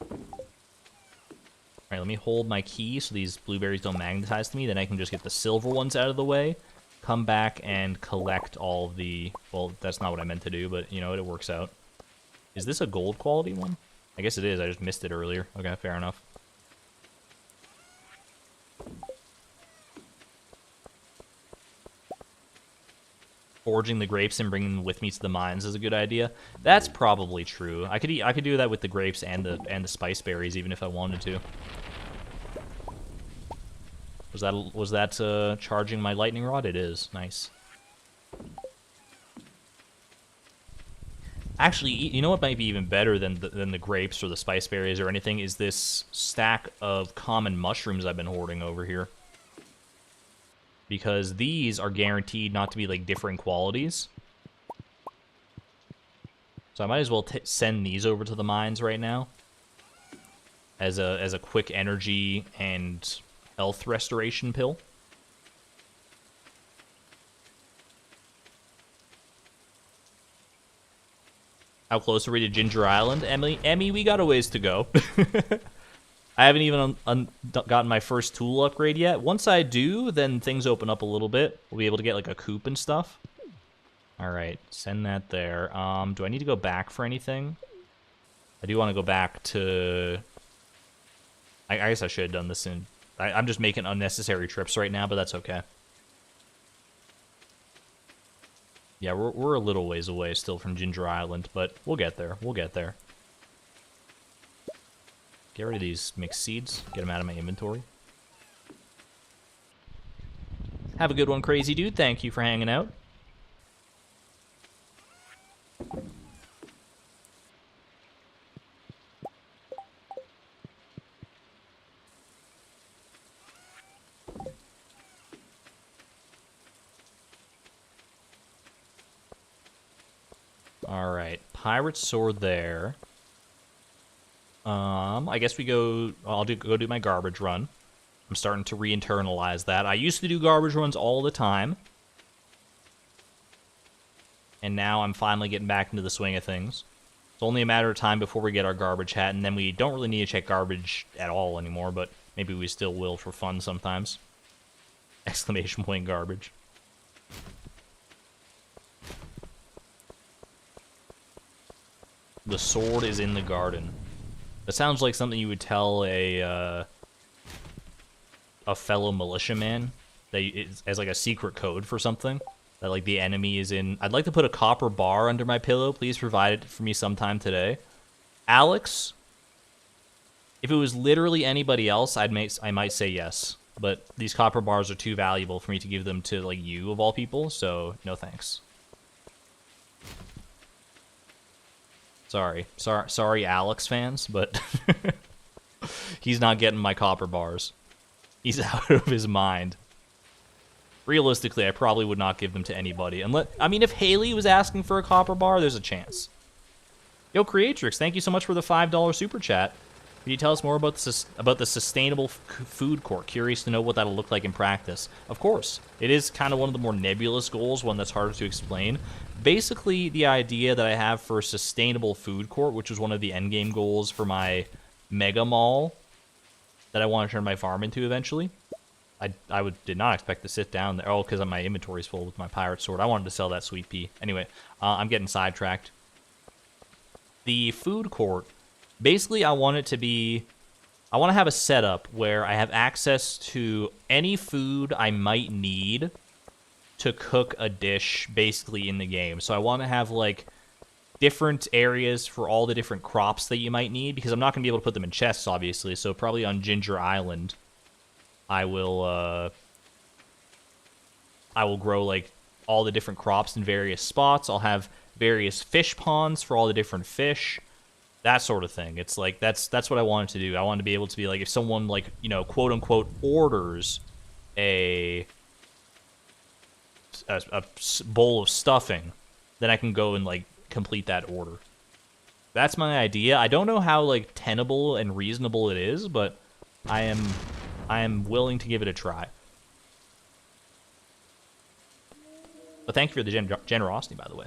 Alright, let me hold my key so these blueberries don't magnetize to me. Then I can just get the silver ones out of the way. Come back and collect all the... Well, that's not what I meant to do, but you know what? It works out. Is this a gold quality one? I guess it is. I just missed it earlier. Okay, fair enough. Foraging the grapes and bringing them with me to the mines is a good idea. That's probably true. I could do that with the grapes and the spice berries even if I wanted to. Was that charging my lightning rod? It is. Nice. Actually, you know what might be even better than the grapes or the spice berries or anything is this stack of common mushrooms I've been hoarding over here. Because these are guaranteed not to be like different qualities. So I might as well send these over to the mines right now. As a quick energy and health restoration pill. How close are we to Ginger Island, Emily? Emmy, we got a ways to go. I haven't even gotten my first tool upgrade yet. Once I do, then things open up a little bit. We'll be able to get like a coop and stuff. Alright, send that there. Do I need to go back for anything? I do want to go back to... I guess I should have done this in... I'm just making unnecessary trips right now, but that's okay. Yeah, we're a little ways away still from Ginger Island, but we'll get there. We'll get there. Get rid of these mixed seeds. Get them out of my inventory. Have a good one, Crazy Dude. Thank you for hanging out. Alright, pirate sword there. I guess we go... I'll go do my garbage run. I'm starting to re-internalize that. I used to do garbage runs all the time. And now I'm finally getting back into the swing of things. It's only a matter of time before we get our garbage hat, and then we don't really need to check garbage at all anymore, but maybe we still will for fun sometimes. Exclamation point garbage. The sword is in the garden. That sounds like something you would tell a fellow militiaman as like a secret code for something. That like the enemy is in... I'd like to put a copper bar under my pillow. Please provide it for me sometime today. Alex, if it was literally anybody else, I might say yes. But these copper bars are too valuable for me to give them to like you of all people, so no thanks. Sorry, Alex fans, but he's not getting my copper bars. He's out of his mind. Realistically, I probably would not give them to anybody. I mean, if Haley was asking for a copper bar, there's a chance. Yo, Creatrix, thank you so much for the $5 super chat. Can you tell us more about the sustainable food court? Curious to know what that'll look like in practice. Of course, it is kind of one of the more nebulous goals, one that's harder to explain. Basically, the idea that I have for a sustainable food court, which was one of the endgame goals for my Mega Mall, that I want to turn my farm into eventually. I did not expect to sit down there. Oh, because my inventory's full with my pirate sword. I wanted to sell that sweet pea. Anyway, I'm getting sidetracked. The food court, basically I want it to be, I want to have a setup where I have access to any food I might need to cook a dish basically in the game. So I want to have like different areas for all the different crops that you might need, because I'm not going to be able to put them in chests, obviously. So probably on Ginger Island, I will grow like all the different crops in various spots. I'll have various fish ponds for all the different fish, that sort of thing. It's like that's what I wanted to do. I wanted to be able to be like, if someone like, you know, quote unquote orders a bowl of stuffing, then I can go and like complete that order. That's my idea. I don't know how like tenable and reasonable it is, but I am willing to give it a try. But thank you for the generosity, by the way.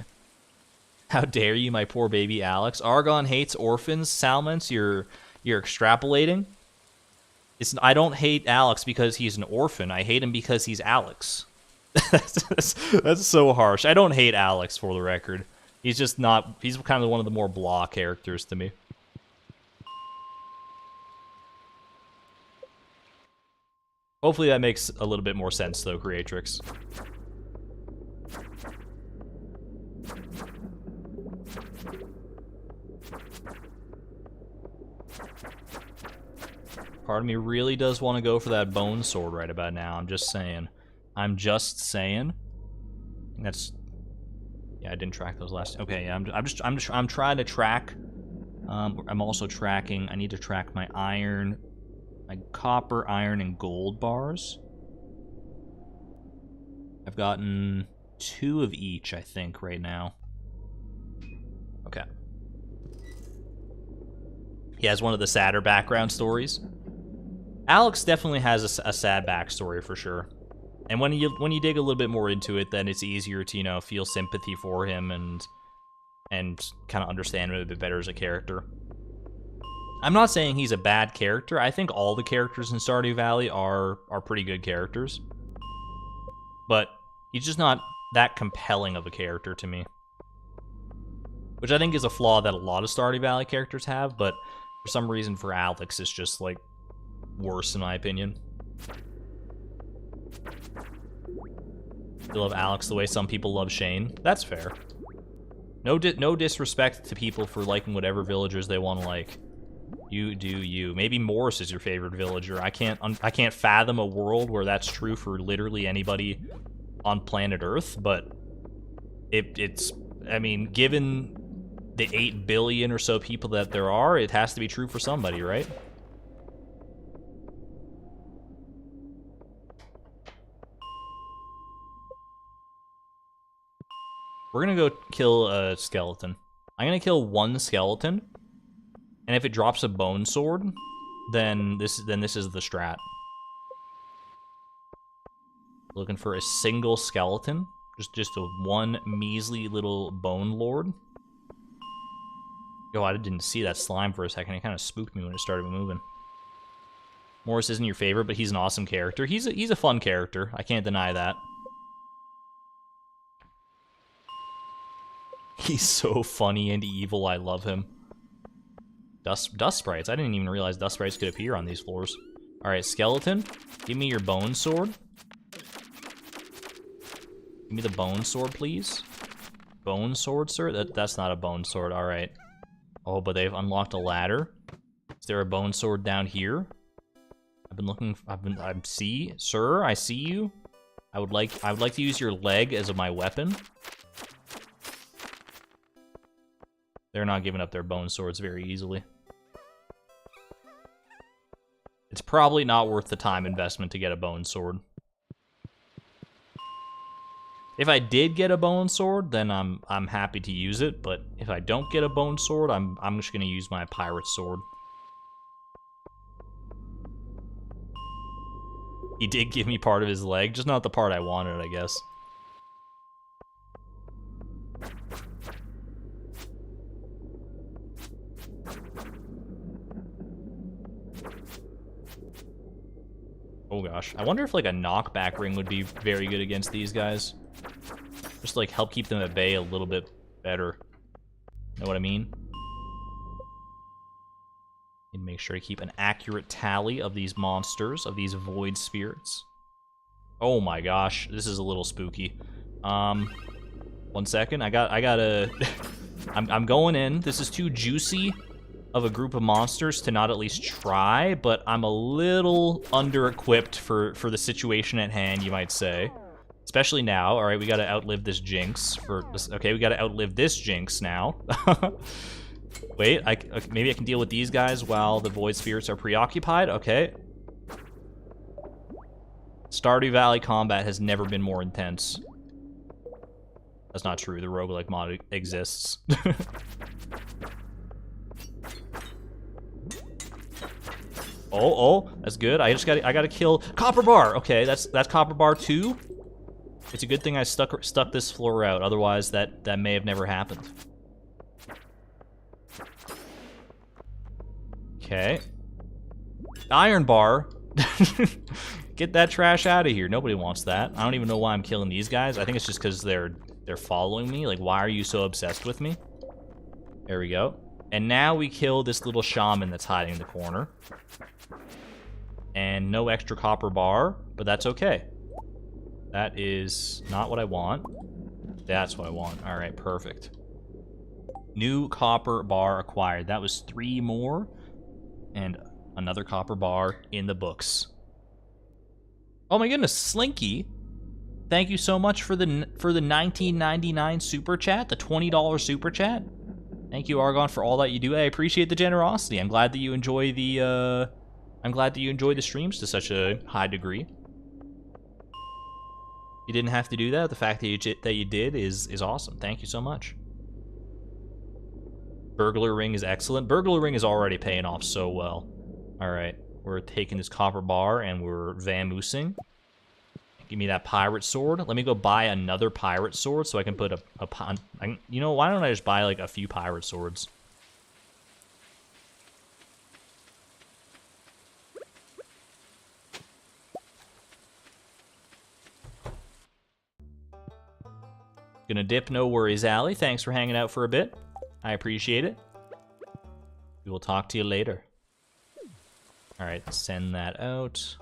How dare you, my poor baby Alex. Argon hates orphans. Salmons, you're extrapolating. I don't hate Alex because he's an orphan. I hate him because he's Alex. That's so harsh. I don't hate Alex, for the record. He's just not... He's kind of one of the more blah characters to me. Hopefully that makes a little bit more sense, though, Creatrix. Part of me really does want to go for that bone sword right about now. I'm just saying. I'm just saying. That's... Yeah, I didn't track those last... Okay, yeah, I'm trying to track. I'm also tracking... I need to track my iron... My copper, iron, and gold bars. I've gotten 2 of each, I think, right now. Okay. He has one of the sadder background stories. Alex definitely has a sad backstory, for sure. And when you dig a little bit more into it, then it's easier to, you know, feel sympathy for him and kind of understand him a bit better as a character. I'm not saying he's a bad character. I think all the characters in Stardew Valley are pretty good characters. But he's just not that compelling of a character to me. Which I think is a flaw that a lot of Stardew Valley characters have, but for some reason for Alex, it's just, like, worse in my opinion. You love Alex the way some people love Shane. That's fair. No disrespect to people for liking whatever villagers they want to like. You do you. Maybe Morris is your favorite villager. I can't fathom a world where that's true for literally anybody on planet Earth, but it's... I mean, given the 8 billion or so people that there are, it has to be true for somebody, right? We're gonna go kill a skeleton. I'm gonna kill 1 skeleton, and if it drops a bone sword, then this is the strat. Looking for a single skeleton, just a 1 measly little bone lord. Yo, I didn't see that slime for a second. It kind of spooked me when it started moving. Morris isn't your favorite, but he's an awesome character. He's a fun character. I can't deny that. He's so funny and evil. I love him. Dust sprites. I didn't even realize dust sprites could appear on these floors. All right, skeleton, give me your bone sword. Give me the bone sword, please. Bone sword, sir? That's not a bone sword. All right. Oh, but they've unlocked a ladder. Is there a bone sword down here? I've been looking. I see, sir. I see you. I would like to use your leg as my weapon. They're not giving up their bone swords very easily. It's probably not worth the time investment to get a bone sword. If I did get a bone sword, then I'm happy to use it, but if I don't get a bone sword, I'm just gonna use my pirate sword. He did give me part of his leg, just not the part I wanted, I guess. Oh gosh. I wonder if like a knockback ring would be very good against these guys. Just like help keep them at bay a little bit better. Know what I mean? And make sure to keep an accurate tally of these monsters, of these void spirits. Oh my gosh, this is a little spooky. 1 second, I gotta... I'm going in. This is too juicy of a group of monsters to not at least try, but I'm a little under-equipped for the situation at hand, you might say. Especially now. Alright, we gotta outlive this jinx. Okay, we gotta outlive this jinx now. Wait, maybe I can deal with these guys while the void spirits are preoccupied? Okay. Stardew Valley combat has never been more intense. That's not true. The roguelike mod exists. Oh, that's good. I gotta kill Copper Bar. Okay, that's Copper Bar 2. It's a good thing I stuck this floor out. Otherwise, that may have never happened. Okay. Iron Bar. Get that trash out of here. Nobody wants that. I don't even know why I'm killing these guys. I think it's just because they're following me. Like, why are you so obsessed with me? There we go. And now we kill this little shaman that's hiding in the corner. And no extra copper bar, but that's okay. That is not what I want. That's what I want. All right, perfect. New copper bar acquired. That was 3 more. And another copper bar in the books. Oh my goodness, Slinky. Thank you so much for the $19.99 super chat, the $20 super chat. Thank you, Argon, for all that you do. I appreciate the generosity. I'm glad that you enjoy the streams to such a high degree. You didn't have to do that. The fact that you did is awesome. Thank you so much. Burglar ring is excellent. Burglar ring is already paying off so well. All right, we're taking this copper bar and we're vamoosing. Give me that pirate sword. Let me go buy another pirate sword so I can put you know, why don't I just buy like a few pirate swords? Gonna dip, no worries, Allie. Thanks for hanging out for a bit. I appreciate it. We will talk to you later. All right, send that out.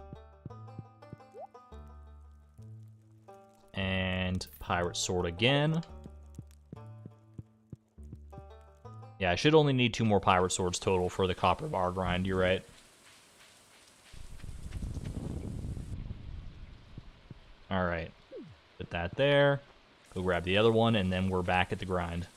And pirate sword again. Yeah, I should only need 2 more pirate swords total for the copper bar grind, you're right. All right, put that there. Go grab the other one, and then we're back at the grind.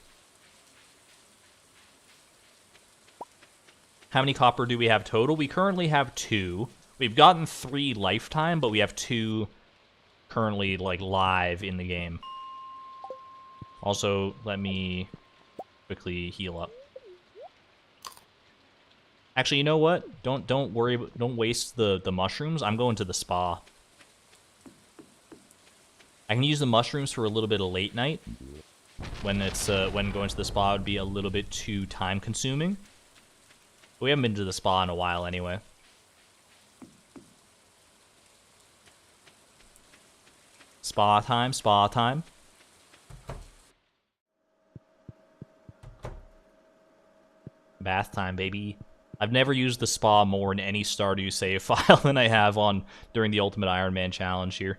How many copper do we have total? We currently have 2. We've gotten 3 lifetime, but we have 2 currently like live in the game. Also, let me quickly heal up. Actually, you know what? Don't worry. Don't waste the mushrooms. I'm going to the spa. I can use the mushrooms for a little bit of late night. When going to the spa would be a little bit too time consuming. We haven't been to the spa in a while anyway. Spa time, spa time. Bath time, baby. I've never used the spa more in any Stardew save file than I have during the Ultimate Ironman challenge here.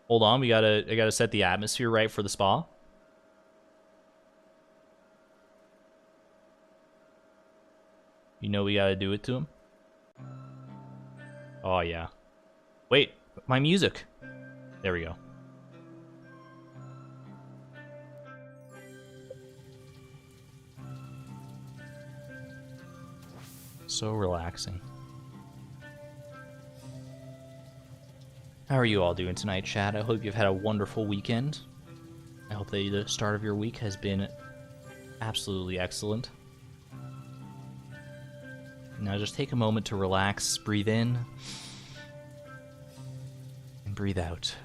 Hold on, I gotta set the atmosphere right for the spa. You know we gotta do it to him. Oh yeah. Wait, my music. There we go. So relaxing. How are you all doing tonight, chat? I hope you've had a wonderful weekend. I hope that the start of your week has been absolutely excellent. Now just take a moment to relax, breathe in, and breathe out.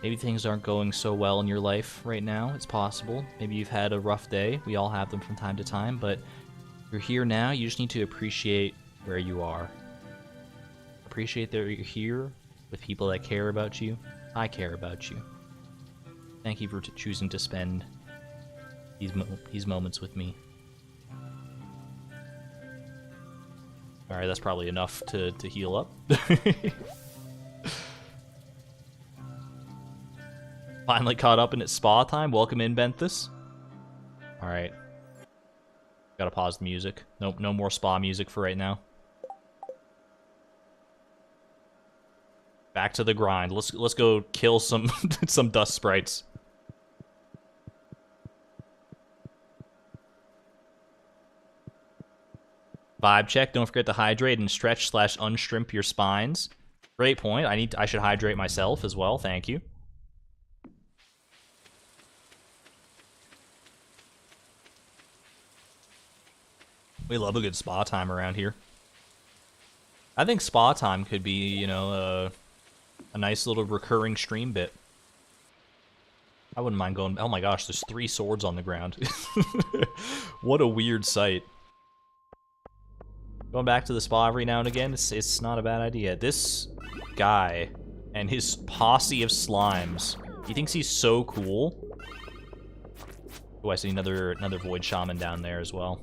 Maybe things aren't going so well in your life right now. It's possible. Maybe you've had a rough day. We all have them from time to time, but You're here now, you just need to appreciate where you are. Appreciate that you're here with people that care about you. I care about you. Thank you for choosing to spend these moments with me. Alright, that's probably enough to heal up. Finally caught up and it's spa time. Welcome in, Benthus. Alright. Gotta pause the music. Nope, no more spa music for right now. Back to the grind. Let's go kill some some dust sprites. Vibe check. Don't forget to hydrate and stretch / unstrip your spines. Great point. I should hydrate myself as well. Thank you. We love a good spa time around here. I think spa time could be, you know, a nice little recurring stream bit. I wouldn't mind going... Oh my gosh, there's 3 swords on the ground. What a weird sight. Going back to the spa every now and again, it's not a bad idea. This guy and his posse of slimes, he thinks he's so cool. Oh, I see another Void Shaman down there as well.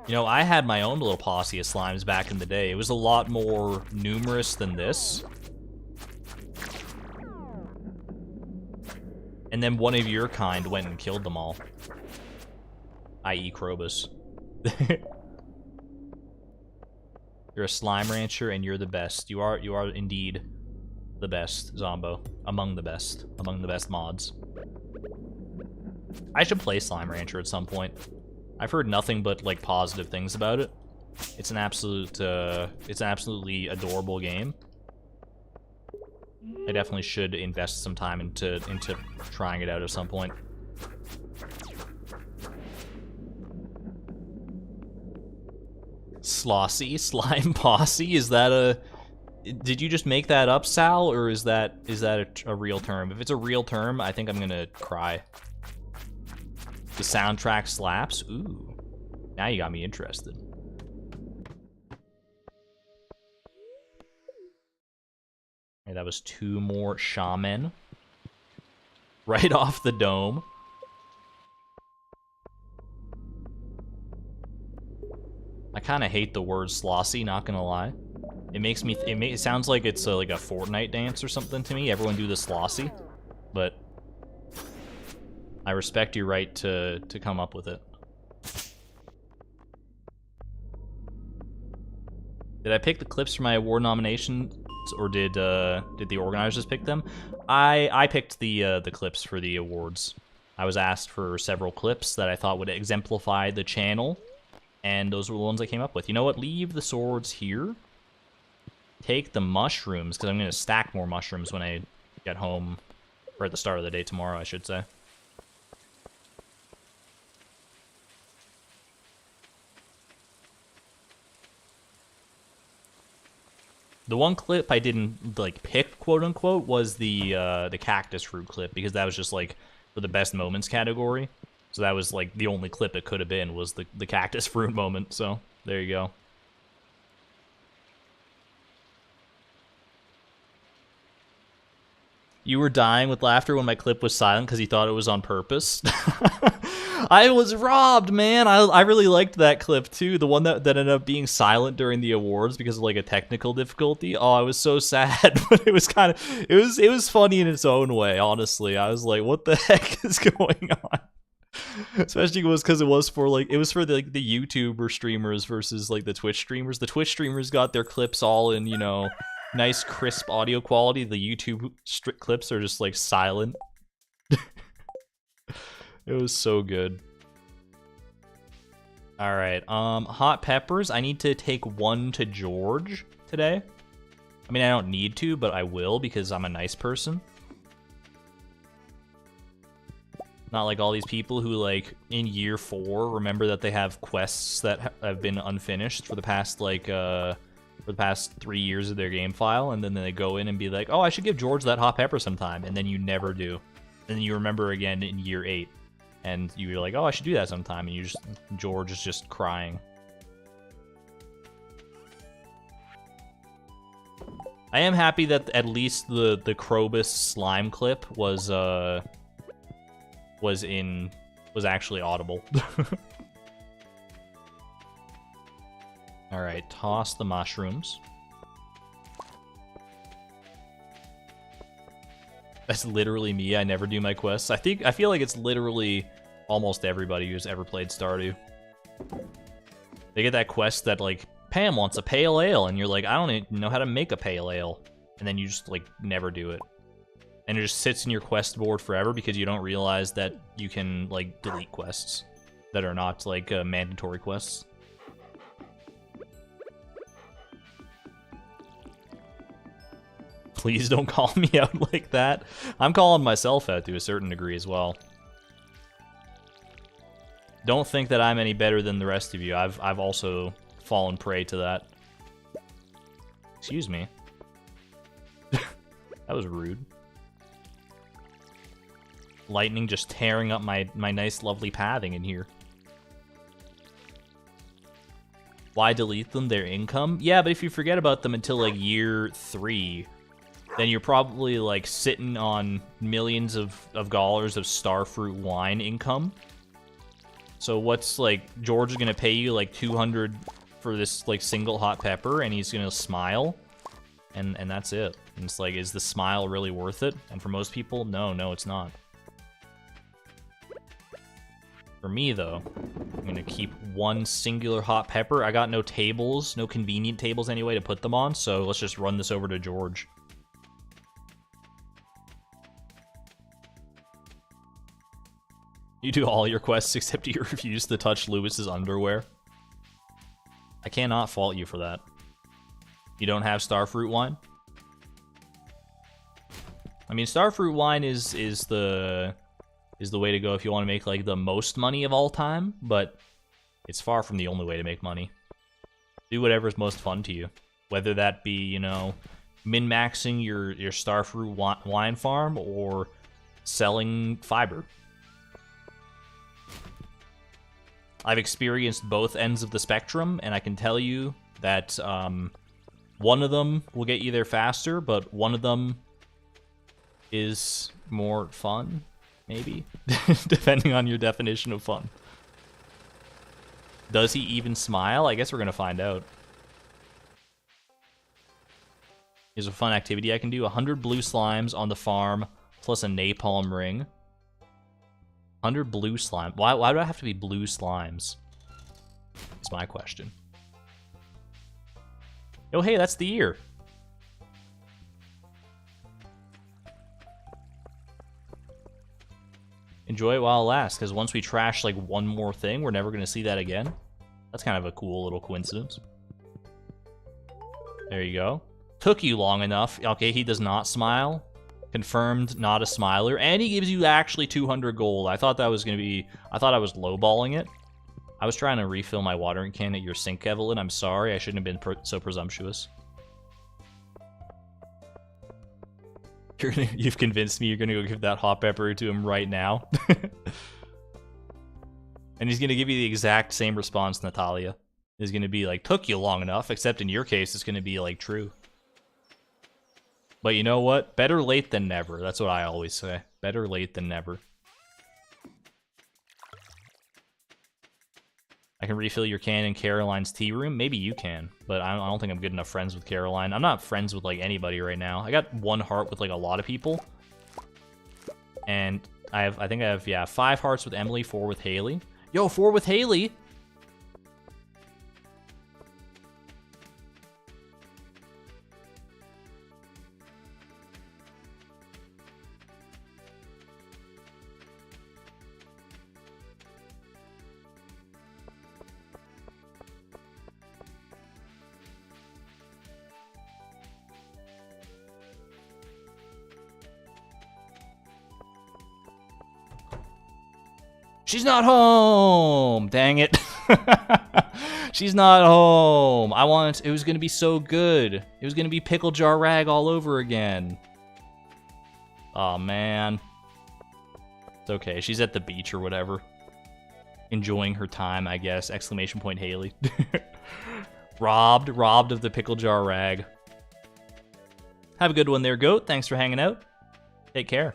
You know, I had my own little posse of slimes back in the day. It was a lot more numerous than this. And then one of your kind went and killed them all. I.e. Krobus. You're a slime rancher and you're the best. You are indeed the best, Zombo. Among the best mods. I should play Slime Rancher at some point. I've heard nothing but like positive things about it. It's an absolutely adorable game. I definitely should invest some time into trying it out at some point. Slossy slime posse, is that a... Did you just make that up, Sal, or is that a real term? If it's a real term, I think I'm gonna cry. The soundtrack slaps. Ooh, now you got me interested. Okay, that was 2 more shaman. Right off the dome. I kind of hate the word slossy, not gonna lie. It makes me, it sounds like it's like a Fortnite dance or something to me. Everyone do the slossy, but I respect your right to come up with it. Did I pick the clips for my award nominations, or did the organizers pick them? I picked the clips for the awards. I was asked for several clips that I thought would exemplify the channel, and those were the ones I came up with. You know what? Leave the swords here. Take the mushrooms, because I'm going to stack more mushrooms when I get home, or at the start of the day tomorrow, I should say. The one clip I didn't like pick, quote unquote, was the cactus fruit clip, because that was just like for the best moments category. So that was like the only clip it could have been, was the cactus fruit moment. So there you go. You were dying with laughter when my clip was silent because you thought it was on purpose. I was robbed, man. I really liked that clip too. The one that ended up being silent during the awards because of like a technical difficulty. Oh, I was so sad, but it was kind of it was funny in its own way. Honestly, I was like, what the heck is going on? Especially because it was for the YouTuber streamers versus like the Twitch streamers. The Twitch streamers got their clips all in, you know, nice crisp audio quality. The YouTube clips are just like silent. It was so good. All right, hot peppers. I need to take 1 to George today. I mean, I don't need to, but I will because I'm a nice person. Not like all these people who, like, in year 4, remember that they have quests that have been unfinished for the past, like, for the past 3 years of their game file, and then they go in and be like, oh, I should give George that hot pepper sometime, and then you never do. And then you remember again in year 8. And you're like, oh, I should do that sometime, and George is just crying. I am happy that at least the Krobus slime clip was actually audible. All right, toss the mushrooms. That's literally me. I never do my quests. I feel like it's literally almost everybody who's ever played Stardew. They get that quest that, like, Pam wants a pale ale, and you're like, I don't even know how to make a pale ale. And then you just, like, never do it. And it just sits in your quest board forever because you don't realize that you can, like, delete quests that are not, like, mandatory quests. Please don't call me out like that. I'm calling myself out to a certain degree as well. Don't think that I'm any better than the rest of you. I've also fallen prey to that. Excuse me. That was rude. Lightning just tearing up my nice lovely pathing in here. Why delete them? Their income? Yeah, but if you forget about them until like year 3, then you're probably like sitting on millions of dollars of starfruit wine income. So what's like, George is gonna pay you like 200 for this like single hot pepper, and he's gonna smile, and that's it. And it's like, is the smile really worth it? And for most people, no, it's not. For me though, I'm gonna keep one singular hot pepper. I got no tables, no convenient tables anyway to put them on, so let's just run this over to George. You do all your quests except you refuse to touch Lewis's underwear. I cannot fault you for that. You don't have starfruit wine? I mean, starfruit wine is the way to go if you want to make like the most money of all time, but it's far from the only way to make money. Do whatever is most fun to you, whether that be, you know, min-maxing your starfruit wine farm or selling fiber. I've experienced both ends of the spectrum, and I can tell you that one of them will get you there faster, but one of them is more fun, maybe, depending on your definition of fun. Does he even smile? I guess we're going to find out. Here's a fun activity I can do. 100 blue slimes on the farm, plus a napalm ring. 100 blue slime. Why do I have to be blue slimes? That's my question. Oh, hey, that's the year. Enjoy it while it lasts, because once we trash, like, one more thing, we're never going to see that again. That's kind of a cool little coincidence. There you go. Took you long enough. Okay, he does not smile. Confirmed, not a smiler. And he gives you actually 200 gold. I thought that was going to be... I thought I was lowballing it. I was trying to refill my watering can at your sink, Evelyn. I'm sorry. I shouldn't have been so presumptuous. You've convinced me you're going to go give that hot pepper to him right now. And he's going to give you the exact same response, Natalia. He's going to be like, took you long enough, except in your case, it's going to be like, true. But you know what? Better late than never. That's what I always say. Better late than never. I can refill your can in Caroline's tea room. Maybe you can, but I don't think I'm good enough friends with Caroline. I'm not friends with, like, anybody right now. I got one heart with, like, a lot of people. And I think I have, yeah, 5 hearts with Emily, 4 with Haley. Yo, 4 with Haley! She's not home! Dang it. She's not home. It was gonna be so good. It was gonna be pickle jar rag all over again. Oh man. It's okay. She's at the beach or whatever. Enjoying her time, I guess. Exclamation point Haley. Robbed of the pickle jar rag. Have a good one there, Goat. Thanks for hanging out. Take care.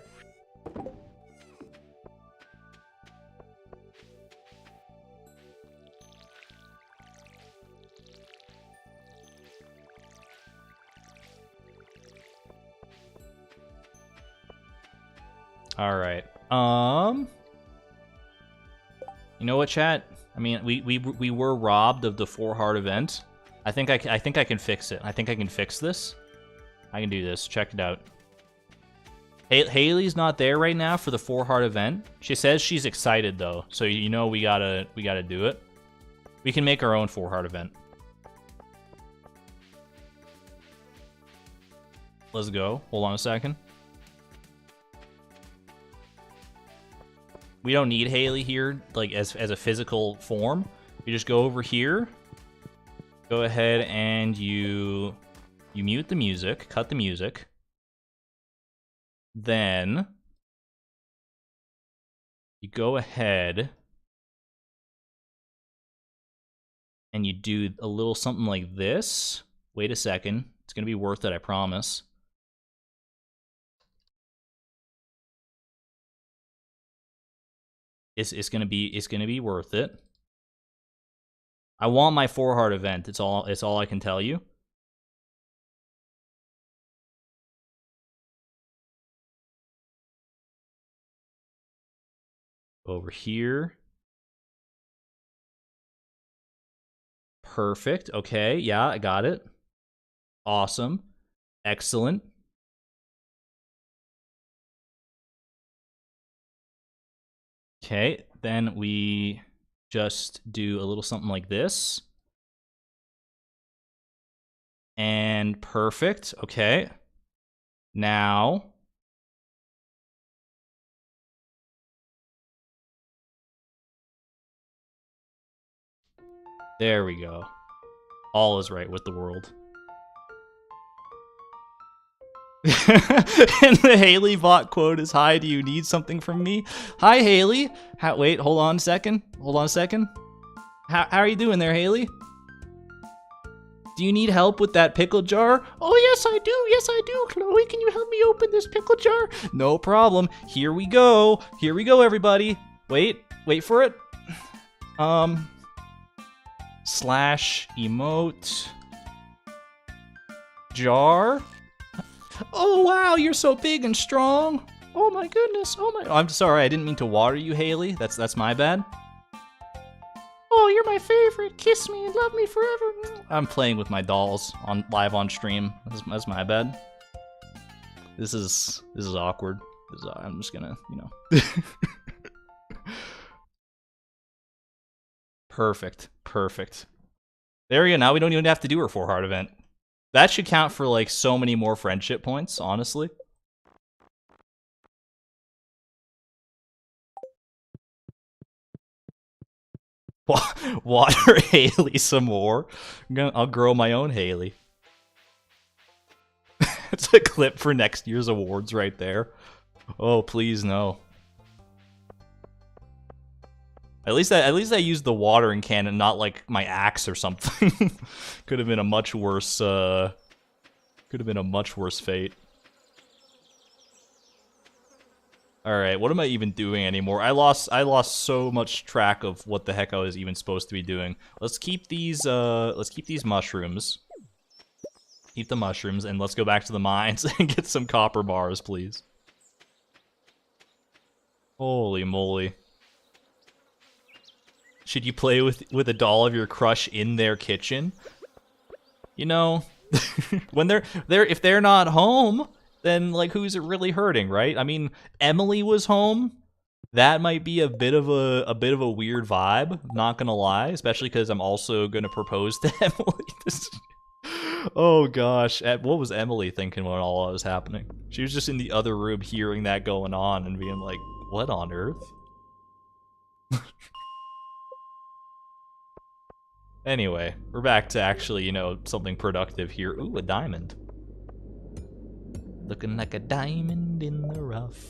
All right. You know what, chat? I mean, we were robbed of the 4-heart event. I think I can fix it. I think I can fix this. I can do this. Check it out. Haley's not there right now for the 4-heart event. She says she's excited though, so you know we gotta do it. We can make our own 4-heart event. Let's go. Hold on a second. We don't need Haley here, like as a physical form. You just go over here. Go ahead and you mute the music, cut the music. Then you go ahead and you do a little something like this. Wait a second. It's gonna be worth it, I promise. It's gonna be worth it. I want my 4-heart event. It's all I can tell you. Over here. Perfect. Okay, yeah, I got it. Awesome. Excellent. Okay, then we just do a little something like this. And perfect. Okay. Now there we go. All is right with the world. And the Haley bot quote is, "Hi, do you need something from me?" Hi, Haley. Wait, hold on a second. How are you doing there, Haley? Do you need help with that pickle jar? Oh, yes, I do. Yes, I do. Chloe, can you help me open this pickle jar? No problem. Here we go. Here we go, everybody. Wait for it. Slash emote jar. Oh, wow, you're so big and strong. Oh, my goodness. Oh, my. I'm sorry, I didn't mean to water you, Haley. That's my bad. Oh, you're my favorite. Kiss me and love me forever. I'm playing with my dolls live on stream. That's my bad. This is awkward. I'm just gonna, you know. Perfect. There we go. Now we don't even have to do our 4-heart event. That should count for like so many more friendship points, honestly. Water Haley some more. I'll grow my own Haley. It's a clip for next year's awards right there. Oh, please no. At least I used the watering can and not like my axe or something. Could have been a much worse fate. Alright, what am I even doing anymore? I lost so much track of what the heck I was even supposed to be doing. Let's keep these mushrooms. Keep the mushrooms, and let's go back to the mines and get some copper bars, please. Holy moly. Should you play with a doll of your crush in their kitchen? You know, when if they're not home, then like who's it really hurting, right? I mean, Emily was home. That might be a bit of a weird vibe, not gonna lie, especially because I'm also gonna propose to Emily. Oh gosh, what was Emily thinking when all that was happening? She was just in the other room hearing that going on and being like, what on earth? Anyway, we're back to actually, you know, something productive here. Ooh, a diamond. Looking like a diamond in the rough.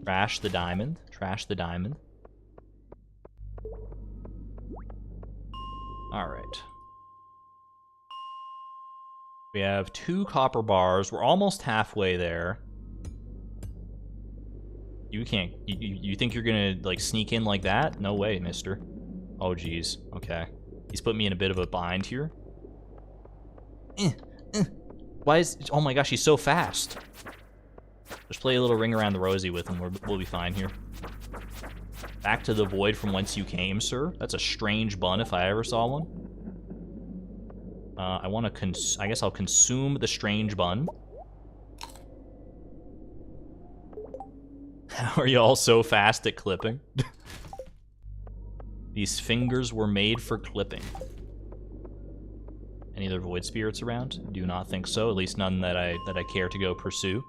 Trash the diamond. Trash the diamond. Alright. We have 2 copper bars. We're almost halfway there. You can't... You think you're gonna, like, sneak in like that? No way, mister. Oh, jeez. Okay. He's put me in a bit of a bind here. Why is... Oh my gosh, he's so fast. Just play a little ring around the rosy with him. We'll be fine here. Back to the void from whence you came, sir. That's a strange bun if I ever saw one. I want to I guess I'll consume the strange bun. How are you all so fast at clipping? These fingers were made for clipping. Any other void spirits around? Do not think so. At least none that I care to go pursue.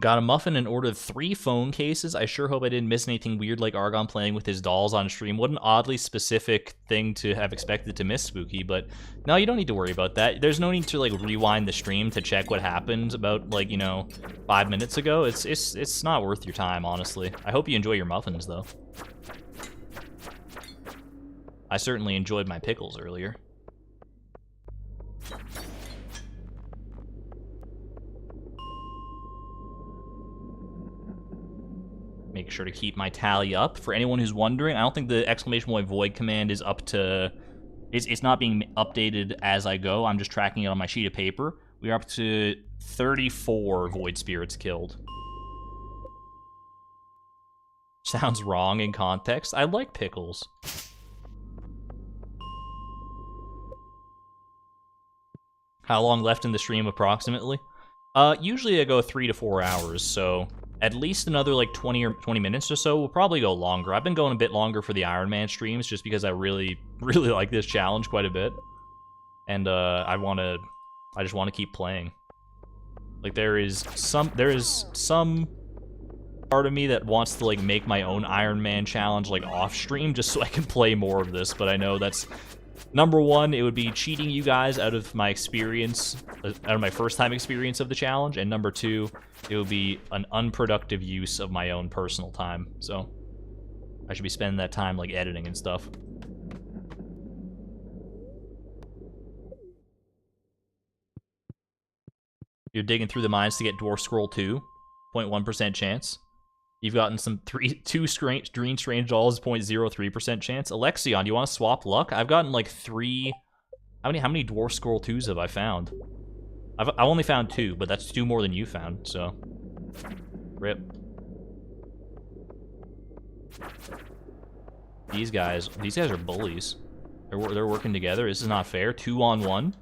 Got a muffin and ordered 3 phone cases. I sure hope I didn't miss anything weird like Argon playing with his dolls on stream. What an oddly specific thing to have expected to miss, Spooky. But no, you don't need to worry about that. There's no need to like rewind the stream to check what happened about like, you know, 5 minutes ago. It's not worth your time, honestly. I hope you enjoy your muffins though. I certainly enjoyed my pickles earlier. Make sure to keep my tally up. For anyone who's wondering, I don't think the exclamation point void command is up to... It's not being updated as I go. I'm just tracking it on my sheet of paper. We are up to 34 void spirits killed. Sounds wrong in context. I like pickles. How long left in the stream approximately? Usually I go 3 to 4 hours, so at least another like 20 minutes or so. We'll probably go longer. I've been going a bit longer for the Ironman streams just because I really like this challenge quite a bit. And I just want to keep playing. Like there is some part of me that wants to like make my own Ironman challenge like off stream just so I can play more of this, but I know that's number one, it would be cheating you guys out of my experience, out of my first time experience of the challenge, and number two, it would be an unproductive use of my own personal time. So I should be spending that time like editing and stuff. You're digging through the mines to get Dwarf Scroll 2, 0.1% chance. You've gotten some two green strange dolls, 0.03% chance. Alexion, do you want to swap luck? I've gotten like 3... How many Dwarf Scroll 2s have I found? I've only found 2, but that's 2 more than you found, so... Rip. These guys are bullies. They're working together. This is not fair. 2 on 1.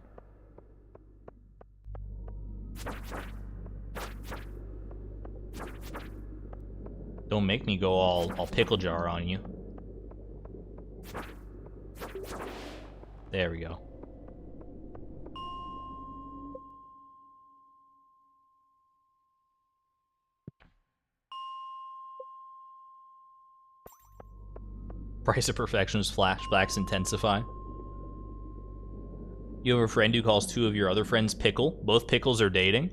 Don't make me go all pickle jar on you. There we go. Price of Perfection's flashbacks intensify. You have a friend who calls 2 of your other friends Pickle. Both Pickles are dating.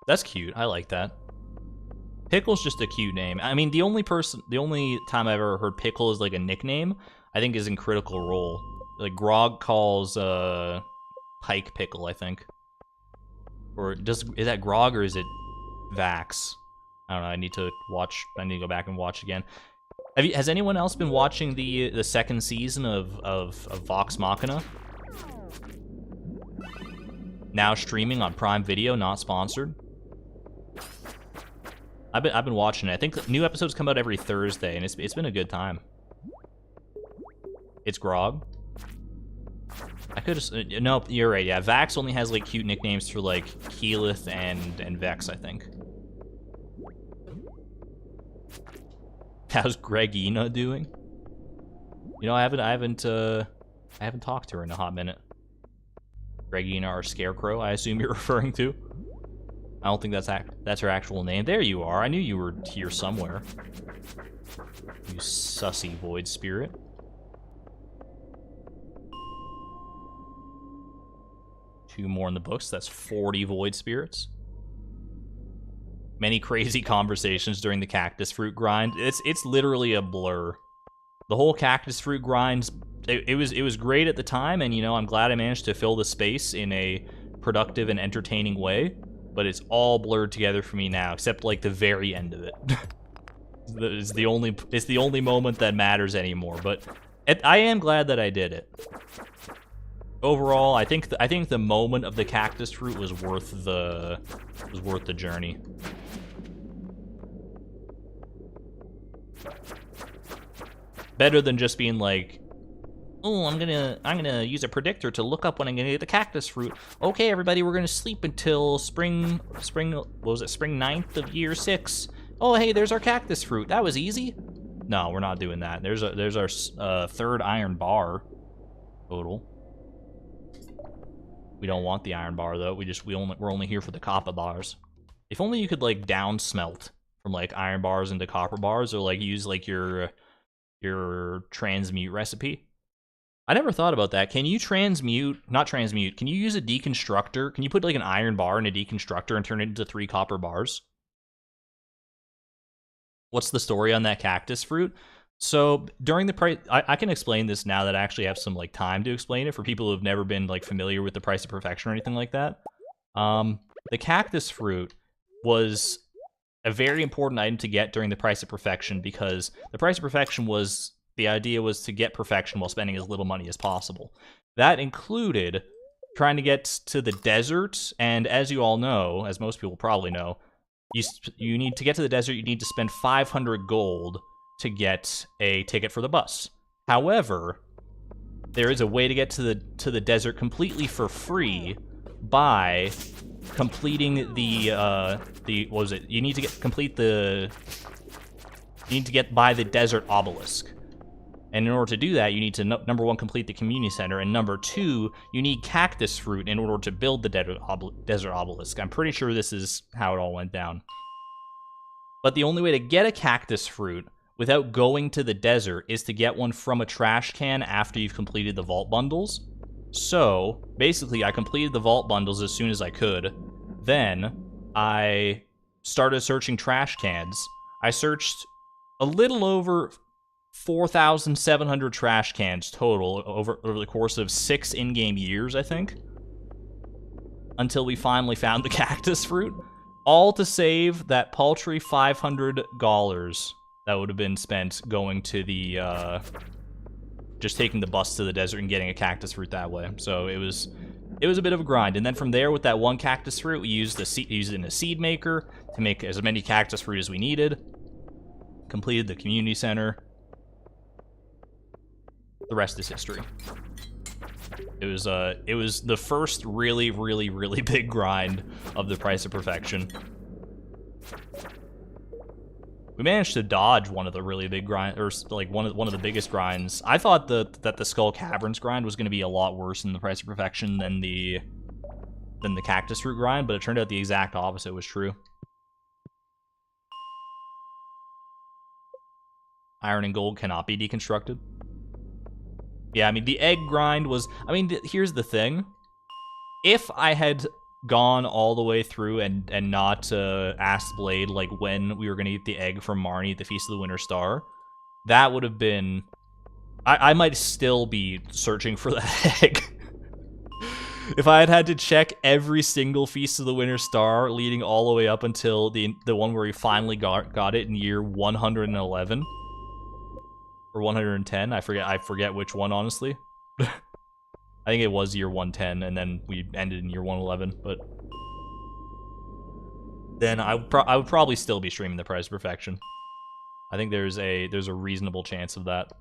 That's cute. I like that. Pickle's just a cute name. I mean, the only time I've ever heard Pickle as like a nickname, I think, is in Critical Role. Like Grog calls Pike Pickle, I think. Or is that Grog or is it Vax? I don't know. I need to go back and watch again. Has anyone else been watching the second season of Vox Machina? Now streaming on Prime Video, not sponsored. I've been watching it. I think new episodes come out every Thursday, and it's been a good time. It's Grog. I could just no, you're right. Yeah, Vax only has like cute nicknames for like Keyleth and Vex, I think. How's Gregina doing? You know, I haven't talked to her in a hot minute. Gregina, our Scarecrow, I assume you're referring to. I don't think that's her actual name. There you are. I knew you were here somewhere. You sussy void spirit. 2 more in the books. That's 40 void spirits. Many crazy conversations during the cactus fruit grind. It's literally a blur. The whole cactus fruit grind, it was great at the time, and I'm glad I managed to fill the space in a productive and entertaining way. But it's all blurred together for me now, except like the very end of it. It's the only moment that matters anymore. But I am glad that I did it. Overall, I think the moment of the cactus fruit was worth the journey. Better than just being like, oh, I'm gonna use a predictor to look up when I'm gonna get the cactus fruit. Okay, everybody, we're gonna sleep until spring. What was it? Spring 9th of year 6. Oh, hey, there's our cactus fruit. That was easy. No, we're not doing that. There's our 3rd iron bar total. We don't want the iron bar though. We're only here for the copper bars. If only you could like down smelt from like iron bars into copper bars, or like use like your transmute recipe. I never thought about that. Can you not transmute, can you use a deconstructor? Can you put like an iron bar in a deconstructor and turn it into 3 copper bars? What's the story on that cactus fruit? So during the price, I can explain this now that I actually have some like time to explain it for people who've never been like familiar with the price of perfection or anything like that. The cactus fruit was a very important item to get during the price of perfection, because the price of perfection the idea was to get perfection while spending as little money as possible. That included trying to get to the desert, and as you all know, as most people probably know, you need to get to the desert, you need to spend 500 gold to get a ticket for the bus. However, there is a way to get to the desert completely for free by completing the what was it? You need to get by the desert obelisk. And in order to do that, you need to, number 1, complete the community center, and number 2, you need cactus fruit in order to build the desert obelisk. I'm pretty sure this is how it all went down. But the only way to get a cactus fruit without going to the desert is to get one from a trash can after you've completed the vault bundles. So, basically, I completed the vault bundles as soon as I could. Then, I started searching trash cans. I searched a little over 4,700 trash cans total over the course of 6 in-game years, I think, until we finally found the cactus fruit, all to save that paltry $500 that would have been spent going to the just taking the bus to the desert and getting a cactus fruit that way. So it was a bit of a grind. And then from there, with that 1 cactus fruit, we used it in a seed maker to make as many cactus fruit as we needed. Completed the community center. The rest is history. It was the first really, really, really big grind of the price of perfection. We managed to dodge one of the really big grind, or like one of the biggest grinds. I thought that the Skull Caverns grind was going to be a lot worse in the price of perfection than the cactus fruit grind, but it turned out the exact opposite was true. Iron and gold cannot be deconstructed. Yeah, I mean, the egg grind was... I mean, here's the thing. If I had gone all the way through and not asked Blade, like, when we were going to eat the egg from Marnie at the Feast of the Winter Star, that would have been... I might still be searching for that egg. If I had to check every single Feast of the Winter Star, leading all the way up until the one where we finally got it in year 111... or 110, I forget which one, honestly. I think it was year 110, and then we ended in year 111, but... Then I would probably still be streaming the Price of Perfection. I think there's a reasonable chance of that.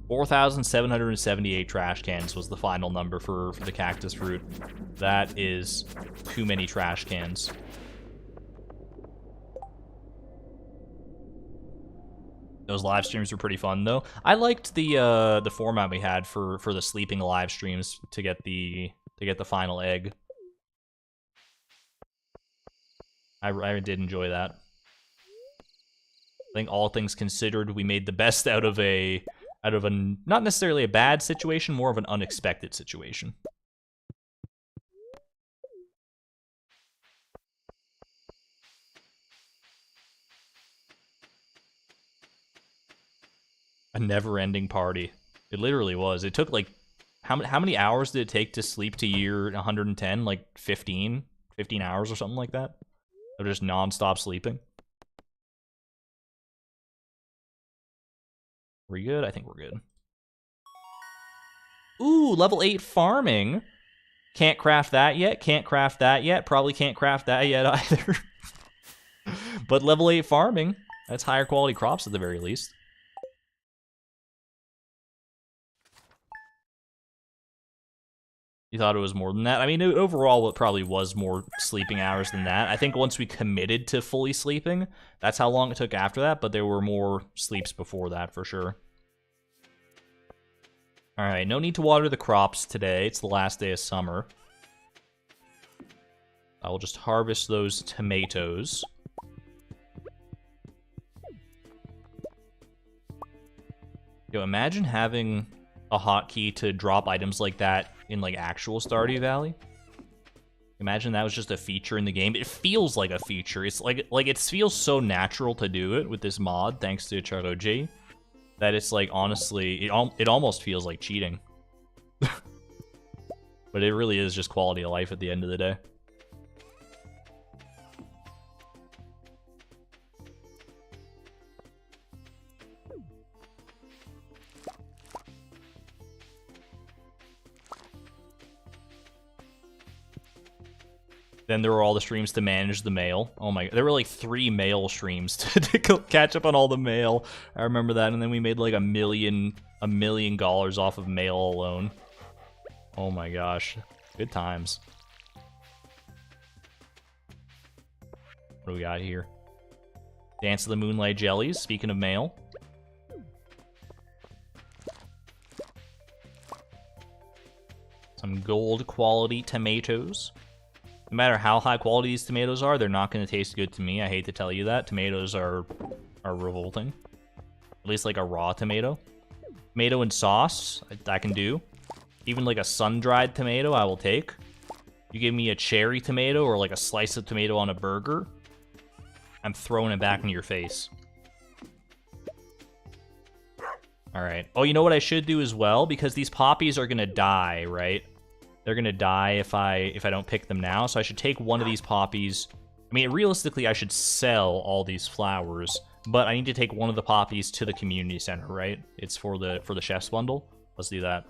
4,778 trash cans was the final number for the cactus fruit. That is too many trash cans. Those live streams were pretty fun, though. I liked the format we had for the sleeping live streams to get the final egg. I did enjoy that. I think all things considered, we made the best out of a not necessarily a bad situation, more of an unexpected situation. A never-ending party. It literally was. It took, like, how many hours did it take to sleep to year 110? Like, 15 hours or something like that? Of just non-stop sleeping? We good? I think we're good. Ooh, level 8 farming. Can't craft that yet. Can't craft that yet. Probably can't craft that yet either. But level 8 farming. That's higher quality crops at the very least. You thought it was more than that? I mean, overall, it probably was more sleeping hours than that. I think once we committed to fully sleeping, that's how long it took after that, but there were more sleeps before that, for sure. Alright, no need to water the crops today. It's the last day of summer. I will just harvest those tomatoes. Yo, imagine having a hotkey to drop items like that in, like, actual Stardew Valley. Imagine that was just a feature in the game. It feels like a feature. It's like it feels so natural to do it with this mod, thanks to Charlotte, that it's like, honestly, it almost feels like cheating. But it really is just quality of life at the end of the day. Then there were all the streams to manage the mail. Oh my, there were like 3 mail streams to catch up on all the mail. I remember that, and then we made like $1 million off of mail alone. Oh my gosh, good times. What do we got here? Dance of the Moonlight Jellies, speaking of mail. Some gold quality tomatoes. No matter how high quality these tomatoes are, they're not going to taste good to me. I hate to tell you that. Tomatoes are revolting. At least like a raw tomato. Tomato and sauce, I can do. Even like a sun-dried tomato, I will take. You give me a cherry tomato or like a slice of tomato on a burger, I'm throwing it back in your face. Alright. Oh, you know what I should do as well? Because these poppies are going to die, right? They're gonna die if I don't pick them now, so I should take one of these poppies. I mean, realistically, I should sell all these flowers, but I need to take one of the poppies to the community center, right? It's for the chef's bundle. Let's do that.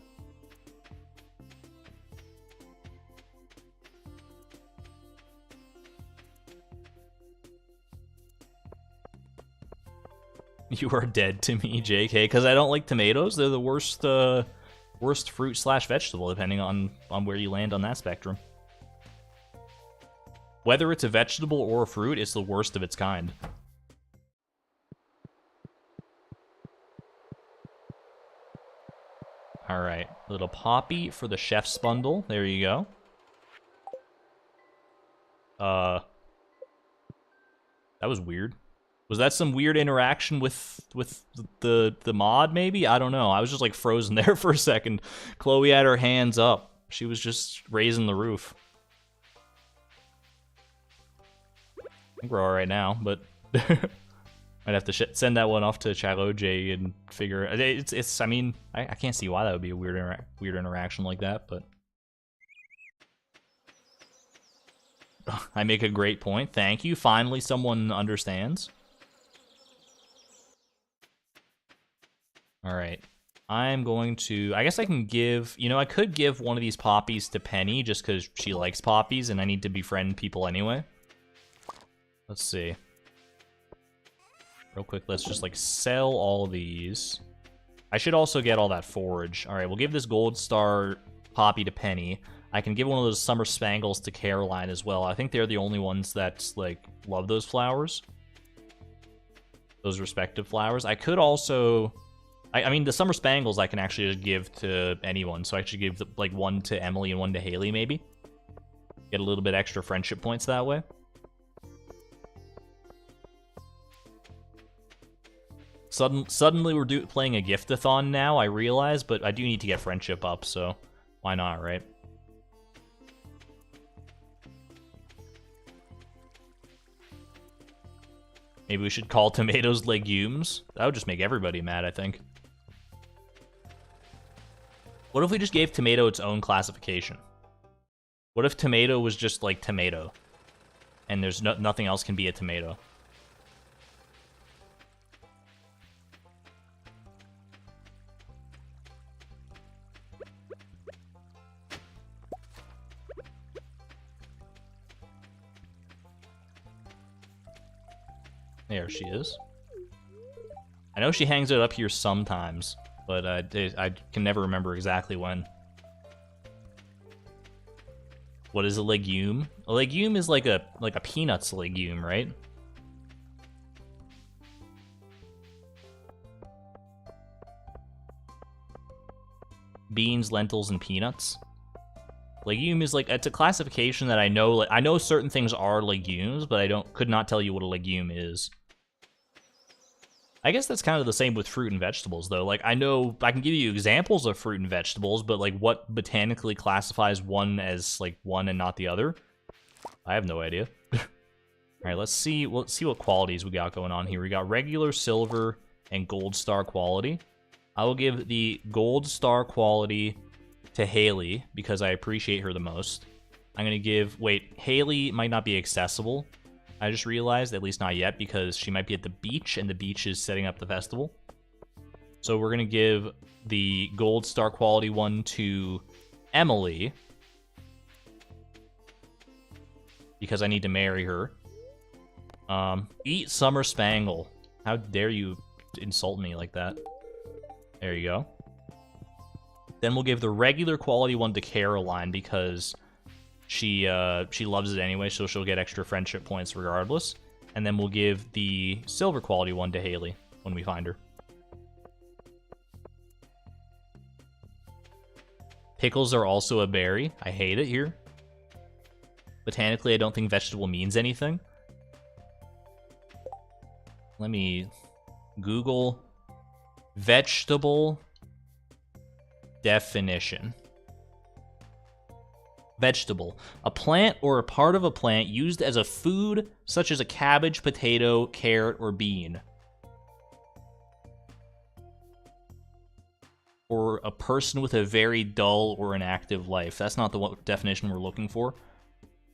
You are dead to me, JK, because I don't like tomatoes. They're the worst worst fruit/vegetable, depending on where you land on that spectrum. Whether it's a vegetable or a fruit, it's the worst of its kind. Alright, little poppy for the chef's bundle. There you go. That was weird. Was that some weird interaction with the mod, maybe? I don't know. I was just, like, frozen there for a second. Chloe had her hands up. She was just raising the roof. I think we're alright now, but... I'd have to send that one off to Charlotte and figure... It's I mean, I can't see why that would be a weird interaction like that, but... I make a great point. Thank you. Finally, someone understands. Alright, I'm going to... I guess I can give... You know, I could give one of these poppies to Penny, just because she likes poppies, and I need to befriend people anyway. Let's see. Real quick, let's just, like, sell all these. I should also get all that forage. Alright, we'll give this gold star poppy to Penny. I can give one of those summer spangles to Caroline as well. I think they're the only ones that, like, love those flowers. Those respective flowers. I could also... I mean, the summer spangles I can actually just give to anyone, so I should give, like, one to Emily and one to Haley, maybe. Get a little bit extra friendship points that way. Suddenly we're playing a gift-a-thon now, I realize, but I do need to get friendship up, so why not, right? Maybe we should call tomatoes legumes. That would just make everybody mad, I think. What if we just gave tomato its own classification? What if tomato was just like tomato, and there's nothing else can be a tomato? There she is. I know she hangs it up here sometimes, but I can never remember exactly when. What is a legume? A legume is like a peanuts legume, right? Beans, lentils, and peanuts. Legume is like, it's a classification that I know. Like, I know certain things are legumes, but I could not tell you what a legume is. I guess that's kind of the same with fruit and vegetables, though. Like, I know I can give you examples of fruit and vegetables, but like, what botanically classifies one as like one and not the other? I have no idea. All right, let's see what qualities we got going on here. We got regular, silver, and gold star quality. I will give the gold star quality to Haley because I appreciate her the most. I'm gonna give, wait, Haley might not be accessible. I just realized, at least not yet, because she might be at the beach, and the beach is setting up the festival. So we're gonna give the gold star quality one to Emily, because I need to marry her. Eat Summer Spangle. How dare you insult me like that? There you go. Then we'll give the regular quality one to Caroline, because she loves it anyway, so she'll get extra friendship points regardless. And then we'll give the silver quality one to Haley when we find her. Pickles are also a berry. I hate it here. Botanically, I don't think vegetable means anything. Let me Google vegetable definition. Vegetable. A plant or a part of a plant used as a food, such as a cabbage, potato, carrot, or bean. Or a person with a very dull or inactive life. That's not the definition we're looking for.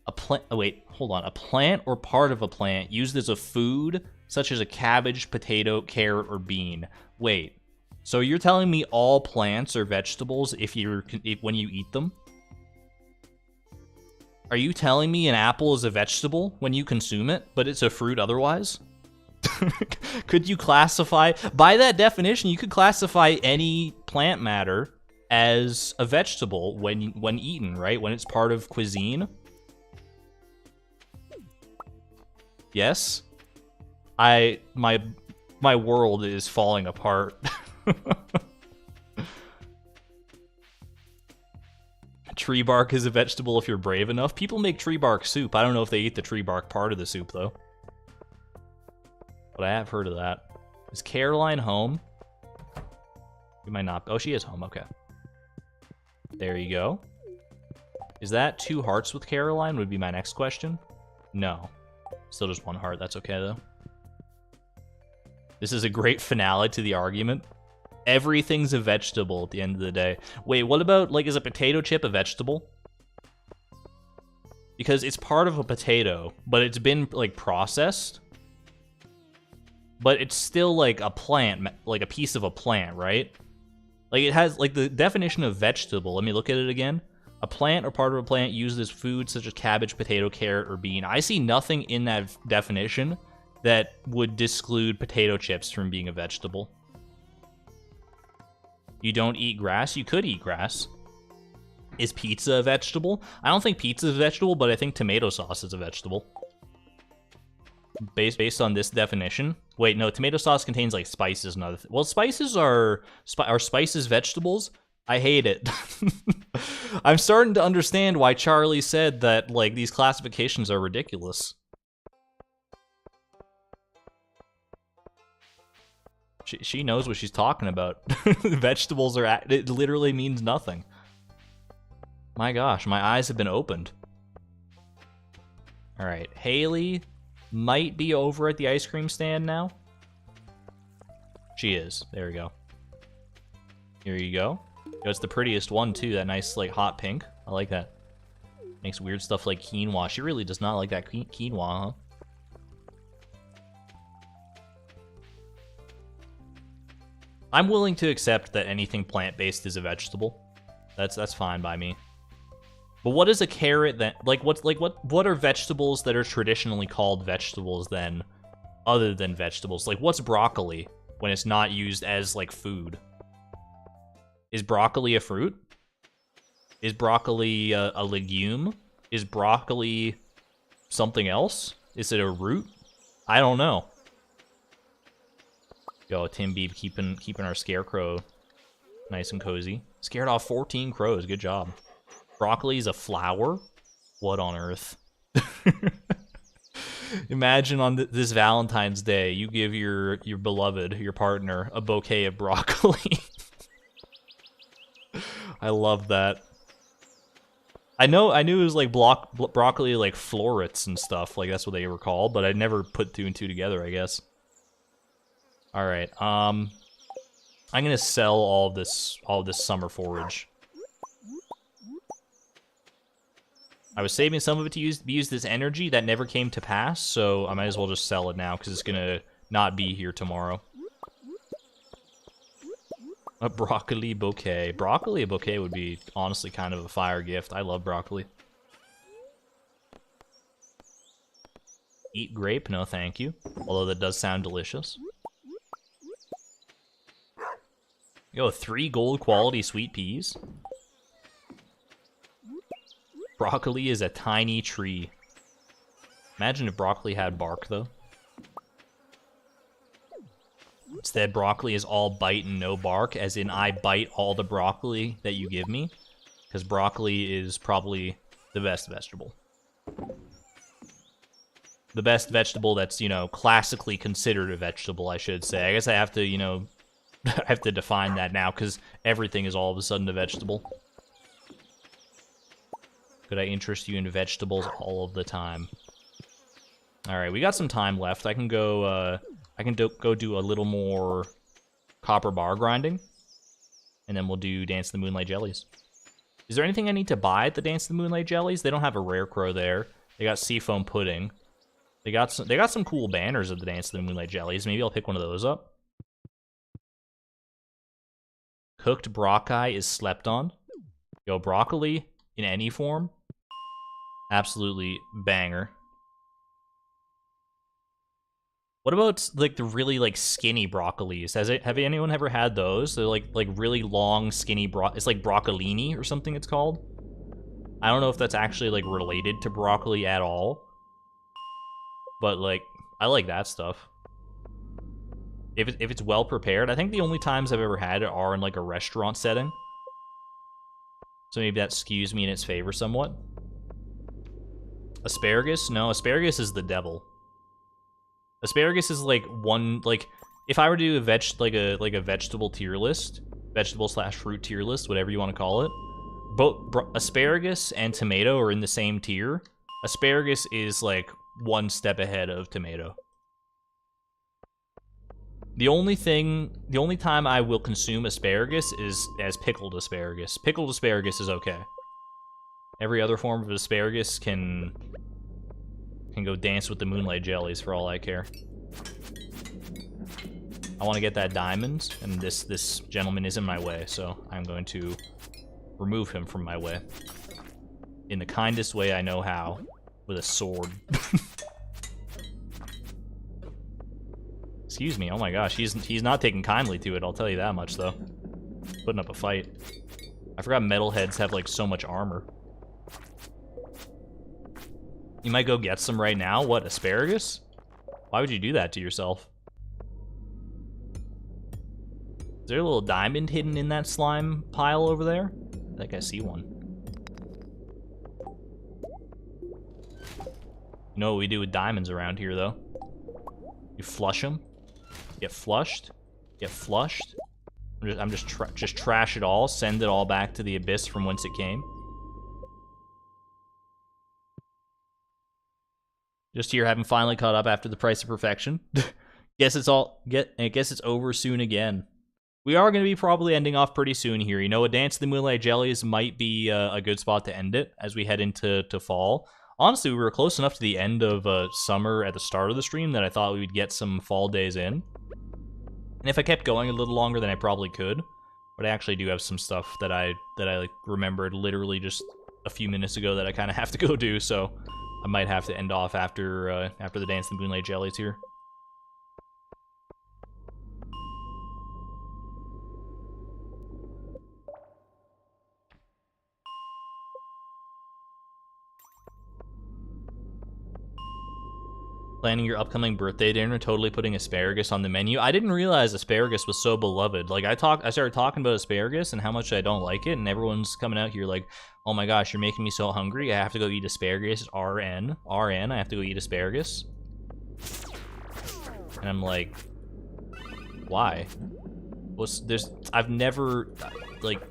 A plant. Oh, wait, hold on. A plant or part of a plant used as a food, such as a cabbage, potato, carrot, or bean. Wait. So you're telling me all plants are vegetables when you eat them? Are you telling me an apple is a vegetable when you consume it, but it's a fruit otherwise? Could you classify, by that definition, you could classify any plant matter as a vegetable when eaten, right? When it's part of cuisine? Yes? My world is falling apart. Tree bark is a vegetable if you're brave enough. People make tree bark soup. I don't know if they eat the tree bark part of the soup, though. But I have heard of that. Is Caroline home? We might not. Oh, she is home. Okay. There you go. Is that 2 hearts with Caroline? Would be my next question. No. Still just 1 heart. That's okay, though. This is a great finale to the argument. Everything's a vegetable at the end of the day. Wait, what about, like, is a potato chip a vegetable? Because it's part of a potato, but it's been, like, processed. But it's still, like, a plant, like a piece of a plant, right? Like, it has, like, the definition of vegetable. Let me look at it again. A plant or part of a plant used as food, such as cabbage, potato, carrot, or bean. I see nothing in that definition that would disclude potato chips from being a vegetable. You don't eat grass? You could eat grass. Is pizza a vegetable? I don't think pizza is a vegetable, but I think tomato sauce is a vegetable. Based on this definition. Wait, no, tomato sauce contains, like, spices and other things. Well, spices are spices vegetables? I hate it. I'm starting to understand why Charlie said that, like, these classifications are ridiculous. She knows what she's talking about. Vegetables are... It literally means nothing. My gosh, my eyes have been opened. Alright, Haley might be over at the ice cream stand now. She is. There we go. Here you go. Yo, it's the prettiest one, too. That nice, like, hot pink. I like that. Makes weird stuff like quinoa. She really does not like that quinoa, huh? I'm willing to accept that anything plant-based is a vegetable. That's fine by me. But what is a carrot then? Like, what are vegetables that are traditionally called vegetables then, other than vegetables? Like, what's broccoli when it's not used as, like, food? Is broccoli a fruit? Is broccoli a legume? Is broccoli something else? Is it a root? I don't know. Yo, Tim Beeb keeping our scarecrow nice and cozy. Scared off 14 crows. Good job. Broccoli is a flower? What on earth? Imagine on this Valentine's Day, you give your beloved, your partner, a bouquet of broccoli. I love that. I knew it was like broccoli, like florets and stuff. Like that's what they were called, but I never put two and two together, I guess. All right. I'm gonna sell all this summer forage. I was saving some of it to be used as energy. That never came to pass, so I might as well just sell it now because it's gonna not be here tomorrow. A broccoli bouquet. Broccoli a bouquet would be honestly kind of a fire gift. I love broccoli. Eat grape? No, thank you. Although that does sound delicious. Yo, 3 gold quality sweet peas. Broccoli is a tiny tree. Imagine if broccoli had bark, though. Instead, broccoli is all bite and no bark, as in I bite all the broccoli that you give me, because broccoli is probably the best vegetable. The best vegetable that's, you know, classically considered a vegetable, I should say. I guess I have to, you know, I have to define that now, because everything is all of a sudden a vegetable. Could I interest you in vegetables all of the time? Alright, we got some time left. I can go, go do a little more copper bar grinding. And then we'll do Dance the Moonlight Jellies. Is there anything I need to buy at the Dance the Moonlight Jellies? They don't have a rare crow there. They got seafoam pudding. They got some cool banners at the Dance the Moonlight Jellies. Maybe I'll pick one of those up. Cooked broccoli is slept on. Yo, broccoli in any form? Absolutely banger. What about like the really like skinny broccolis? Have anyone ever had those? They're like really long skinny it's like broccolini or something it's called. I don't know if that's actually like related to broccoli at all. But like I like that stuff. If it's well prepared, I think the only times I've ever had it are in like a restaurant setting. So maybe that skews me in its favor somewhat. Asparagus? No, asparagus is the devil. Asparagus is like one, like if I were to do a vegetable tier list, vegetable/fruit tier list, whatever you want to call it, both asparagus and tomato are in the same tier. Asparagus is like one step ahead of tomato. The only time I will consume asparagus is as pickled asparagus. Pickled asparagus is okay. Every other form of asparagus can go dance with the moonlight jellies for all I care. I want to get that diamond, and this gentleman is in my way, so I'm going to remove him from my way. In the kindest way I know how, with a sword. Excuse me, oh my gosh, he's not taking kindly to it, I'll tell you that much, though. Putting up a fight. I forgot metalheads have, like, so much armor. You might go get some right now? What, asparagus? Why would you do that to yourself? Is there a little diamond hidden in that slime pile over there? I think I see one. You know what we do with diamonds around here, though? You flush them. Get flushed. Get flushed. I'm just trash it all. Send it all back to the abyss from whence it came. Just here, having finally caught up after the price of perfection. Guess it's over soon again. We are going to be probably ending off pretty soon here. You know, a Dance of the Moonlight Jellies might be a good spot to end it as we head into fall. Honestly, we were close enough to the end of summer at the start of the stream that I thought we would get some fall days in. And if I kept going a little longer, then I probably could. But I actually do have some stuff that I like remembered literally just a few minutes ago that I kind of have to go do. So I might have to end off after the Dance of the Moonlight Jellies here. Planning your upcoming birthday dinner, totally putting asparagus on the menu. I didn't realize asparagus was so beloved. Like, I started talking about asparagus and how much I don't like it, and everyone's coming out here like, oh my gosh, you're making me so hungry, I have to go eat asparagus. RN, I have to go eat asparagus. And I'm like, why? I've never, like,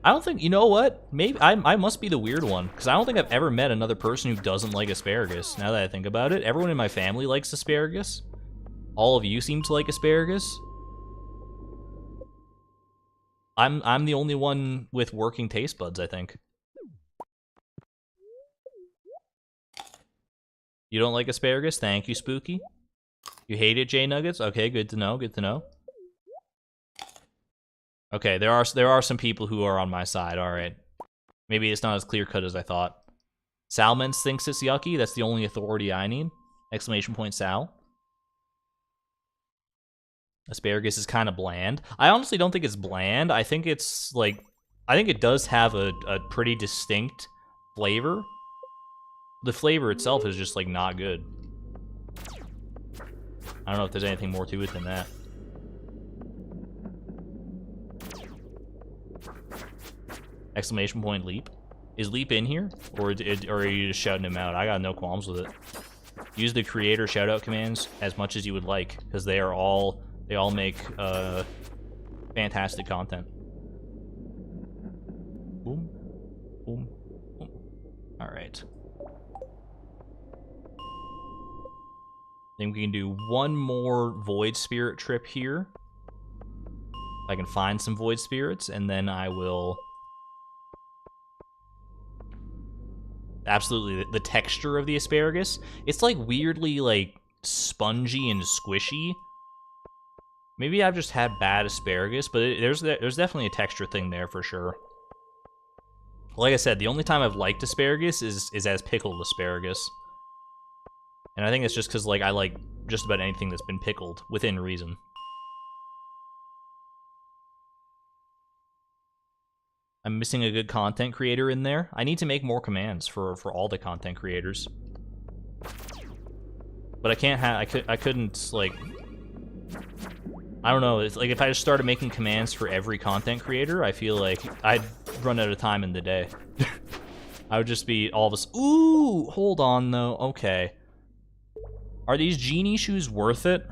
I don't think, you know what? Maybe I must be the weird one, because I don't think I've ever met another person who doesn't like asparagus, now that I think about it. Everyone in my family likes asparagus. All of you seem to like asparagus. I'm the only one with working taste buds, I think. You don't like asparagus? Thank you, Spooky. You hate it, J Nuggets? Okay, good to know, good to know. Okay, there are some people who are on my side, alright. Maybe it's not as clear-cut as I thought. Salmons thinks it's yucky, that's the only authority I need. Exclamation point Sal. Asparagus is kind of bland. I honestly don't think it's bland. I think it's, like... I think it does have a pretty distinct flavor. The flavor itself is just, like, not good. I don't know if there's anything more to it than that. Exclamation point Leap. Is Leap in here? Or are you just shouting him out? I got no qualms with it. Use the creator shoutout commands as much as you would like, because they all make fantastic content. Boom. Boom. Boom. Alright. I think we can do one more Void Spirit trip here. If I can find some Void Spirits, and then I will... Absolutely, the texture of the asparagus, it's like weirdly like spongy and squishy. Maybe I've just had bad asparagus, but there's definitely a texture thing there for sure. Like I said, the only time I've liked asparagus is as pickled asparagus. And I think it's just because like I like just about anything that's been pickled within reason. I'm missing a good content creator in there. I need to make more commands for all the content creators. But I can't have, I couldn't, like, I don't know, it's like if I just started making commands for every content creator, I feel like I'd run out of time in the day. I would just be all of us, ooh, hold on though, okay. Are these genie shoes worth it?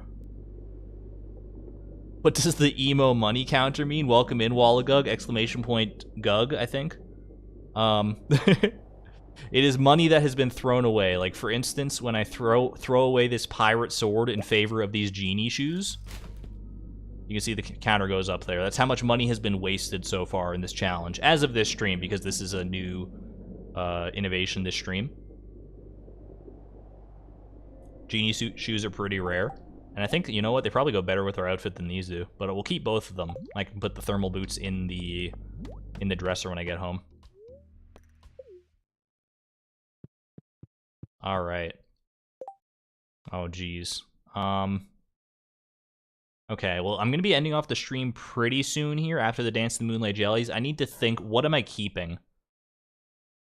What does the emo money counter mean? Welcome in, Wallagug! Exclamation point Gug, I think. It is money that has been thrown away. Like, for instance, when I throw away this pirate sword in favor of these genie shoes, you can see the counter goes up there. That's how much money has been wasted so far in this challenge, as of this stream, because this is a new innovation this stream. Genie suit shoes are pretty rare. And I think, you know what, they probably go better with our outfit than these do. But we'll keep both of them. I can put the thermal boots in the dresser when I get home. Alright. Oh, geez. Okay, well, I'm going to be ending off the stream pretty soon here after the Dance of the Moonlight Jellies. I need to think, what am I keeping?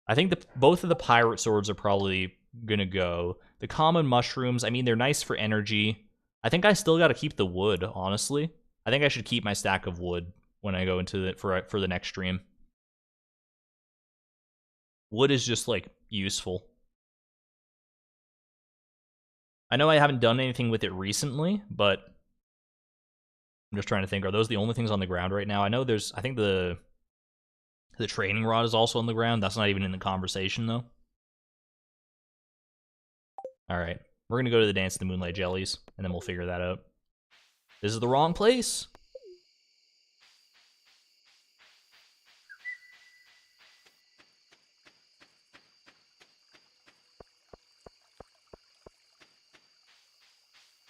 I think both of the pirate swords are probably going to go. The common mushrooms, I mean, they're nice for energy. I think I still got to keep the wood, honestly. I think I should keep my stack of wood when I go into it for the next stream. Wood is just, like, useful. I know I haven't done anything with it recently, but I'm just trying to think, are those the only things on the ground right now? I know there's, I think the training rod is also on the ground. That's not even in the conversation, though. Alright, we're gonna go to the Dance of the Moonlight Jellies, and then we'll figure that out. This is the wrong place!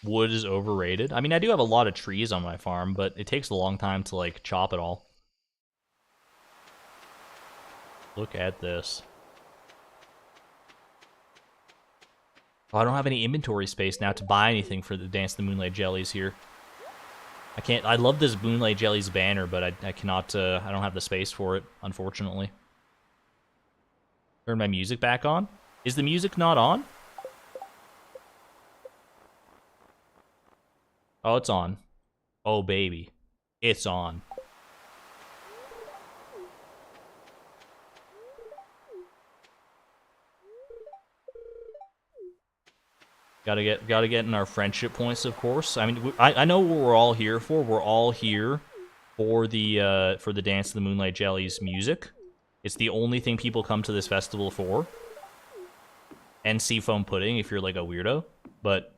wood is overrated. I mean, I do have a lot of trees on my farm, but it takes a long time to, like, chop it all. Look at this. Oh, I don't have any inventory space now to buy anything for the Dance of the Moonlight Jellies here. I can't... I love this Moonlight Jellies banner, but I cannot... I don't have the space for it, unfortunately. Turn my music back on? Is the music not on? Oh, it's on. Oh, baby. It's on. Gotta get in our friendship points, of course. I mean, I know what we're all here for. We're all here for the Dance of the Moonlight Jellies music. It's the only thing people come to this festival for. And seafoam pudding if you're like a weirdo. But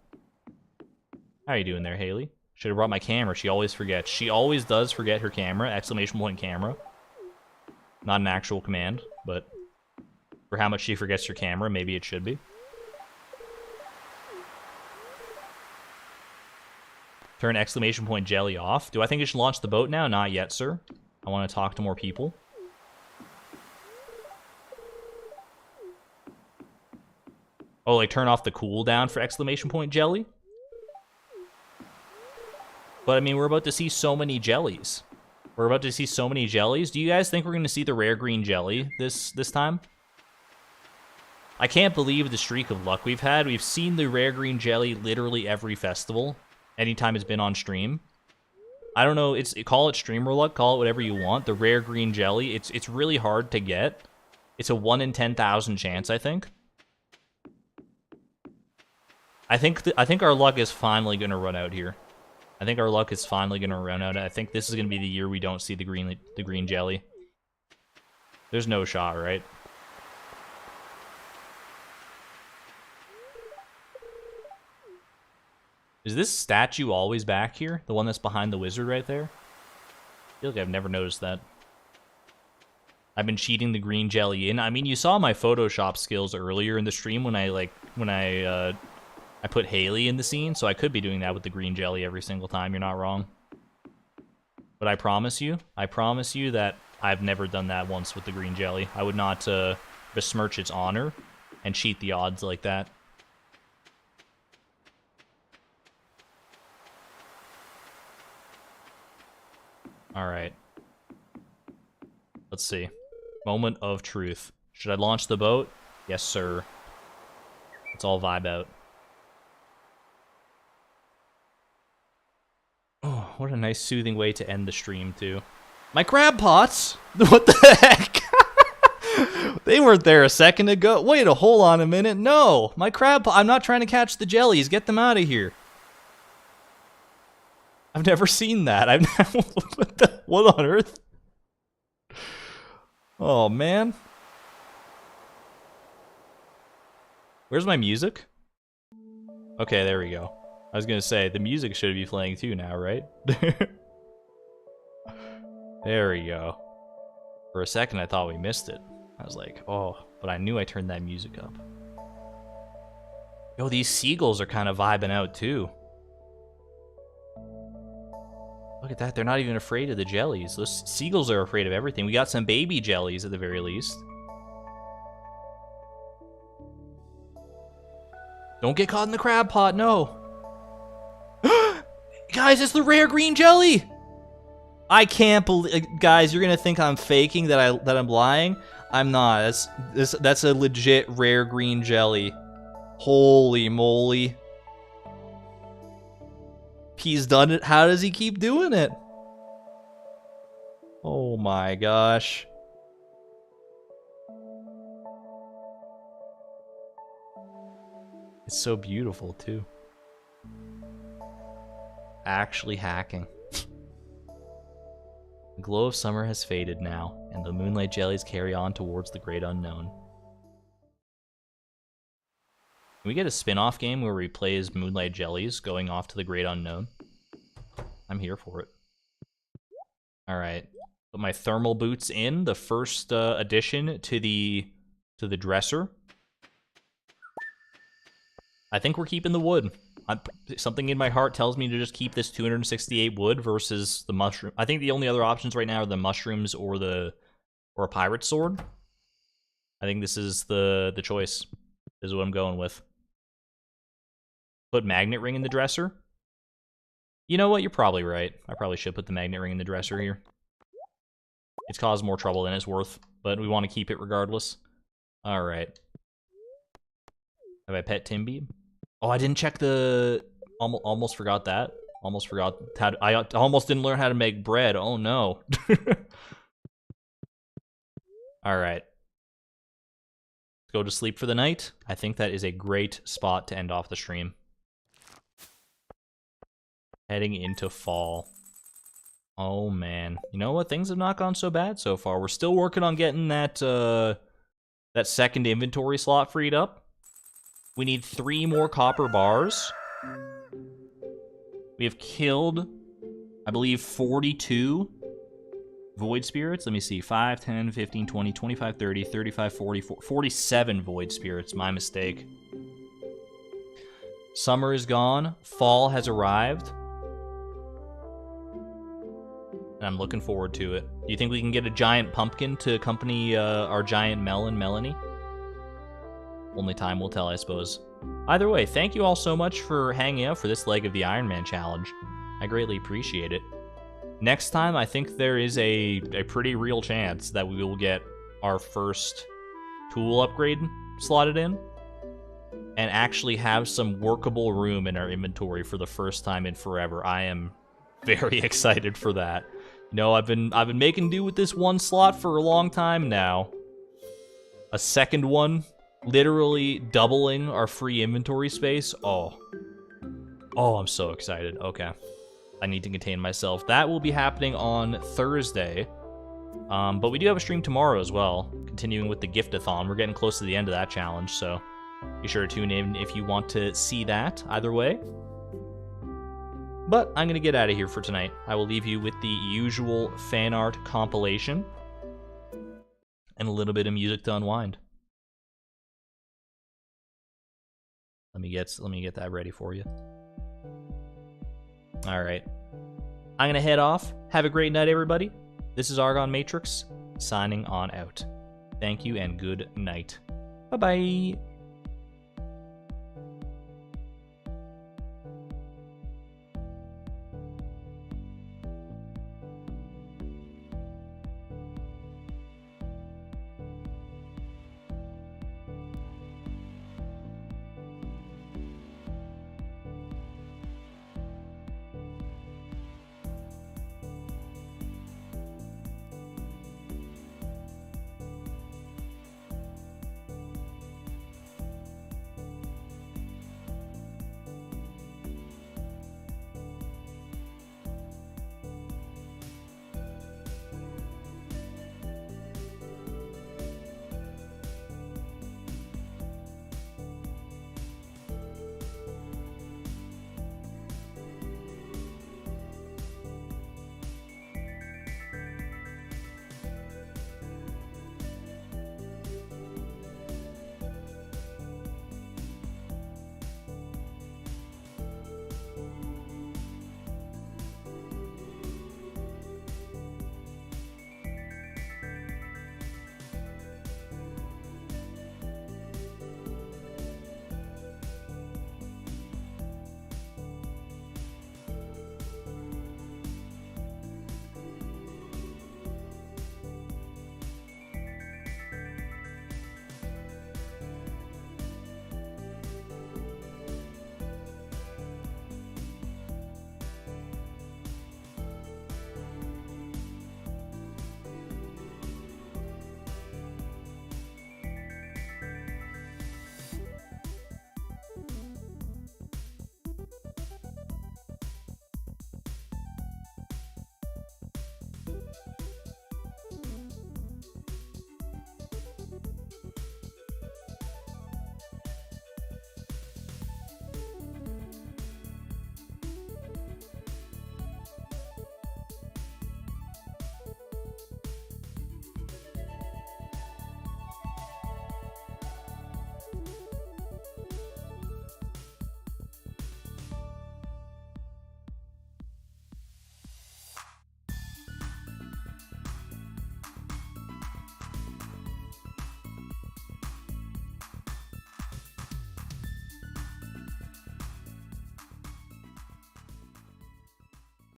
how are you doing there, Haley? Should have brought my camera. She always forgets. She always does forget her camera. Exclamation point camera. Not an actual command, but for how much she forgets her camera, maybe it should be. Turn exclamation point jelly off. Do I think I should launch the boat now? Not yet, sir. I want to talk to more people. Oh, like turn off the cooldown for exclamation point jelly? But I mean, we're about to see so many jellies. We're about to see so many jellies. Do you guys think we're going to see the rare green jelly this time? I can't believe the streak of luck we've had. We've seen the rare green jelly literally every festival. Anytime it's been on stream. I don't know, call it streamer luck, call it whatever you want. The rare green jelly, it's really hard to get. It's a 1 in 10,000 chance, I think. I think our luck is finally gonna run out here. I think our luck is finally gonna run out. I think this is gonna be the year we don't see the green jelly. There's no shot, right? Is this statue always back here? The one that's behind the wizard right there? I feel like I've never noticed that. I've been cheating the green jelly in. I mean, you saw my Photoshop skills earlier in the stream when I put Haley in the scene, so I could be doing that with the green jelly every single time. You're not wrong. But I promise you that I've never done that once with the green jelly. I would not besmirch its honor and cheat the odds like that. Alright. Let's see. Moment of truth. Should I launch the boat? Yes, sir. Let's all vibe out. Oh, what a nice soothing way to end the stream, too. My crab pots? What the heck? They weren't there a second ago. Wait, hold on a minute. No, my crab pot. I'm not trying to catch the jellies. Get them out of here. I've never seen that. What on earth? Oh, man. Where's my music? Okay, there we go. I was gonna say, the music should be playing too now, right? There we go. For a second, I thought we missed it. I was like, oh, but I knew I turned that music up. Yo, these seagulls are kind of vibing out too. Look at that, they're not even afraid of the jellies. Those seagulls are afraid of everything. We got some baby jellies at the very least. Don't get caught in the crab pot, no. Guys, it's the rare green jelly! I can't believe, guys, you're gonna think I'm faking, that I'm lying. I'm not. That's a legit rare green jelly. Holy moly. He's done it. How does he keep doing it? Oh my gosh. It's so beautiful too. Actually hacking. The glow of summer has faded now, and the moonlight jellies carry on towards the great unknown. Can we get a spin-off game where we play as moonlight jellies going off to the great unknown? I'm here for it. Alright. Put my thermal boots in, the first addition to the dresser. I think we're keeping the wood. Something in my heart tells me to just keep this 268 wood versus the mushroom. I think the only other options right now are the mushrooms or a pirate sword. I think this is the choice. This is what I'm going with. Put magnet ring in the dresser. You know what? You're probably right. I probably should put the magnet ring in the dresser here. It's caused more trouble than it's worth, but we want to keep it regardless. All right. Have I pet Timby? Oh, I didn't check the... Almost forgot that. Almost forgot how to... I almost didn't learn how to make bread. Oh, no. All right. Go to sleep for the night. I think that is a great spot to end off the stream. Heading into fall. Oh, man. You know what? Things have not gone so bad so far. We're still working on getting that, that second inventory slot freed up. We need 3 more copper bars. We have killed, I believe, 42 void spirits. Let me see. 5, 10, 15, 20, 25, 30, 35, 40, 47 void spirits. My mistake. Summer is gone. Fall has arrived. And I'm looking forward to it. Do you think we can get a giant pumpkin to accompany our giant melon, Melanie? Only time will tell, I suppose. Either way, thank you all so much for hanging out for this leg of the Ironman challenge. I greatly appreciate it. Next time, I think there is a pretty real chance that we will get our first tool upgrade slotted in and actually have some workable room in our inventory for the first time in forever. I am very excited for that. You know, I've been making do with this one slot for a long time now. A second one, literally doubling our free inventory space. Oh, I'm so excited. Okay. I need to contain myself. That will be happening on Thursday. But we do have a stream tomorrow as well, continuing with the gift-a-thon. We're getting close to the end of that challenge, so be sure to tune in if you want to see that, either way. But I'm going to get out of here for tonight. I will leave you with the usual fan art compilation and a little bit of music to unwind. Let me get that ready for you. All right. I'm going to head off. Have a great night, everybody. This is Argon Matrix, signing on out. Thank you and good night. Bye-bye.